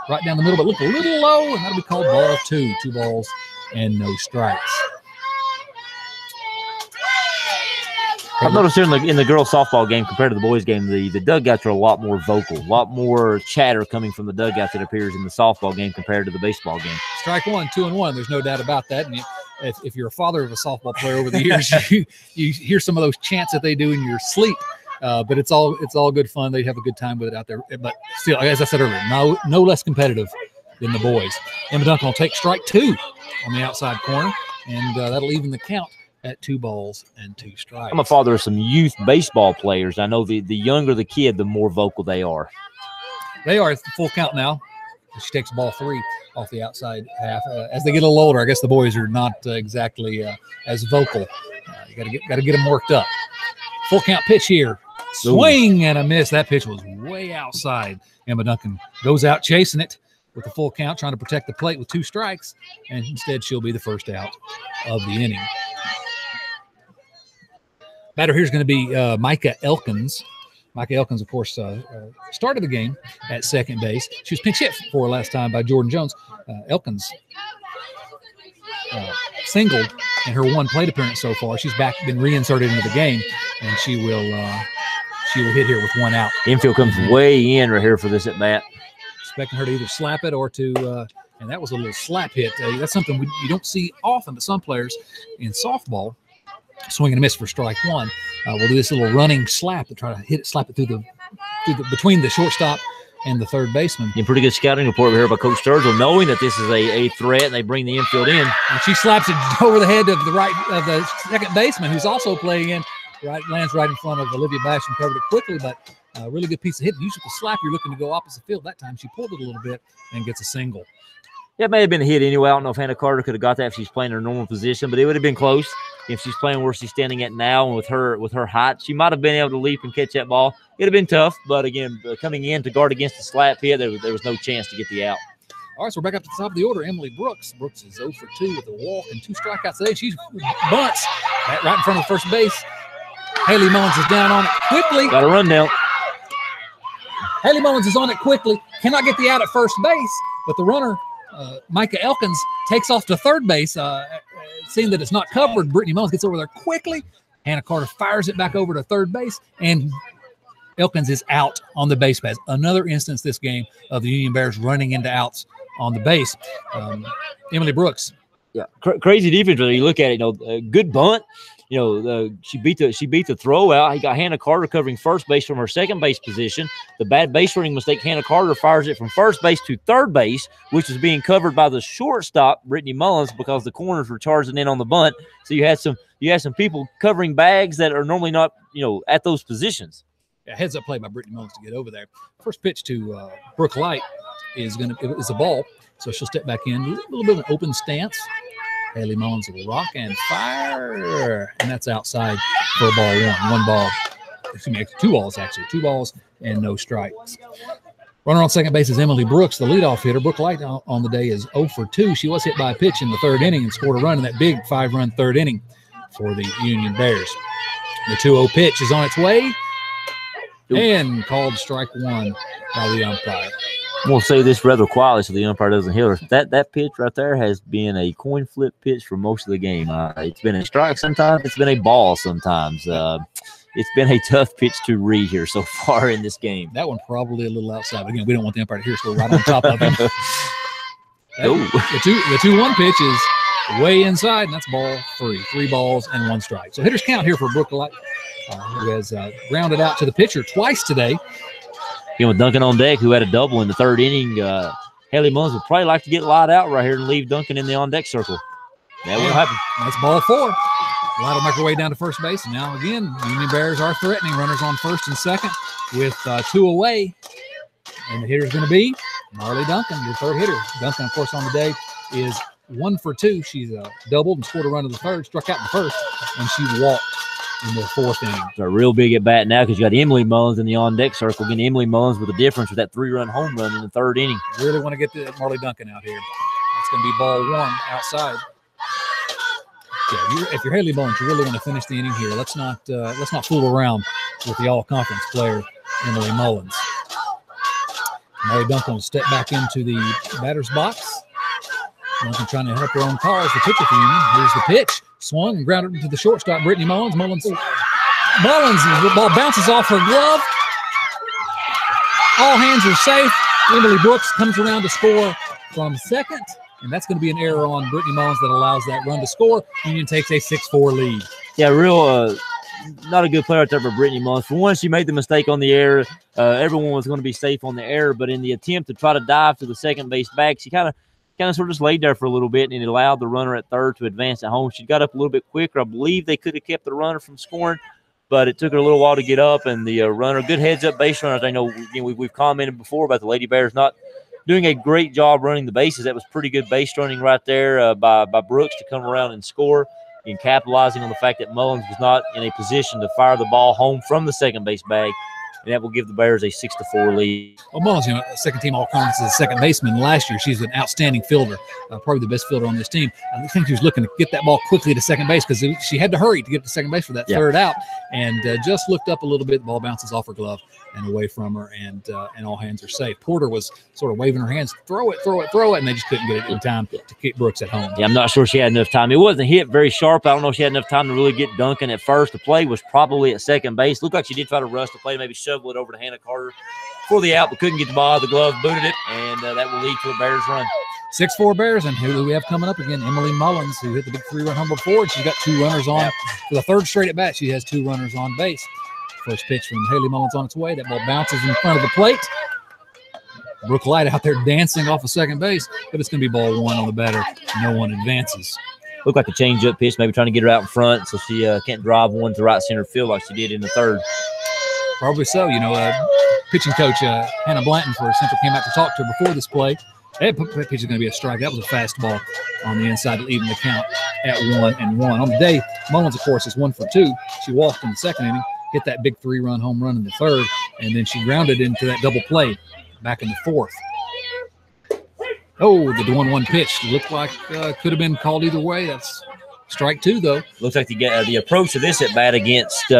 right down the middle, but look a little low, and that'll be called ball 2, 2 balls and no strikes. I've noticed here in the girls' softball game compared to the boys' game, the dugouts are a lot more vocal, a lot more chatter coming from the dugouts that appears in the softball game compared to the baseball game. Strike 1, 2-1. There's no doubt about that. And if you're a father of a softball player over the years, you hear some of those chants that they do in your sleep. But it's all good fun. They have a good time with it out there. But still, as I said earlier, no less competitive than the boys. Emma Duncan will take strike 2 on the outside corner, and that'll even the count at 2 balls and 2 strikes. I'm a father of some youth baseball players. I know the younger the kid, the more vocal they are. They are. It's the full count now. She takes ball 3 off the outside half. As they get a little older, I guess the boys are not exactly as vocal. You got to get them worked up. Full count pitch here. Swing and a miss. That pitch was way outside. Emma Duncan goes out chasing it with the full count, trying to protect the plate with 2 strikes, and instead she'll be the first out of the inning. Batter here is going to be Micah Elkins. Micah Elkins, of course, started the game at second base. She was pinch hit for last time by Jordan Jones. Elkins singled in her one plate appearance so far. She's been reinserted into the game, and she will hit here with one out. Infield comes way in right here for this at bat. Expecting her to either slap it or to and that was a little slap hit. That's something you don't see often, but some players in softball swing and a miss for strike one. We'll do this little running slap to try to slap it through between the shortstop and the third baseman. A pretty good scouting report here by Coach Sturgill, knowing that this is a threat, and they bring the infield in. And she slaps it over the head of the second baseman, who's also playing in. Lands right in front of Olivia Basham, covered it quickly, but a really good piece of hit. Usually the slap, you're looking to go opposite field. That time she pulled it a little bit and gets a single. Yeah, it may have been a hit anyway. I don't know if Hannah Carter could have got that if she's playing her normal position, but it would have been close. If she's playing where she's standing at now and with her height, she might have been able to leap and catch that ball. It would have been tough, but again, coming in to guard against the slap hit, there was no chance to get the out. All right, so we're back up to the top of the order. Emily Brooks. Brooks is 0 for 2 with a walk and 2 strikeouts today. She bunts right in front of first base. Haley Mullins is down on it quickly. Got a run down. Haley Mullins is on it quickly. Cannot get the out at first base, but the runner, Micah Elkins, takes off to third base. Seeing that it's not covered, Brittany Mullins gets over there quickly. Hannah Carter fires it back over to third base, and Elkins is out on the base paths. Another instance this game of the Union Bears running into outs on the base. Emily Brooks. Yeah, crazy defense. When you look at it, good bunt. She beat the throw out. He got Hannah Carter covering first base from her second base position. The bad base running mistake, Hannah Carter fires it from first base to third base, which was being covered by the shortstop, Brittany Mullins, because the corners were charging in on the bunt. So you had some people covering bags that are normally not, at those positions. Yeah, heads up play by Brittany Mullins to get over there. First pitch to Brooke Light is a ball, so she'll step back in. A little bit of an open stance. Haley Mullins will rock and fire, and that's outside for a ball one. One ball, excuse me, 2 balls actually. 2 balls and no strikes. Runner on second base is Emily Brooks, the leadoff hitter. Brooke Light on the day is 0 for 2. She was hit by a pitch in the third inning and scored a run in that big 5-run third inning for the Union Bears. The 2-0 pitch is on its way and called strike one by the umpire. We'll say this rather quietly so the umpire doesn't hear her. That pitch right there has been a coin flip pitch for most of the game. It's been a strike sometimes. It's been a ball sometimes. It's been a tough pitch to read here so far in this game. That one probably a little outside. But again, we don't want the umpire to hear us go right on top of him. The 2-1 pitch is way inside, and that's ball 3. 3 balls and 1 strike. So hitters count here for Brooke Light, who has grounded out to the pitcher twice today. With Duncan on deck, who had a double in the third inning, Haley Mullins would probably like to get Light out right here and leave Duncan in the on-deck circle. That won't happen. That's ball 4. Light will make her way down to first base. And now again, Union Bears are threatening. Runners on first and second with 2 away. And the hitter is going to be Marley Duncan, your third hitter. Duncan, of course, on the day is 1 for 2. She's doubled and scored a run in the third, struck out in the first, and she walked in the fourth inning. It's a real big at bat now because you got Emily Mullins in the on deck circle. Again, Emily Mullins with a difference with that 3-run home run in the third inning. Really want to get the Marley Duncan out here. That's going to be ball 1 outside. Yeah, if you're Haley Mullins, you really want to finish the inning here. Let's not fool around with the all-conference player Emily Mullins. Marley Duncan will step back into the batter's box. Duncan trying to help her own cause. The pitcher for Union. Here's the pitch. Swung and grounded into the shortstop, Brittany Mullins. The ball bounces off her glove. All hands are safe. Emily Brooks comes around to score from second, and that's going to be an error on Brittany Mullins that allows that run to score. Union takes a 6-4 lead. Yeah, not a good player out there for Brittany Mullins. For one, she made the mistake on the error. Everyone was going to be safe on the error, but in the attempt to try to dive to the second base bag, she kind of sort of just laid there for a little bit, and it allowed the runner at third to advance at home. She got up a little bit quicker. I believe they could have kept the runner from scoring, but it took her a little while to get up, and the runner, good heads-up base runner. I know we've commented before about the Lady Bears not doing a great job running the bases. That was pretty good base running right there by Brooks to come around and score, and capitalizing on the fact that Mullins was not in a position to fire the ball home from the second base bag. and that will give the Bears a 6-4 lead. Well, Mullins, second team all-conference as a second baseman last year. She's an outstanding fielder, probably the best fielder on this team. I think she was looking to get that ball quickly to second base because she had to hurry to get to second base for that third out, and just looked up a little bit. The ball bounces off her glove and away from her, and all hands are safe. Porter was sort of waving her hands, throw it, and they just couldn't get it in time to keep Brooks at home. Yeah, I'm not sure she had enough time. It wasn't hit very sharp. I don't know if she had enough time to really get Duncan at first. The play was probably at second base. Looked like she did try to rush the play, maybe shovel it over to Hannah Carter for the out, but couldn't get the ball out of the glove, booted it, and that will lead to a Bears run. 6-4 Bears, and who do we have coming up again? Emily Mullins, who hit the big 3-run home before, and she's got 2 runners on. For the third straight at bat, she has 2 runners on base. First pitch from Haley Mullins on its way. That ball bounces in front of the plate. Brooke Light out there dancing off of second base, but it's going to be ball 1 on the batter. No one advances. Looked like a change-up pitch, maybe trying to get her out in front so she can't drive one to right center field like she did in the third. Probably so. Pitching coach Hannah Blanton for Central came out to talk to her before this play. That pitch is going to be a strike. That was a fastball on the inside to even the count at 1-1. On the day, Mullins, of course, is 1 for 2. She walked in the second inning, hit that big 3-run home run in the third, and then she grounded into that double play back in the fourth. Oh, the 1-1 pitch looked like could have been called either way. That's strike 2, though. Looks like the approach of this at bat against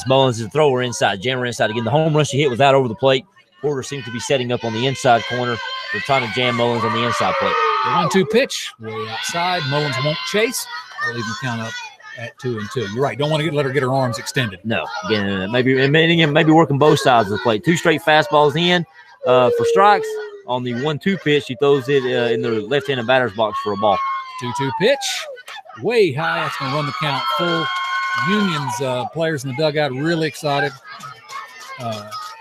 Mullins is to throw her inside, jam her inside. Again, the home run she hit was out over the plate. Porter seems to be setting up on the inside corner. They're trying to jam Mullins on the inside plate. The 1-2 pitch, way outside. Mullins won't chase. They'll leave the count up at 2-2. You're right. Don't want to let her get her arms extended. No. Again, maybe working both sides of the plate. 2 straight fastballs in for strikes. On the 1-2 pitch, she throws it in the left-handed batter's box for a ball. 2-2 pitch, way high. That's going to run the count full. Union's players in the dugout really excited,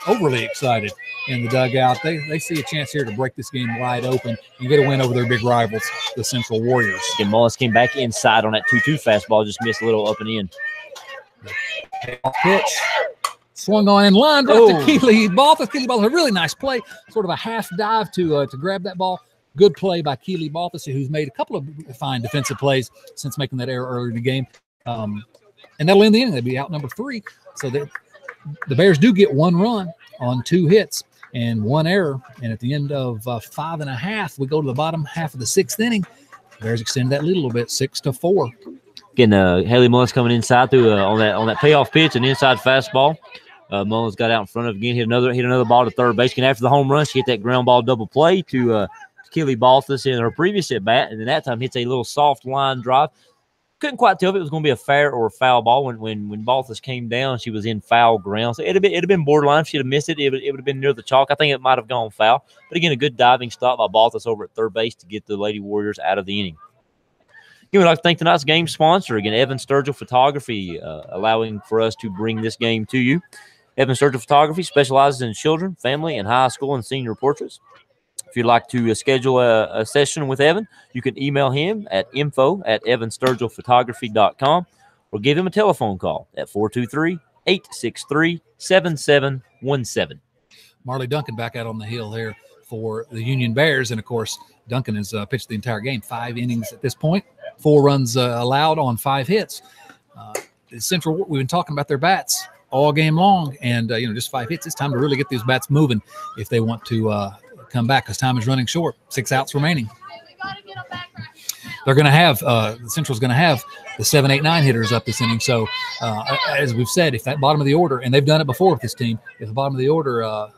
overly excited in the dugout. They see a chance here to break this game wide open and get a win over their big rivals, the Central Warriors. Again, Mullins came back inside on that 2-2 fastball, just missed a little up and in. Pitch. Swung on in line right to Keely Balthus. Keely Balthus, a really nice play, sort of a half dive to grab that ball. Good play by Keely Balthus, who's made a couple of fine defensive plays since making that error earlier in the game. And that'll end the inning. They'll be out number 3. So the Bears do get 1 run on 2 hits and 1 error. And at the end of 5.5, we go to the bottom half of the 6th inning. The Bears extend that lead a little bit, 6-4. Again, Haley Mullins coming inside through on that payoff pitch, an inside fastball. Mullins got out in front of again, hit another ball to third base. And after the home run, she hit that ground ball double play to Keely Balthus in her previous at bat, and then that time hits a little soft line drive. Couldn't quite tell if it was going to be a fair or a foul ball. When Balthus came down, she was in foul ground, so it'd have been borderline. If she'd have missed it, it would have been near the chalk. I think it might have gone foul, but again, a good diving stop by Balthus over at third base to get the Lady Warriors out of the inning. Again, we'd like to thank tonight's game sponsor, again, Evan Sturgill Photography, allowing for us to bring this game to you. Evan Sturgill Photography specializes in children, family, and high school and senior portraits. If you'd like to schedule a session with Evan, you can email him at info@evansturgillphotography.com or give him a telephone call at 423-863-7717. Marley Duncan back out on the hill here for the Union Bears. And, of course, Duncan has pitched the entire game, 5 innings at this point, 4 runs allowed on 5 hits. Central, we've been talking about their bats all game long, and just 5 hits. It's time to really get these bats moving if they want to come back, because time is running short. 6 outs remaining. They're going to have Central's going to have the 7, 8, 9 hitters up this inning. So as we've said, if that bottom of the order, and they've done it before with this team, if the bottom of the order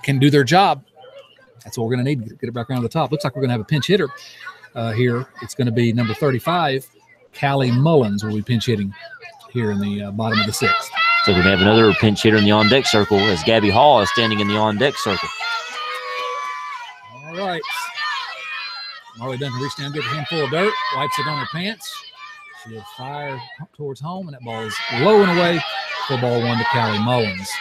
can do their job, that's what we're going to need to get it back around the top. Looks like we're going to have a pinch hitter here. It's going to be number 35, Callie Mullins, will be pinch hitting here in the bottom of the 6th. So we're going to have another pinch hitter in the on-deck circle as Gabby Hall is standing in the on-deck circle. All right. Marley Duncan reached down, gets a handful of dirt, wipes it on her pants. She'll fire towards home, and that ball is low and away for ball 1 to Callie Mullins.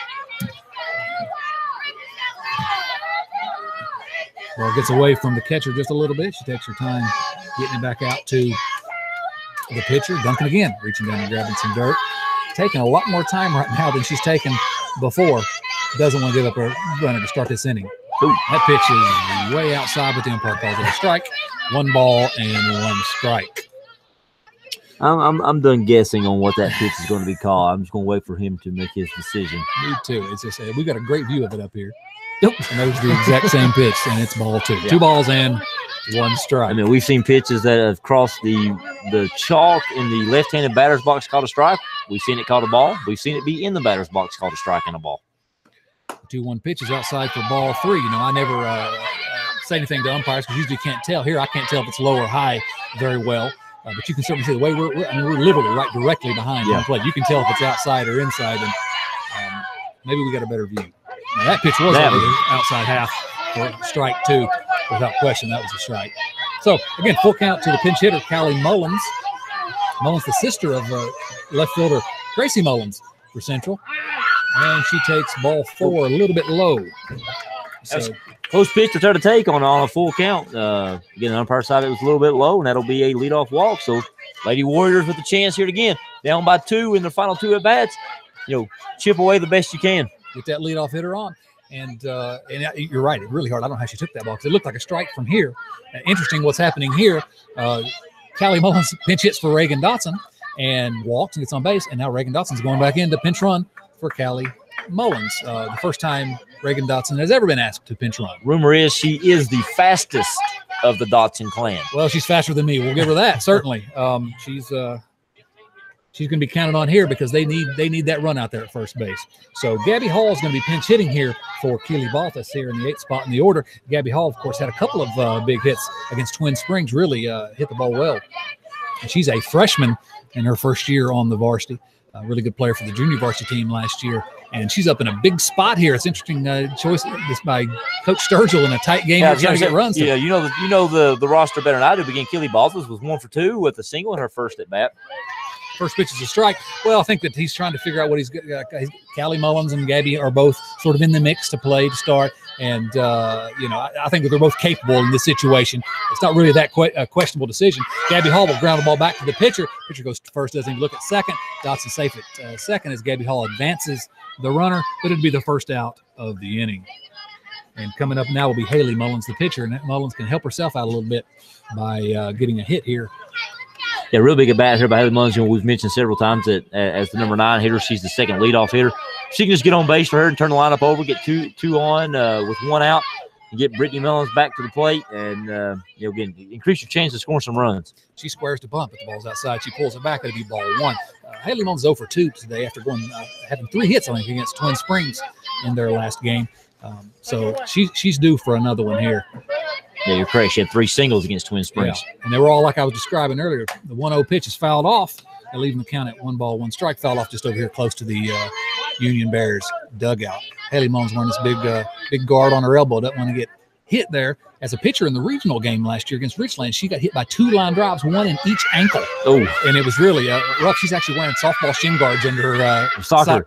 Ball gets away from the catcher just a little bit. She takes her time getting it back out to the pitcher. Duncan again, reaching down and grabbing some dirt. Taking a lot more time right now than she's taken before. Doesn't want to give up her runner to start this inning. Ooh, that pitch is way outside, but the umpire calls it a strike. 1 ball and 1 strike. I'm done guessing on what that pitch is going to be called. I'm just going to wait for him to make his decision. Me too. It's just we got a great view of it up here. Yep. And that was the exact same pitch, and it's ball 2. Yeah. 2 balls and 1 strike. I mean, we've seen pitches that have crossed the chalk in the left-handed batter's box called a strike. We've seen it called a ball. We've seen it be in the batter's box called a strike and a ball. 2-1 pitch is outside for ball 3. You know, I never say anything to umpires because usually you can't tell. Here, I can't tell if it's low or high very well. But you can certainly see the way we're literally right directly behind home plate. You can tell if it's outside or inside, and maybe we got a better view. Now, that pitch was outside half for strike 2. Without question, that was a strike. So, again, full count to the pinch hitter, Callie Mullins. Mullins, the sister of left fielder Gracie Mullins for Central. And she takes ball 4 a little bit low. So, close pitch to try to take on a full count. Again, the umpire side, it was a little bit low, and that'll be a leadoff walk. So, Lady Warriors with a chance here again. Down by 2 in the final 2 at-bats. You know, chip away the best you can. Get that leadoff hitter on. And you're right, it's really hard. I don't know how she took that ball because it looked like a strike from here. Interesting what's happening here. Callie Mullins pinch hits for Reagan Dotson and walks and gets on base. And now Reagan Dotson's going back in to pinch run for Callie Mullins. The first time Reagan Dotson has ever been asked to pinch run. Rumor is she is the fastest of the Dotson clan. Well, she's faster than me. We'll give her that, certainly. She's going to be counted on here because they need that run out there at first base. So Gabby Hall is going to be pinch hitting here for Keely Balthus here in the 8th spot in the order. Gabby Hall, of course, had a couple of big hits against Twin Springs, really hit the ball well. And she's a freshman in her first year on the varsity. A really good player for the junior varsity team last year. And she's up in a big spot here. It's interesting choice this by Coach Sturgill in a tight game. Yeah, trying to get runs. Yeah, you know the roster better than I do. Again, Keely Balthus was 1 for 2 with a single in her first at bat. First pitch is a strike. Well, I think that he's trying to figure out what he's Callie Mullins and Gabby are both sort of in the mix to play to start. And, I think that they're both capable in this situation. It's not really that questionable decision. Gabby Hall will ground the ball back to the pitcher. Pitcher goes to first, doesn't even look at second. Dotson safe at second as Gabby Hall advances the runner, but it'd be the first out of the inning. And coming up now will be Haley Mullins, the pitcher, and Mullins can help herself out a little bit by getting a hit here. Yeah, real big at bat here by Haley Mullins. We've mentioned several times that as the number 9 hitter, she's the second leadoff hitter. She can just get on base for her and turn the lineup over, get two on with 1 out, and get Brittany Mullins back to the plate, and again, increase your chance of scoring some runs. She squares the bunt, but the ball's outside. She pulls it back. It'll be ball 1. Haley Mullins 0 for 2 today after having 3 hits on against Twin Springs in their last game. So she's due for another one here. Yeah, you're correct. She had 3 singles against Twin Springs. Yeah. And they were all like I was describing earlier. The 1-0 pitch is fouled off. They're leaving the count at 1 ball, 1 strike. Fouled off just over here close to the Union Bears dugout. Haley Mullins wearing this big guard on her elbow. Doesn't want to get hit there. As a pitcher in the regional game last year against Richland, she got hit by 2 line drives, 1 in each ankle. Oh, and it was really rough. She's actually wearing softball shin guards under her soccer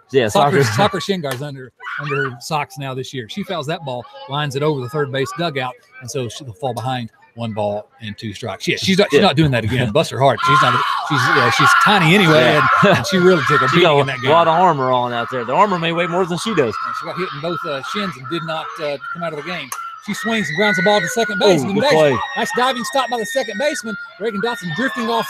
shin guards under her socks now this year. She fouls that ball, lines it over the third base dugout, and so she'll fall behind 1 ball and 2 strikes. Yeah, she's not doing that again. Bless her heart. She's tiny anyway, and she really took a beating in that game. A lot of armor on out there. The armor may weigh more than she does. And she got hit in both shins and did not come out of the game. She swings and grounds the ball to second base. Nice diving stop by the second baseman. Reagan Dotson drifting off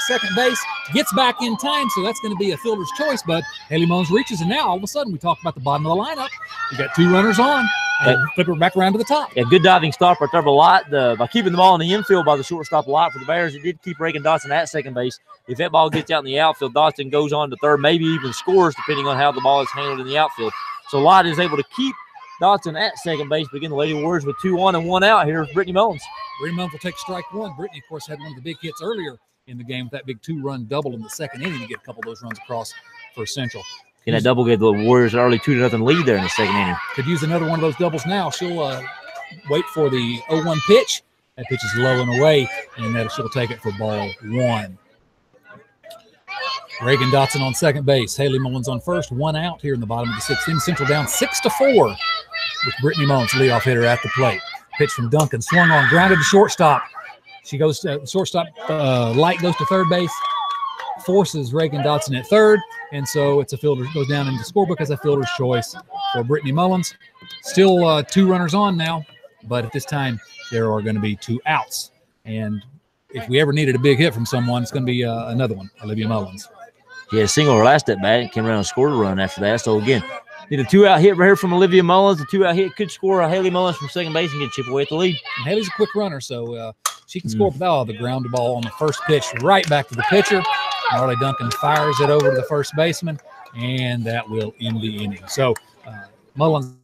second base, gets back in time, so that's going to be a fielder's choice. But Haley Mullins reaches, and now all of a sudden we talk about the bottom of the lineup. You got 2 runners on, and flip her back around to the top. Yeah, good diving stop right there, but a lot by keeping the ball in the infield by the shortstop a lot for the Bears. It did keep Reagan Dotson at second base. If that ball gets out in the outfield, Dotson goes on to third, maybe even scores depending on how the ball is handled in the outfield. So Lott is able to keep Dotson at second base, but again, the Lady Warriors with 2 on and 1 out here. Brittany Mullins. Brittany Mullins will take strike 1. Brittany, of course, had one of the big hits earlier in the game with that big 2-run double in the second inning to get a couple of those runs across for Central. And that double gave the Warriors an early 2-0 lead there in the second inning. Could use another one of those doubles now. She'll wait for the 0-1 pitch. That pitch is low and away, and she'll take it for ball 1. Reagan Dotson on second base. Haley Mullins on first. 1 out here in the bottom of the 6th inning. Central down 6-4 with Brittany Mullins, leadoff hitter, at the plate. Pitch from Duncan, swung on, grounded to shortstop. She goes to shortstop. Light goes to third base, forces Reagan Dotson at third, and so it's a fielder, goes down into the scorebook as a fielder's choice for Brittany Mullins. Still 2 runners on now, but at this time there are going to be 2 outs. And if we ever needed a big hit from someone, it's going to be another one, Olivia Mullins. Yeah, single her last at bat and came around and scored a run after that. So, again, need a 2-out hit right here from Olivia Mullins. A 2-out hit could score a Haley Mullins from second base and get chip away at the lead. And Haley's a quick runner, so she can score without the ground ball on the first pitch right back to the pitcher. Marley Duncan fires it over to the first baseman, and that will end the inning. So Mullins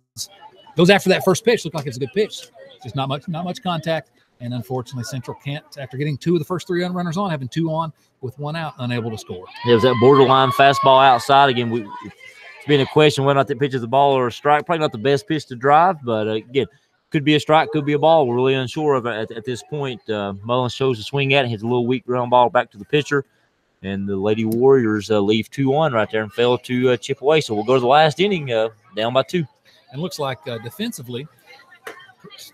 goes after that first pitch. Looked like it's a good pitch. Just not much contact. And unfortunately, Central can't, after getting 2 of the first 3 runners on, having 2 on with 1 out, unable to score. It was that borderline fastball outside. Again, it's been a question whether or not that pitch is a ball or a strike. Probably not the best pitch to drive, but again, could be a strike, could be a ball. We're really unsure of it at this point. Mullins shows to swing at it, hits a little weak ground ball back to the pitcher, and the Lady Warriors leave 2-1 right there and fail to chip away. So we'll go to the last inning down by 2. And looks like defensively,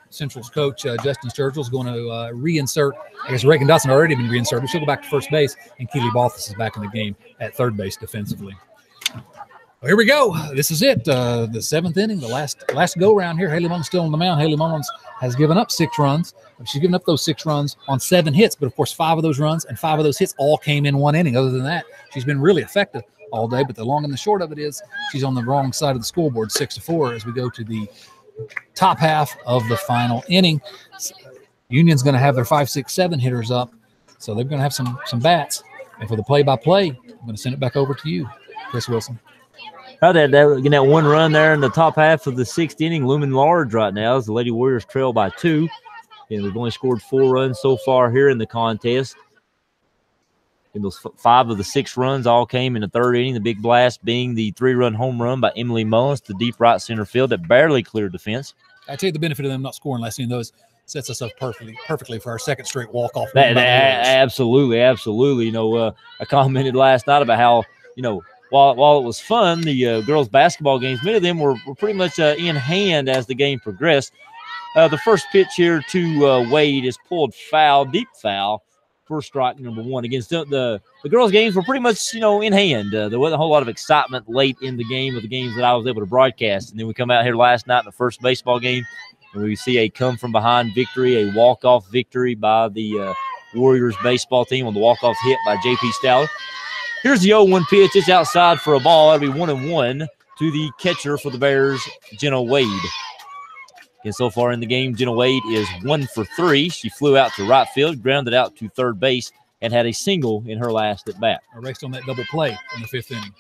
Central's coach, Justin Sturgill, is going to reinsert. I guess Reagan Dotson already been reinserted. She'll go back to first base, and Keely Balthus is back in the game at third base defensively. Well, here we go. This is it. The 7th inning, the last go-round here. Haley Mullins still on the mound. Haley Mullins has given up 6 runs. She's given up those 6 runs on 7 hits, but, of course, 5 of those runs and 5 of those hits all came in 1 inning. Other than that, she's been really effective all day, but the long and the short of it is she's on the wrong side of the scoreboard, 6-4, as we go to the top half of the final inning. Union's going to have their 5, 6, 7 hitters up, so they're going to have some bats. And for the play-by-play, I'm going to send it back over to you, Chris Wilson. That 1 run there in the top half of the 6th inning, looming large right now as the Lady Warriors trail by 2. And they've only scored 4 runs so far here in the contest. And those 5 of the 6 runs all came in the 3rd inning, the big blast being the 3-run home run by Emily Mullins to deep right center field that barely cleared the fence. I tell you, the benefit of them not scoring last inning, those sets us up perfectly for our 2nd straight walk-off. Absolutely. I commented last night about how, while it was fun, the girls' basketball games, many of them were pretty much in hand as the game progressed. The first pitch here to Wade is pulled foul, deep foul, for strike number 1. Again, still the girls' games were pretty much, in hand. There wasn't a whole lot of excitement late in the game of the games that I was able to broadcast. And then we come out here last night in the first baseball game, and we see a come-from-behind victory, a walk-off victory by the Warriors baseball team on the walk-off hit by J.P. Stowler. Here's the 0-1 pitch. It's outside for a ball. That'll be 1-1 to the catcher for the Bears, Jenna Wade. And so far in the game, Jenna Wade is 1 for 3. She flew out to right field, grounded out to third base, and had a single in her last at bat. Raced on that double play in the 5th inning.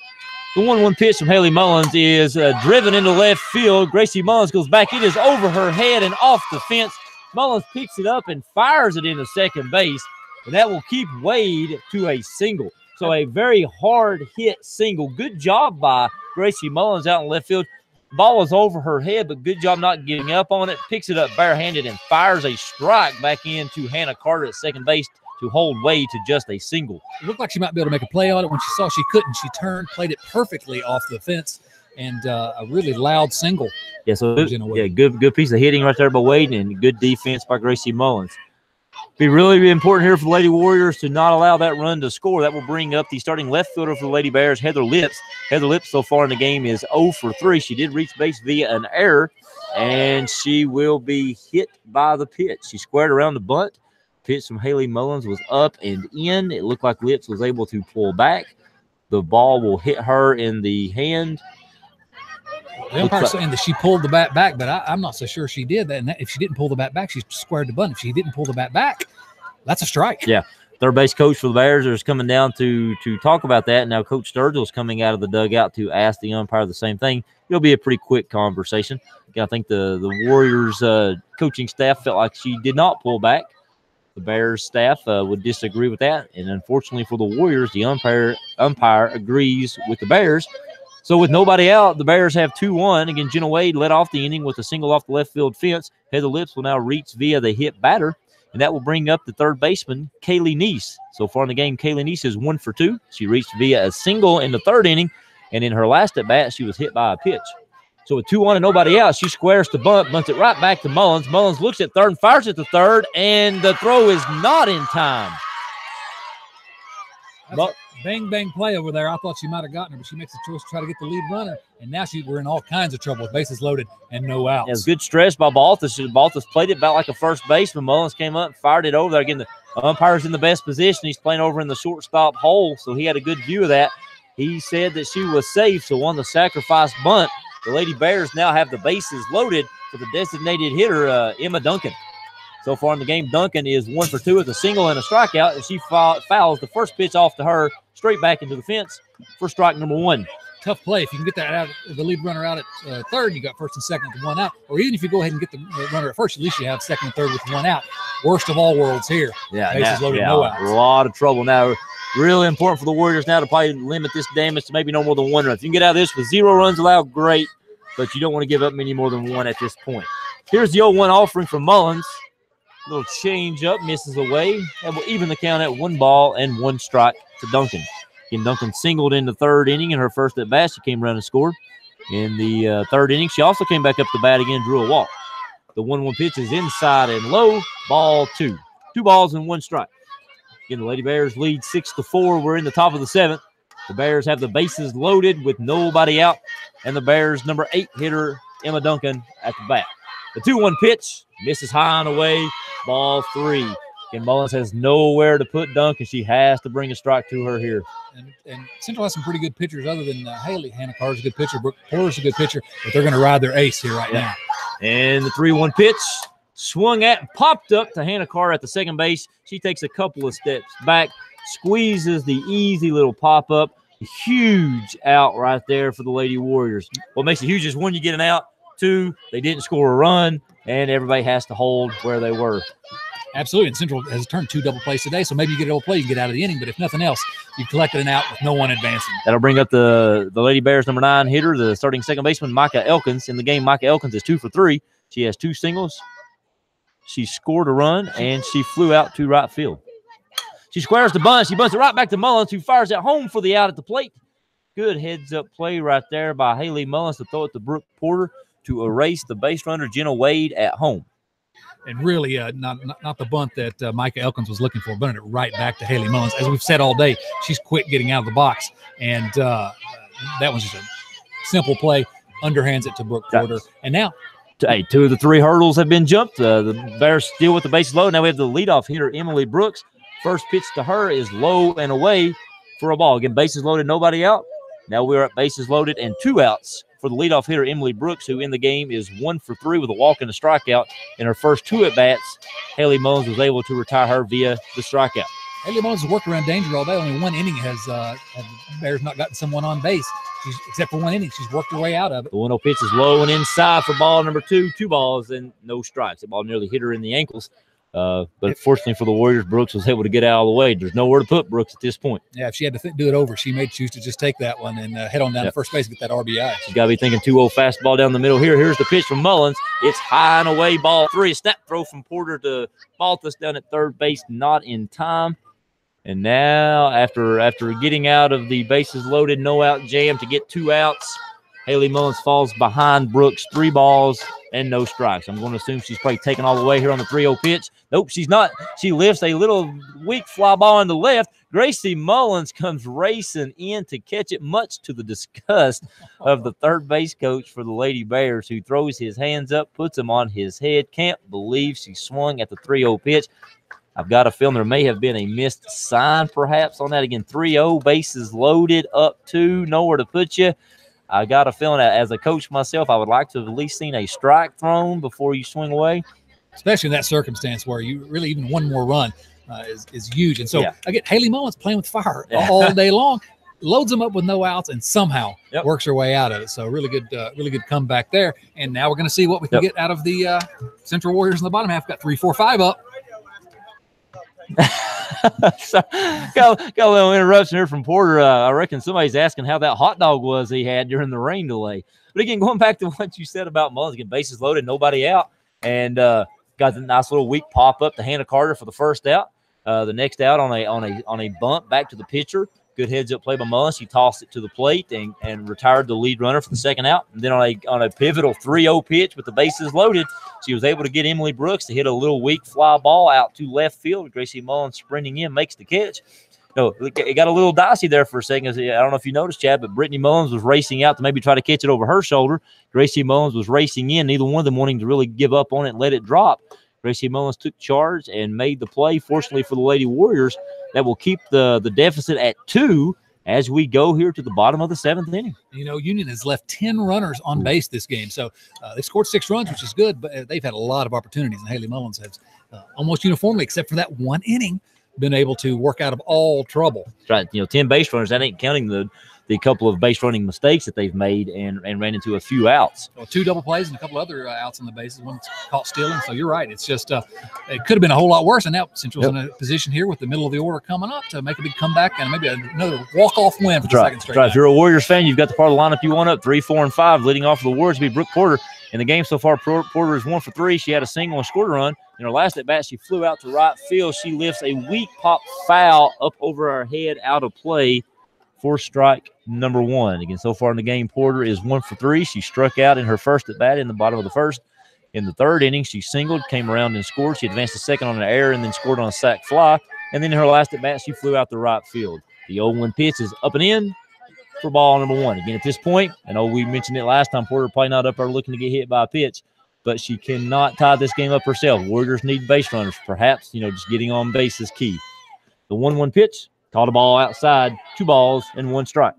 The 1-1 pitch from Haley Mullins is driven into left field. Gracie Mullins goes back. It is over her head and off the fence. Mullins picks it up and fires it into second base, and that will keep Wade to a single. So a very hard hit single. Good job by Gracie Mullins out in left field. Ball was over her head, but good job not giving up on it. Picks it up barehanded and fires a strike back into Hannah Carter at second base to hold Wade to just a single. It looked like she might be able to make a play on it. When she saw she couldn't, she turned, played it perfectly off the fence, and a really loud single. Yeah, so good piece of hitting right there by Wade and good defense by Gracie Mullins. Be really important here for the Lady Warriors to not allow that run to score. That will bring up the starting left fielder for the Lady Bears, Heather Lips. Heather Lips so far in the game is 0 for 3. She did reach base via an error, and she will be hit by the pitch. She squared around the bunt. Pitch from Haley Mullins was up and in. It looked like Lips was able to pull back. The ball will hit her in the hand. The umpire's saying that she pulled the bat back, but I'm not so sure she did that. And if she didn't pull the bat back, she squared the bunt. If she didn't pull the bat back, that's a strike. Yeah. Third base coach for the Bears is coming down to talk about that. Now Coach Sturgill is coming out of the dugout to ask the umpire the same thing. It'll be a pretty quick conversation. I think the Warriors coaching staff felt like she did not pull back. The Bears staff would disagree with that. And unfortunately for the Warriors, the umpire agrees with the Bears. So with nobody out, the Bears have 2-1. Again, Jenna Wade led off the inning with a single off the left field fence. Heather Lips will now reach via the hit batter, and that will bring up the third baseman, Kaylee Neese. So far in the game, Kaylee Neese is 1 for 2. She reached via a single in the 3rd inning, and in her last at-bat, she was hit by a pitch. So with 2-1 and nobody out, she squares the bunt, bunts it right back to Mullins. Mullins looks at third and fires at the third, and the throw is not in time. Bang play over there. I thought she might have gotten her, but she makes a choice to try to get the lead runner, and now we're in all kinds of trouble with bases loaded and no outs. It was good stress by Balthus. Balthus played it about like a first baseman. Mullins came up and fired it over there. Again, Umpire's in the best position. He's playing over in the shortstop hole, so he had a good view of that. He said that she was safe, so on the sacrifice bunt, the Lady Bears now have the bases loaded for the designated hitter, Emma Duncan. So far in the game, Duncan is 1 for 2 with a single and a strikeout, and she fouls the first pitch off to her straight back into the fence for strike number 1. Tough play. If you can get that out, the lead runner out at third, you got first and second with 1 out. Or even if you go ahead and get the runner at first, at least you have second and third with 1 out. Worst of all worlds here. Yeah, bases loaded, no outs. A lot of trouble now. Really important for the Warriors now to probably limit this damage to maybe no more than 1 run. If you can get out of this with 0 runs allowed, great, but you don't want to give up many more than 1 at this point. Here's the 0-1 offering from Mullins. Little change up, misses away. That will even the count at 1 ball and 1 strike to Duncan. Again, Duncan singled in the 3rd inning in her first at bat. She came around and scored. In the 3rd inning, she also came back up to bat again, drew a walk. The 1-1 pitch is inside and low. Ball 2. 2 balls and 1 strike. Again, the Lady Bears lead 6-4. We're in the top of the 7th. The Bears have the bases loaded with nobody out, and the Bears' number 8 hitter, Emma Duncan, at the bat. The 2-1 pitch misses high and away. Ball 3. And Mullins has nowhere to put Duncan. She has to bring a strike to her here. And Central has some pretty good pitchers other than Haley. Hannah Carter's a good pitcher. Brooke Porter's a good pitcher, but they're going to ride their ace here right now. And the 3-1 pitch swung at and popped up to Hannah Carter at the second base. She takes a couple of steps back, squeezes the easy little pop-up. Huge out right there for the Lady Warriors. What makes it huge is, 1, you get an out. 2, they didn't score a run, and everybody has to hold where they were. Absolutely, and Central has turned 2 double plays today, so maybe you get a double play, you can get out of the inning, but if nothing else, you've collected an out with no one advancing. That'll bring up the Lady Bears number 9 hitter, the starting second baseman, Micah Elkins. In the game, Micah Elkins is 2 for 3. She has 2 singles. She scored a run, and she flew out to right field. She squares the bunt. She bunts it right back to Mullins, who fires it home for the out at the plate. Good heads-up play right there by Haley Mullins to throw it to Brooke Porter to erase the base runner, Jenna Wade, at home. And really not the bunt that Micah Elkins was looking for, bunted it right back to Haley Mullins. As we've said all day, she's quick getting out of the box. And that was just a simple play, underhands it to Brooke Porter. And now, 2 of the 3 hurdles have been jumped. The Bears still with the bases low. Now we have the leadoff hitter, Emily Brooks. First pitch to her is low and away for a ball. Again, bases loaded, nobody out. Now we're at bases loaded and 2 outs for the leadoff hitter, Emily Brooks, who in the game is 1 for 3 with a walk and a strikeout. In her first 2 at-bats, Haley Mullins was able to retire her via the strikeout. Haley Mullins has worked around danger all day. Only 1 inning has the Bears not gotten someone on base. Except for 1 inning, she's worked her way out of it. The 1-0 pitch is low and inside for ball number 2. 2 balls and no strikes. The ball nearly hit her in the ankles. But fortunately for the Warriors, Brooks was able to get out of the way. There's nowhere to put Brooks at this point. Yeah, if she had to do it over, she may choose to just take that one and head on down to first base and get that RBI. She's got to be thinking 2-0 fastball down the middle here. Here's the pitch from Mullins. It's high and away, ball 3. A snap throw from Porter to Baltus down at third base, not in time. And now, after getting out of the bases loaded, no out jam to get 2 outs, Haley Mullins falls behind Brooks, 3 balls and no strikes. I'm going to assume she's probably taken all the way here on the 3-0 pitch. Nope, she's not. She lifts a little weak fly ball on the left. Gracie Mullins comes racing in to catch it, much to the disgust of the third base coach for the Lady Bears, who throws his hands up, puts them on his head. Can't believe she swung at the 3-0 pitch. I've got a feeling there may have been a missed sign perhaps on that. Again, 3-0, bases loaded, up 2, nowhere to put you. I got a feeling that as a coach myself, I would like to have at least seen a strike thrown before you swing away. Especially in that circumstance where you really even 1 more run is huge. And so, again, Haley Mullins playing with fire all day long, loads them up with no outs and somehow works her way out of it. So really good comeback there. And now we're going to see what we can get out of the Central Warriors in the bottom half. Got 3, 4, 5 up. So, got a little interruption here from Porter. I reckon somebody's asking how that hot dog was he had during the rain delay. But again, going back to what you said about Mullins, again, bases loaded, nobody out, and got the nice little weak pop up to Hannah Carter for the first out. The next out on a bunt back to the pitcher. Good heads up play by Mullins. She tossed it to the plate and retired the lead runner for the second out. And then on a pivotal 3-0 pitch with the bases loaded, she was able to get Emily Brooks to hit a little weak fly ball out to left field. Gracie Mullins sprinting in, makes the catch. It got a little dicey there for a second. I don't know if you noticed, Chad, but Brittany Mullins was racing out to maybe try to catch it over her shoulder. Gracie Mullins was racing in, neither one of them wanting to really give up on it and let it drop. Gracie Mullins took charge and made the play. Fortunately for the Lady Warriors, that will keep the deficit at 2 as we go here to the bottom of the 7th inning. You know, Union has left 10 runners on base this game. So they scored 6 runs, which is good, but they've had a lot of opportunities. And Haley Mullins has almost uniformly, except for that one inning, been able to work out of all trouble. That's right. You know, 10 base runners, that ain't counting the couple of base running mistakes that they've made and ran into a few outs. Well, 2 double plays and a couple other outs on the bases. One caught stealing. So you're right. It's just it could have been a whole lot worse. And now Central's in a position here with the middle of the order coming up to make a big comeback and maybe another walk-off win for the second straight. Right. If you're a Warriors fan, you've got the part of the lineup you want up. 3, 4, and 5. Leading off for the Warriors will be Brooke Porter. In the game so far, Porter is 1 for 3. She had a single and scored a run. In her last at-bat, she flew out to right field. She lifts a weak pop foul up over her head out of play for strike number 1. Again, so far in the game, Porter is 1 for 3. She struck out in her first at-bat in the bottom of the first. In the 3rd inning, she singled, came around and scored. She advanced to second on an error and then scored on a sac fly. And then in her last at-bat, she flew out to right field. The 0-1 pitch is up and in for ball number 1. Again, at this point, I know we mentioned it last time, Porter probably not up there looking to get hit by a pitch, but she cannot tie this game up herself. Warriors need base runners. Perhaps, just getting on base is key. The 1-1 pitch, caught a ball outside, 2 balls and 1 strike.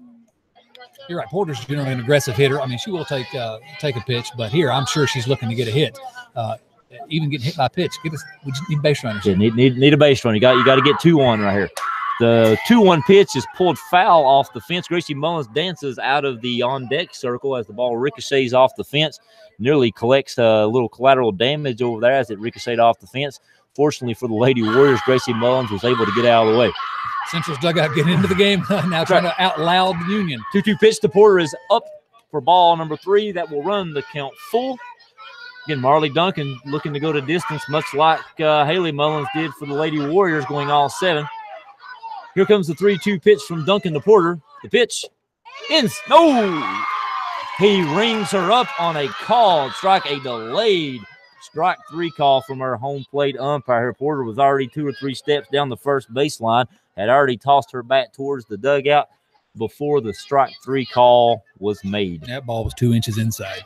You're right. Porter's generally an aggressive hitter. I mean, she will take a pitch, but here I'm sure she's looking to get a hit. Even getting hit by a pitch, we just need base runners. Yeah, need a base run. You got to get 2-1 right here. The 2-1 pitch is pulled foul off the fence. Gracie Mullins dances out of the on-deck circle as the ball ricochets off the fence. Nearly collects a little collateral damage over there as it ricocheted off the fence. Fortunately for the Lady Warriors, Gracie Mullins was able to get out of the way. Central's dugout getting into the game now, trying to out-loud Union. 2-2 pitch to Porter is up for ball number 3. That will run the count full. Again, Marley Duncan looking to go to distance, much like Haley Mullins did for the Lady Warriors, going all 7. Here comes the 3-2 pitch from Duncan to Porter. The pitch ends. No! He rings her up on a called strike, a delayed strike 3 call from her home plate umpire. Porter was already 2 or 3 steps down the first baseline, had already tossed her back towards the dugout before the strike 3 call was made. That ball was 2 inches inside.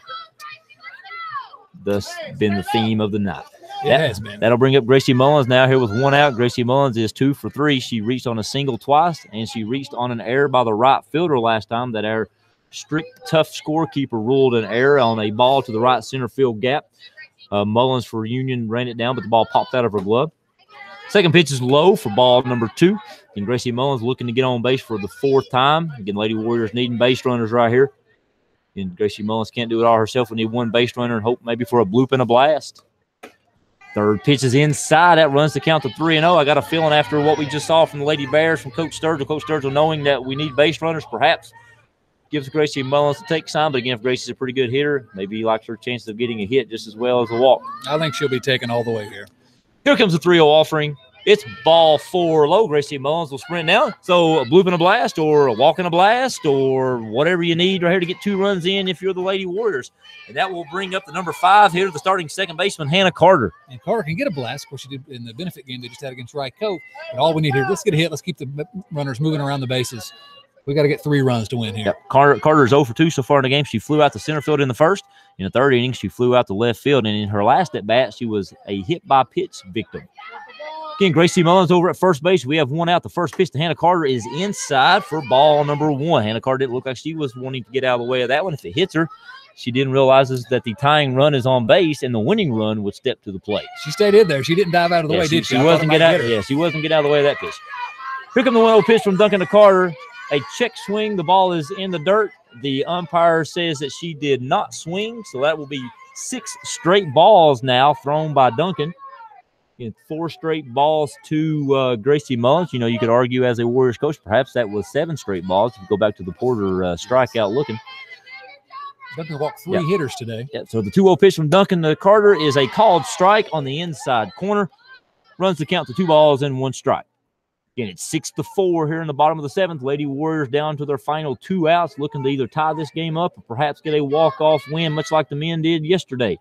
Thus been the theme of the night. It has been. That'll bring up Gracie Mullins now here with 1 out. Gracie Mullins is 2 for 3. She reached on a single twice, and she reached on an error by the right fielder last time. That our strict, tough scorekeeper ruled an error on a ball to the right center field gap. Mullins for Union ran it down, but the ball popped out of her glove. Second pitch is low for ball number 2. And Gracie Mullins looking to get on base for the 4th time. Again, Lady Warriors needing base runners right here. And Gracie Mullins can't do it all herself. We need 1 base runner and hope maybe for a bloop and a blast. 3rd pitch is inside. That runs the count to 3-0. I got a feeling after what we just saw from the Lady Bears, from Coach Sturgill, knowing that we need base runners, perhaps gives Gracie Mullins to take some. But again, if Gracie's a pretty good hitter, maybe he likes her chances of getting a hit just as well as a walk. I think she'll be taken all the way here. Here comes the 3-0 offering. It's ball 4 low. Gracie Mullins will sprint now. So a bloop and a blast, or a walk and a blast, or whatever you need right here to get 2 runs in if you're the Lady Warriors. And that will bring up the number 5 here, the starting second baseman, Hannah Carter. And Carter can get a blast. Of course, she did in the benefit game they just had against Wright Cove. But all we need here, let's get a hit. Let's keep the runners moving around the bases. We got to get 3 runs to win here. Yep. Carter is 0 for 2 so far in the game. She flew out to center field in the first. In the 3rd inning, she flew out to left field. And in her last at-bat, she was a hit-by-pitch victim. Again, Gracie Mullins over at first base. We have 1 out. The first pitch to Hannah Carter is inside for ball number 1. Hannah Carter didn't look like she was wanting to get out of the way of that one. If it hits her, she didn't realize that the tying run is on base and the winning run would step to the plate. She stayed in there. She didn't dive out of the way, did she? She wasn't getting out. She wasn't getting out of the way of that pitch. Here comes the 1-0 pitch from Duncan to Carter. A check swing. The ball is in the dirt. The umpire says that she did not swing, so that will be 6 straight balls now thrown by Duncan. 4 straight balls to Gracie Mullins. You could argue as a Warriors coach, perhaps that was 7 straight balls. If you go back to the Porter strikeout looking. Duncan walked 3 hitters today. Yeah, so the 2-0 pitch from Duncan to Carter is a called strike on the inside corner. Runs the count to 2 balls and 1 strike. Again, it's 6-4 here in the bottom of the 7th. Lady Warriors down to their final 2 outs, looking to either tie this game up or perhaps get a walk-off win, much like the men did yesterday.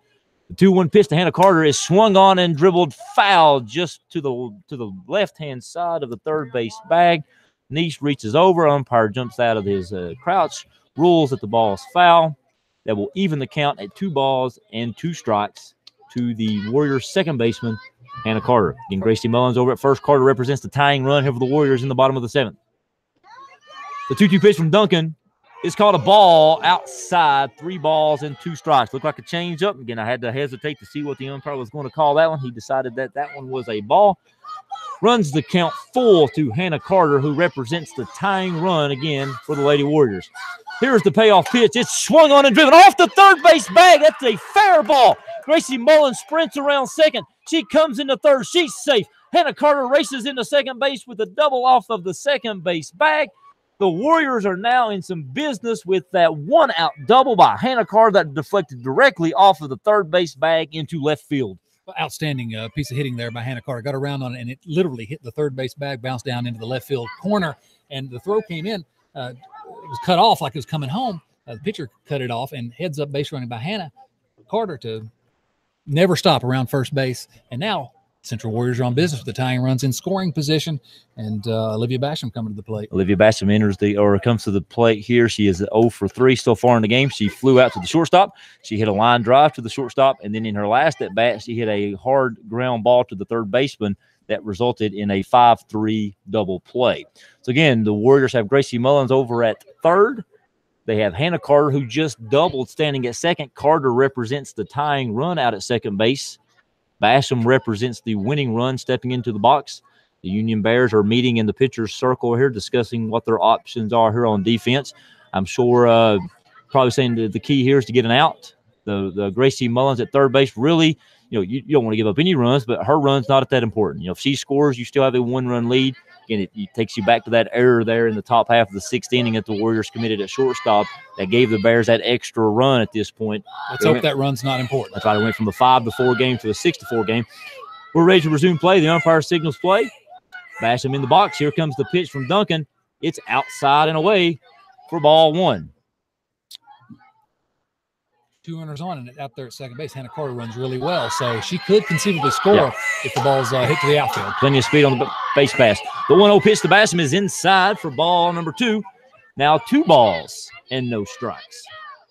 The 2-1 pitch to Hannah Carter is swung on and dribbled foul just to the left-hand side of the third base bag. Niche reaches over. Umpire jumps out of his crouch, rules that the ball is foul. That will even the count at 2 balls and 2 strikes to the Warriors' second baseman, Hannah Carter. Again, Gracie Mullins over at first. Carter represents the tying run here for the Warriors in the bottom of the 7th. The 2-2 pitch from Duncan is called a ball outside. 3 balls and 2 strikes. Looked like a change-up. Again, I had to hesitate to see what the umpire was going to call that one. He decided that that one was a ball. Runs the count full to Hannah Carter, who represents the tying run again for the Lady Warriors. Here's the payoff pitch. It's swung on and driven off the third base bag. That's a fair ball. Gracie Mullins sprints around second. She comes into third. She's safe. Hannah Carter races into second base with a double off of the second base bag. The Warriors are now in some business with that 1-out double by Hannah Carter that deflected directly off of the third base bag into left field. Outstanding piece of hitting there by Hannah Carter. Got around on it, and it literally hit the third base bag, bounced down into the left field corner, and the throw came in. It was cut off like it was coming home. The pitcher cut it off, and heads up base running by Hannah Carter to never stop around first base. And now Central Warriors are on business with the tying runs in scoring position, and Olivia Basham coming to the plate. Olivia Basham comes to the plate here. She is 0 for 3 so far in the game. She flew out to the shortstop. She hit a line drive to the shortstop, and then in her last at bat, she hit a hard ground ball to the third baseman that resulted in a 5-3 double play. So again, the Warriors have Gracie Mullins over at third. They have Hannah Carter, who just doubled, standing at second. Carter represents the tying run out at second base. Basham represents the winning run stepping into the box. The Union Bears are meeting in the pitcher's circle here, discussing what their options are here on defense. I'm sure probably saying the key here is to get an out. The Gracie Mullins at third base really, you don't want to give up any runs, but her run's not that important. If she scores, you still have a 1-run lead. Again, it takes you back to that error there in the top half of the 6th inning that the Warriors committed at shortstop that gave the Bears that extra run at this point. Let's hope that run's not important. That's why they went from the 5-4 game to a 6-4 game. We're ready to resume play. The umpire signals play. Basham in the box. Here comes the pitch from Duncan. It's outside and away for ball 1. 2 runners on, and out there at second base, Hannah Carter runs really well, so she could conceivably score if the ball's hit to the outfield. Plenty of speed on the base pass. The 1-0 pitch to Basham is inside for ball number 2. Now 2 balls and no strikes.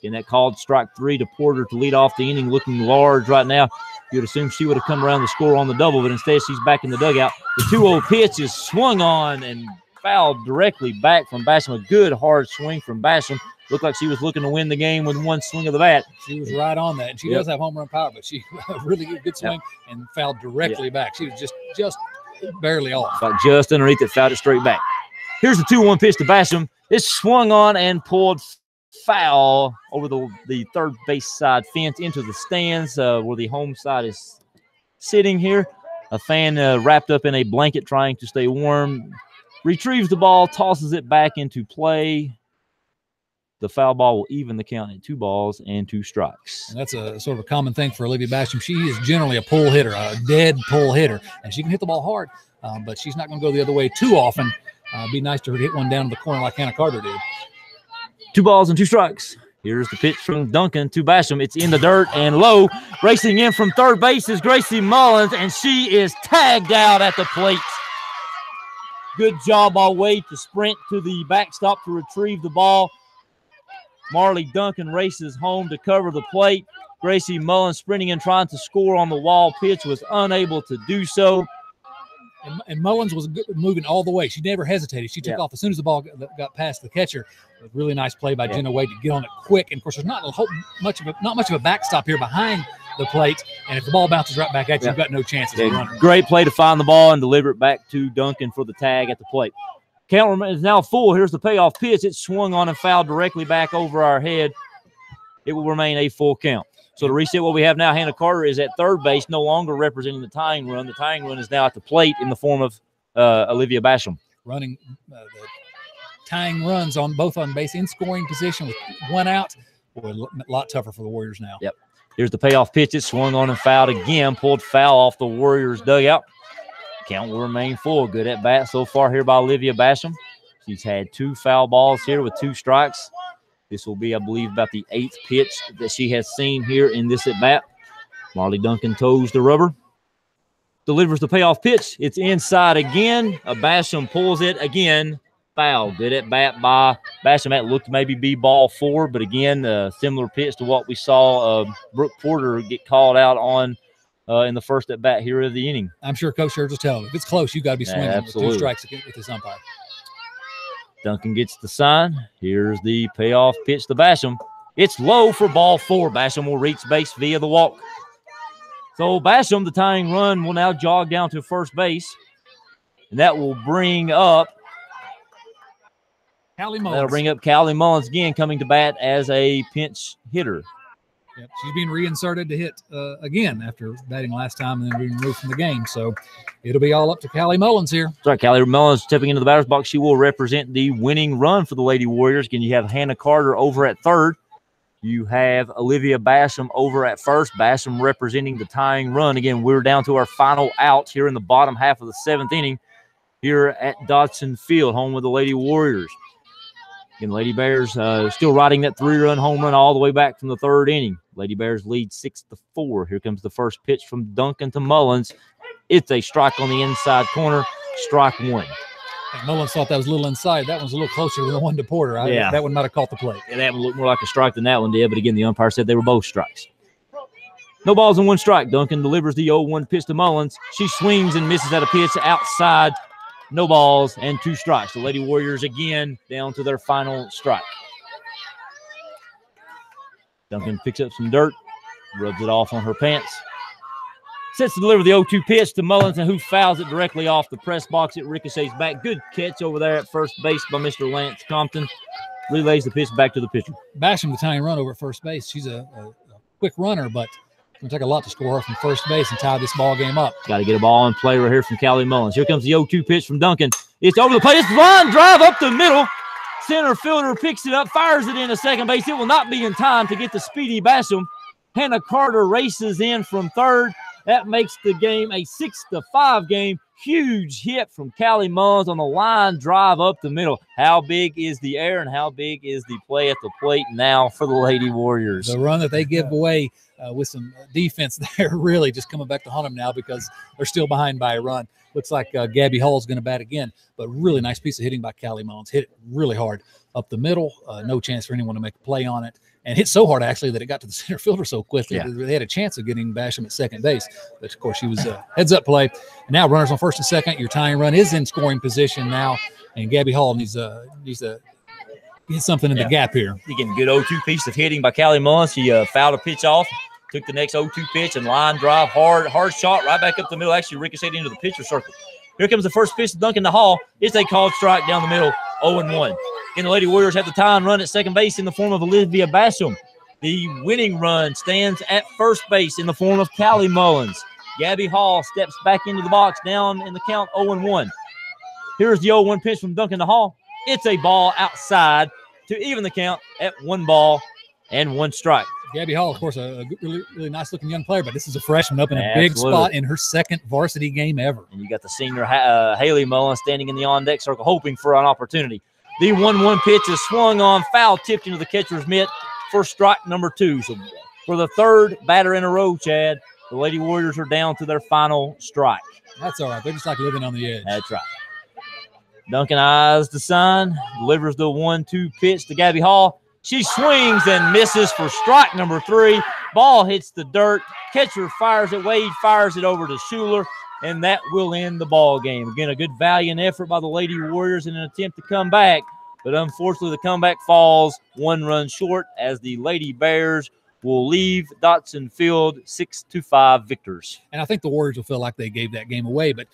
And that called strike 3 to Porter to lead off the inning, looking large right now. You'd assume she would have come around the score on the double, but instead she's back in the dugout. The 2-0 pitch is swung on and fouled directly back from Basham. A good hard swing from Basham. Looked like she was looking to win the game with one swing of the bat. She was right on that. And she does have home run power, but she really good swing and fouled directly back. She was just barely off. Like just underneath it, fouled it straight back. Here's the 2-1 pitch to Basham. It's swung on and pulled foul over the third base side fence into the stands where the home side is sitting here. A fan wrapped up in a blanket trying to stay warm retrieves the ball, tosses it back into play. The foul ball will even the count at 2 balls and 2 strikes. And that's a sort of a common thing for Olivia Basham. She is generally a pull hitter, a dead pull hitter, and she can hit the ball hard, but she's not going to go the other way too often. It'd be nice to her to hit one down to the corner like Hannah Carter did. 2 balls and 2 strikes. Here's the pitch from Duncan to Basham. It's in the dirt and low. Racing in from third base is Gracie Mullins, and she is tagged out at the plate. Good job all way to sprint to the backstop to retrieve the ball. Marley Duncan races home to cover the plate. Gracie Mullins sprinting in trying to score on the wall pitch, was unable to do so. And Mullins was moving all the way. She never hesitated. She took off as soon as the ball got past the catcher. A really nice play by Jenna Wade to get on it quick. And of course, there's not much of a backstop here behind the plate. And if the ball bounces right back at you, you've got no chances of running. Great play to find the ball and deliver it back to Duncan for the tag at the plate. Count is now full. Here's the payoff pitch. It's swung on and fouled directly back over our head. It will remain a full count. So to reset what we have now, Hannah Carter is at third base, no longer representing the tying run. The tying run is now at the plate in the form of Olivia Basham. Running the tying runs on both on base in scoring position with 1 out. Boy, a lot tougher for the Warriors now. Yep. Here's the payoff pitch. It's swung on and fouled again. Pulled foul off the Warriors' dugout. Count will remain full. Good at bat so far here by Olivia Basham. She's had 2 foul balls here with 2 strikes. This will be, I believe, about the 8th pitch that she has seen here in this at-bat. Marley Duncan toes the rubber. Delivers the payoff pitch. It's inside again. Basham pulls it again. Foul. Good at-bat by Basham. That looked to maybe be ball 4, but again, similar pitch to what we saw Brooke Porter get called out on in the first at bat here of the inning. I'm sure Coach Scherz will tell him if it's close, you got to be swinging with 2 strikes with this umpire. Duncan gets the sign. Here's the payoff pitch to Basham. It's low for ball 4. Basham will reach base via the walk. So Basham, the tying run, will now jog down to first base. And that will bring up Callie Mullins. That'll bring up Callie Mullins again, coming to bat as a pinch hitter. Yep, she's being reinserted to hit again after batting last time and then being removed from the game. So it'll be all up to Callie Mullins here. Sorry, Callie Mullins stepping into the batter's box. She will represent the winning run for the Lady Warriors. Again, you have Hannah Carter over at third. You have Olivia Basham over at first. Basham representing the tying run. Again, we're down to our final out here in the bottom half of the 7th inning here at Dodson Field, home with the Lady Warriors. Again, Lady Bears still riding that 3-run home run all the way back from the 3rd inning. Lady Bears lead 6-4. Here comes the first pitch from Duncan to Mullins. It's a strike on the inside corner, strike 1. And Mullins thought that was a little inside. That one's a little closer than the one to Porter. That one might have caught the plate. Yeah, that one looked more like a strike than that one did, but again, the umpire said they were both strikes. No balls and 1 strike. Duncan delivers the 0-1 pitch to Mullins. She swings and misses at a pitch outside. No balls and 2 strikes. The Lady Warriors again down to their final strike. Duncan picks up some dirt, rubs it off on her pants. Sets to deliver the 0-2 pitch to Mullins, and who fouls it directly off the press box. It ricochets back. Good catch over there at first base by Mr. Lance Compton. Relays the pitch back to the pitcher. Basham, the tying run over at first base. She's a quick runner, but it's going to take a lot to score her from first base and tie this ball game up. Got to get a ball in play right here from Callie Mullins. Here comes the 0-2 pitch from Duncan. It's over the plate. It's line drive up the middle. Center fielder picks it up, fires it into second base. It will not be in time to get to Speedy Basham. Hannah Carter races in from third. That makes the game a 6-5 game. Huge hit from Callie Mullins on the line drive up the middle. How big is the air and how big is the play at the plate now for the Lady Warriors? The run that they give away with some defense there really just coming back to haunt them now because they're still behind by a run. Looks like Gabby Hall's going to bat again, but really nice piece of hitting by Callie Mullins. Hit it really hard up the middle. No chance for anyone to make a play on it. And hit so hard, actually, that it got to the center fielder so quickly. Yeah. They had a chance of getting Basham at second base. But, of course, she was heads-up play. And now runners on first and second. Your tying run is in scoring position now. And Gabby Hall needs to get something in the gap here. Again, good 0-2 piece of hitting by Callie Mullins. She fouled a pitch off, took the next 0-2 pitch, and line drive, hard shot right back up the middle, actually ricocheted into the pitcher circle. Here comes the first pitch to Duncan to Hall. It's a called strike down the middle, 0-1. And the Lady Warriors have the tying run at second base in the form of Olivia Basham. The winning run stands at first base in the form of Callie Mullins. Gabby Hall steps back into the box, down in the count 0-1. Here's the 0-1 pitch from Duncan to Hall. It's a ball outside to even the count at 1 ball and 1 strike. Gabby Hall, of course, a really, really nice-looking young player, but this is a freshman up in a big spot in her second varsity game ever. And you got the senior Haley Mullins standing in the on-deck circle hoping for an opportunity. The 1-1 pitch is swung on, foul tipped into the catcher's mitt for strike number 2. So for the 3rd batter in a row, Chad, the Lady Warriors are down to their final strike. That's all right. They're just like living on the edge. That's right. Duncan eyes the sign, delivers the 1-2 pitch to Gabby Hall. She swings and misses for strike number 3. Ball hits the dirt. Catcher fires it. Wade fires it over to Schuler, and that will end the ball game. Again, a good valiant effort by the Lady Warriors in an attempt to come back, but unfortunately the comeback falls 1 run short as the Lady Bears will leave Dotson Field 6-5 victors. And I think the Warriors will feel like they gave that game away, but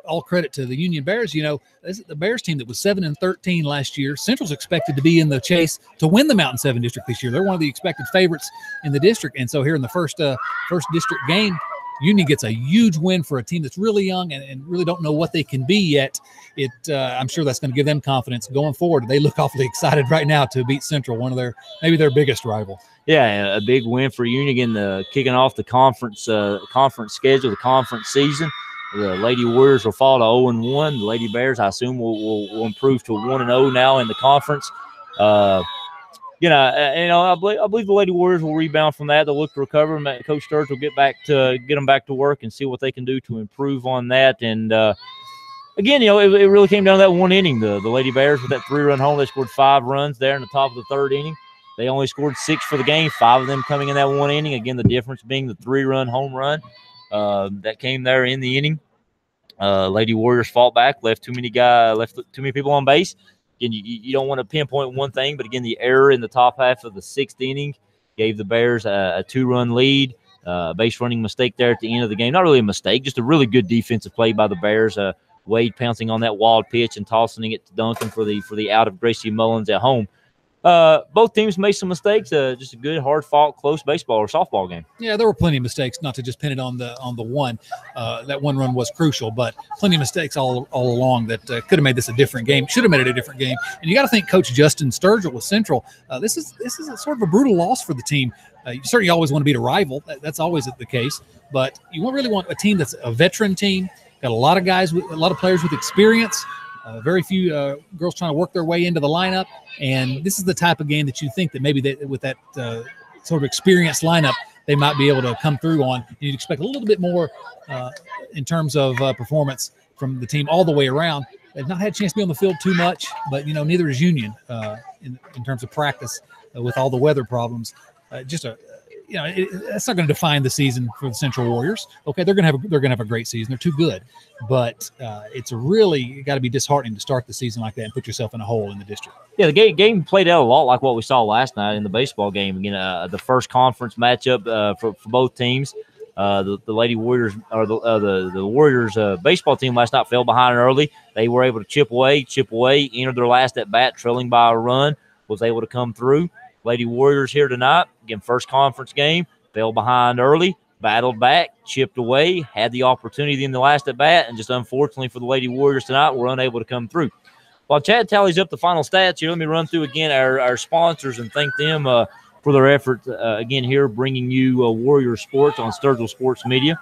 all credit to the Union Bears. You know, this is the Bears team that was 7-13 last year. Central's expected to be in the chase to win the Mountain 7 district this year. They're one of the expected favorites in the district. And so here in the first district game, Union gets a huge win for a team that's really young and really don't know what they can be yet. I'm sure that's going to give them confidence going forward. They look awfully excited right now to beat Central, one of maybe their biggest rival. Yeah, a big win for Union again, kicking off the conference schedule, the conference season. The Lady Warriors will fall to 0-1. The Lady Bears, I assume, will improve to 1-0 now in the conference. I believe the Lady Warriors will rebound from that. They'll look to recover. Coach Sturge will get them back to work and see what they can do to improve on that. And again, it really came down to that 1 inning. The Lady Bears with that 3-run home, they scored 5 runs there in the top of the 3rd inning. They only scored 6 for the game, 5 of them coming in that 1 inning. Again, the difference being the 3-run home run. that came there in the inning. Lady Warriors fought back, left too many people on base. Again, you don't want to pinpoint one thing, but again, the error in the top half of the 6th inning gave the Bears a 2-run lead. Base running mistake there at the end of the game. Not really a mistake, just a really good defensive play by the Bears. Wade pouncing on that wild pitch and tossing it to Duncan for the out of Gracie Mullins at home. Both teams made some mistakes. Just a good, hard-fought, close baseball or softball game. Yeah, there were plenty of mistakes. Not to just pin it on the one. That one run was crucial, but plenty of mistakes all along that could have made this a different game. Should have made it a different game. And you got to think Coach Justin Sturgill with Central. This is a sort of a brutal loss for the team. You certainly always want to beat a rival. That's always the case. But you really want a team that's a veteran team. Got a lot of guys, a lot of players with experience. Very few girls trying to work their way into the lineup. And this is the type of game that you think that maybe with that sort of experienced lineup, they might be able to come through on. You'd expect a little bit more in terms of performance from the team all the way around. They've not had a chance to be on the field too much, but, neither is Union in terms of practice with all the weather problems. That's not going to define the season for the Central Warriors. Okay, they're going to have a great season. They're too good, but it's really got to be disheartening to start the season like that and put yourself in a hole in the district. Yeah, the game played out a lot like what we saw last night in the baseball game. Again, the first conference matchup for both teams. The Lady Warriors or the Warriors baseball team last night fell behind early. They were able to chip away, entered their last at bat, trailing by a run, was able to come through. Lady Warriors here tonight, again, first conference game, fell behind early, battled back, chipped away, had the opportunity in the last at bat, and just unfortunately for the Lady Warriors tonight, were unable to come through. While Chad tallies up the final stats here, let me run through again our sponsors and thank them for their efforts again here, bringing you Warrior Sports on Sturgill Sports Media.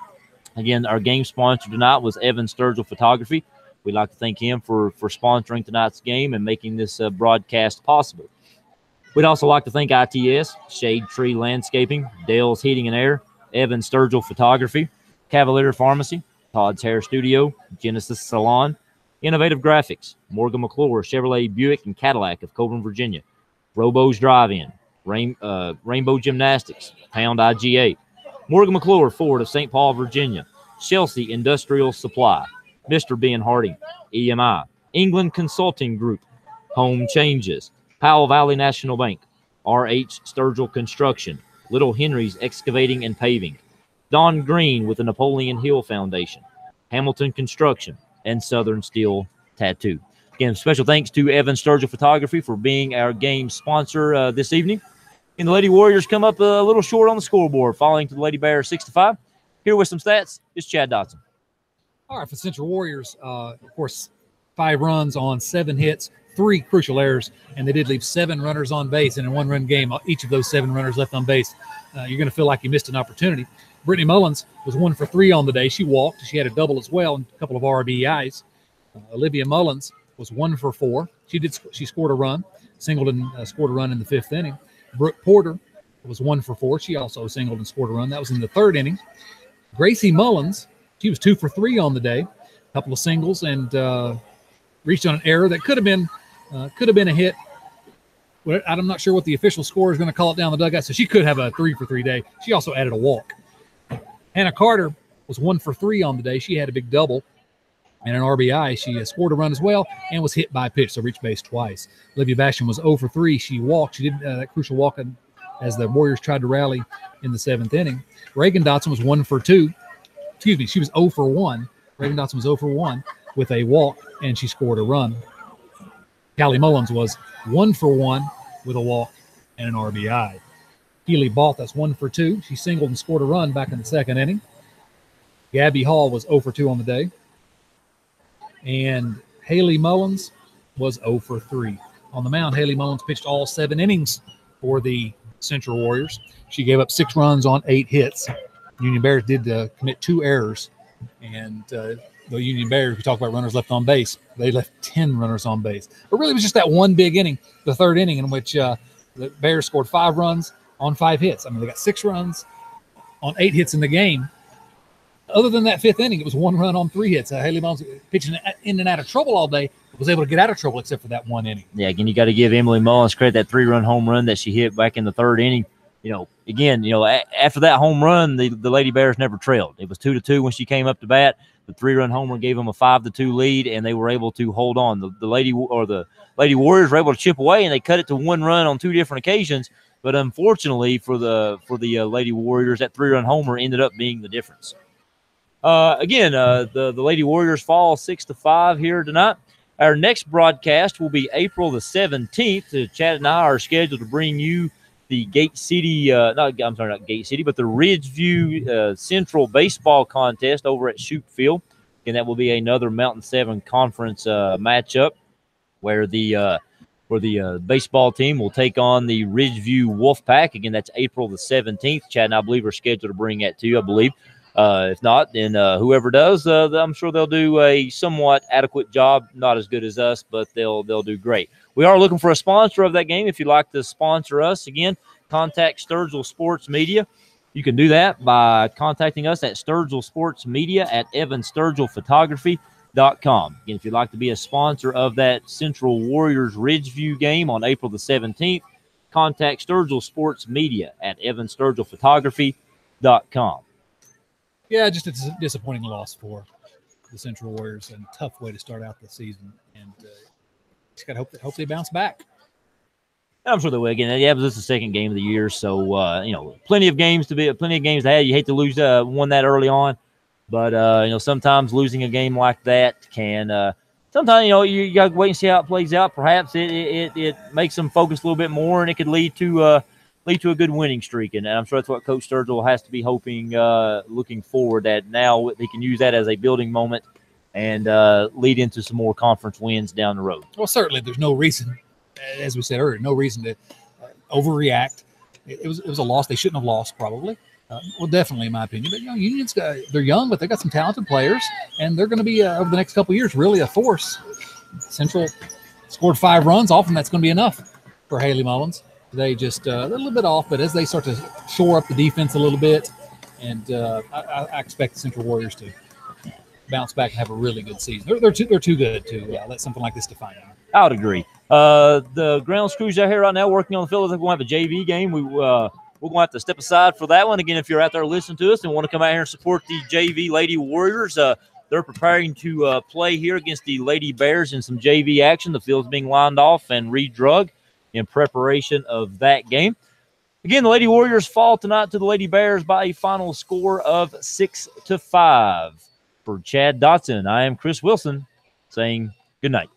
Again, our game sponsor tonight was Evan Sturgill Photography. We'd like to thank him for sponsoring tonight's game and making this broadcast possible. We'd also like to thank ITS, Shade Tree Landscaping, Dale's Heating and Air, Evan Sturgill Photography, Cavalier Pharmacy, Todd's Hair Studio, Genesis Salon, Innovative Graphics, Morgan McClure, Chevrolet Buick and Cadillac of Coburn, Virginia, Robo's Drive-In, Rainbow Gymnastics, Pound IGA, Morgan McClure Ford of St. Paul, Virginia, Chelsea Industrial Supply, Mr. Ben Harding, EMI, England Consulting Group, Home Changes, Powell Valley National Bank, R.H. Sturgill Construction, Little Henry's Excavating and Paving, Don Green with the Napoleon Hill Foundation, Hamilton Construction, and Southern Steel Tattoo. Again, special thanks to Evan Sturgill Photography for being our game sponsor this evening. And the Lady Warriors come up a little short on the scoreboard, falling to the Lady Bears 6-5. Here with some stats is Chad Dotson. All right, for Central Warriors, of course, 5 runs on 7 hits, 3 crucial errors, and they did leave 7 runners on base. And in a 1-run game, each of those 7 runners left on base, you're going to feel like you missed an opportunity. Brittany Mullins was 1 for 3 on the day. She walked. She had a double as well and a couple of RBIs. Olivia Mullins was 1 for 4. She scored a run. Singleton scored a run in the 5th inning. Brooke Porter was 1 for 4. She also singled and scored a run. That was in the 3rd inning. Gracie Mullins, she was 2 for 3 on the day. A couple of singles and reached on an error that could have been a hit. I'm not sure what the official score is going to call it down the dugout, so she could have a 3 for 3 day. She also added a walk. Hannah Carter was 1 for 3 on the day. She had a big double and an RBI. She scored a run as well and was hit by a pitch, so reached base twice. Olivia Basham was 0 for 3. She walked. She did that crucial walk as the Warriors tried to rally in the 7th inning. Reagan Dotson was 1 for 2. Excuse me, she was 0 for 1. Reagan Dotson was 0 for 1 with a walk, and she scored a run. Callie Mullins was 1 for 1 with a walk and an RBI. Keely Balt, that's 1 for 2. She singled and scored a run back in the 2nd inning. Gabby Hall was 0 for 2 on the day. And Haley Mullins was 0 for 3. On the mound, Haley Mullins pitched all 7 innings for the Central Warriors. She gave up 6 runs on 8 hits. Union Bears did commit 2 errors. And the Union Bears, we talk about runners left on base, they left 10 runners on base. But really, it was just that one big inning, the 3rd inning, in which the Bears scored 5 runs on 5 hits. I mean, they got 6 runs on 8 hits in the game. Other than that 5th inning, it was 1 run on 3 hits. Haley Mullins pitching in and out of trouble all day, was able to get out of trouble except for that 1 inning. Yeah, again, you got to give Emily Mullins credit, that 3-run home run that she hit back in the 3rd inning. again, after that home run, the Lady Bears never trailed. It was 2-2 when she came up to bat. The 3-run homer gave them a 5-2 lead, and they were able to hold on. The Lady Warriors were able to chip away, and they cut it to 1 run on 2 different occasions. But unfortunately for the Lady Warriors, that 3-run homer ended up being the difference. The Lady Warriors fall 6-5 here tonight. Our next broadcast will be April the 17th. Chad and I are scheduled to bring you the Gate City, not Gate City, but the Ridgeview Central Baseball Contest over at Shoup Field. And that will be another Mountain 7 Conference matchup where the baseball team will take on the Ridgeview Wolfpack. Again, that's April the 17th. Chad and I believe are scheduled to bring that to you, I believe. If not, then whoever does, I'm sure they'll do a somewhat adequate job. Not as good as us, but they'll do great. We are looking for a sponsor of that game. If you'd like to sponsor us, again, contact Sturgill Sports Media. You can do that by contacting us at Sturgill Sports Media at evansturgillphotography.com. Again, if you'd like to be a sponsor of that Central Warriors Ridgeview game on April the 17th, contact Sturgill Sports Media at evansturgillphotography.com. Yeah, just a disappointing loss for the Central Warriors and tough way to start out the season. And just got to hope they bounce back. I'm sure they will. Again, yeah, this is the second game of the year, so plenty of games to have. You hate to lose one that early on, but sometimes losing a game like that can. Sometimes you got to wait and see how it plays out. Perhaps it makes them focus a little bit more, and it could lead to a good winning streak. And I'm sure that's what Coach Sturgill has to be hoping, looking forward that now he can use that as a building moment and lead into some more conference wins down the road. Well, certainly there's no reason, as we said earlier, no reason to overreact. It was a loss they shouldn't have lost, probably. Well, definitely, in my opinion. But Union's they're young, but they got some talented players, and they're going to be over the next couple of years really a force. Central scored 5 runs. Often that's going to be enough for Haley Mullins. They just a little bit off, but as they start to shore up the defense a little bit, and I expect the Central Warriors to bounce back and have a really good season. They're too good to let something like this define them. I would agree. The grounds crews out here right now working on the field. They're going to have a JV game. We're going to have to step aside for that one. Again, if you're out there listening to us and want to come out here and support the JV Lady Warriors, they're preparing to play here against the Lady Bears in some JV action. The field's being lined off and redrug in preparation of that game. Again, the Lady Warriors fall tonight to the Lady Bears by a final score of 6-5. For Chad Dotson, I am Chris Wilson saying good night.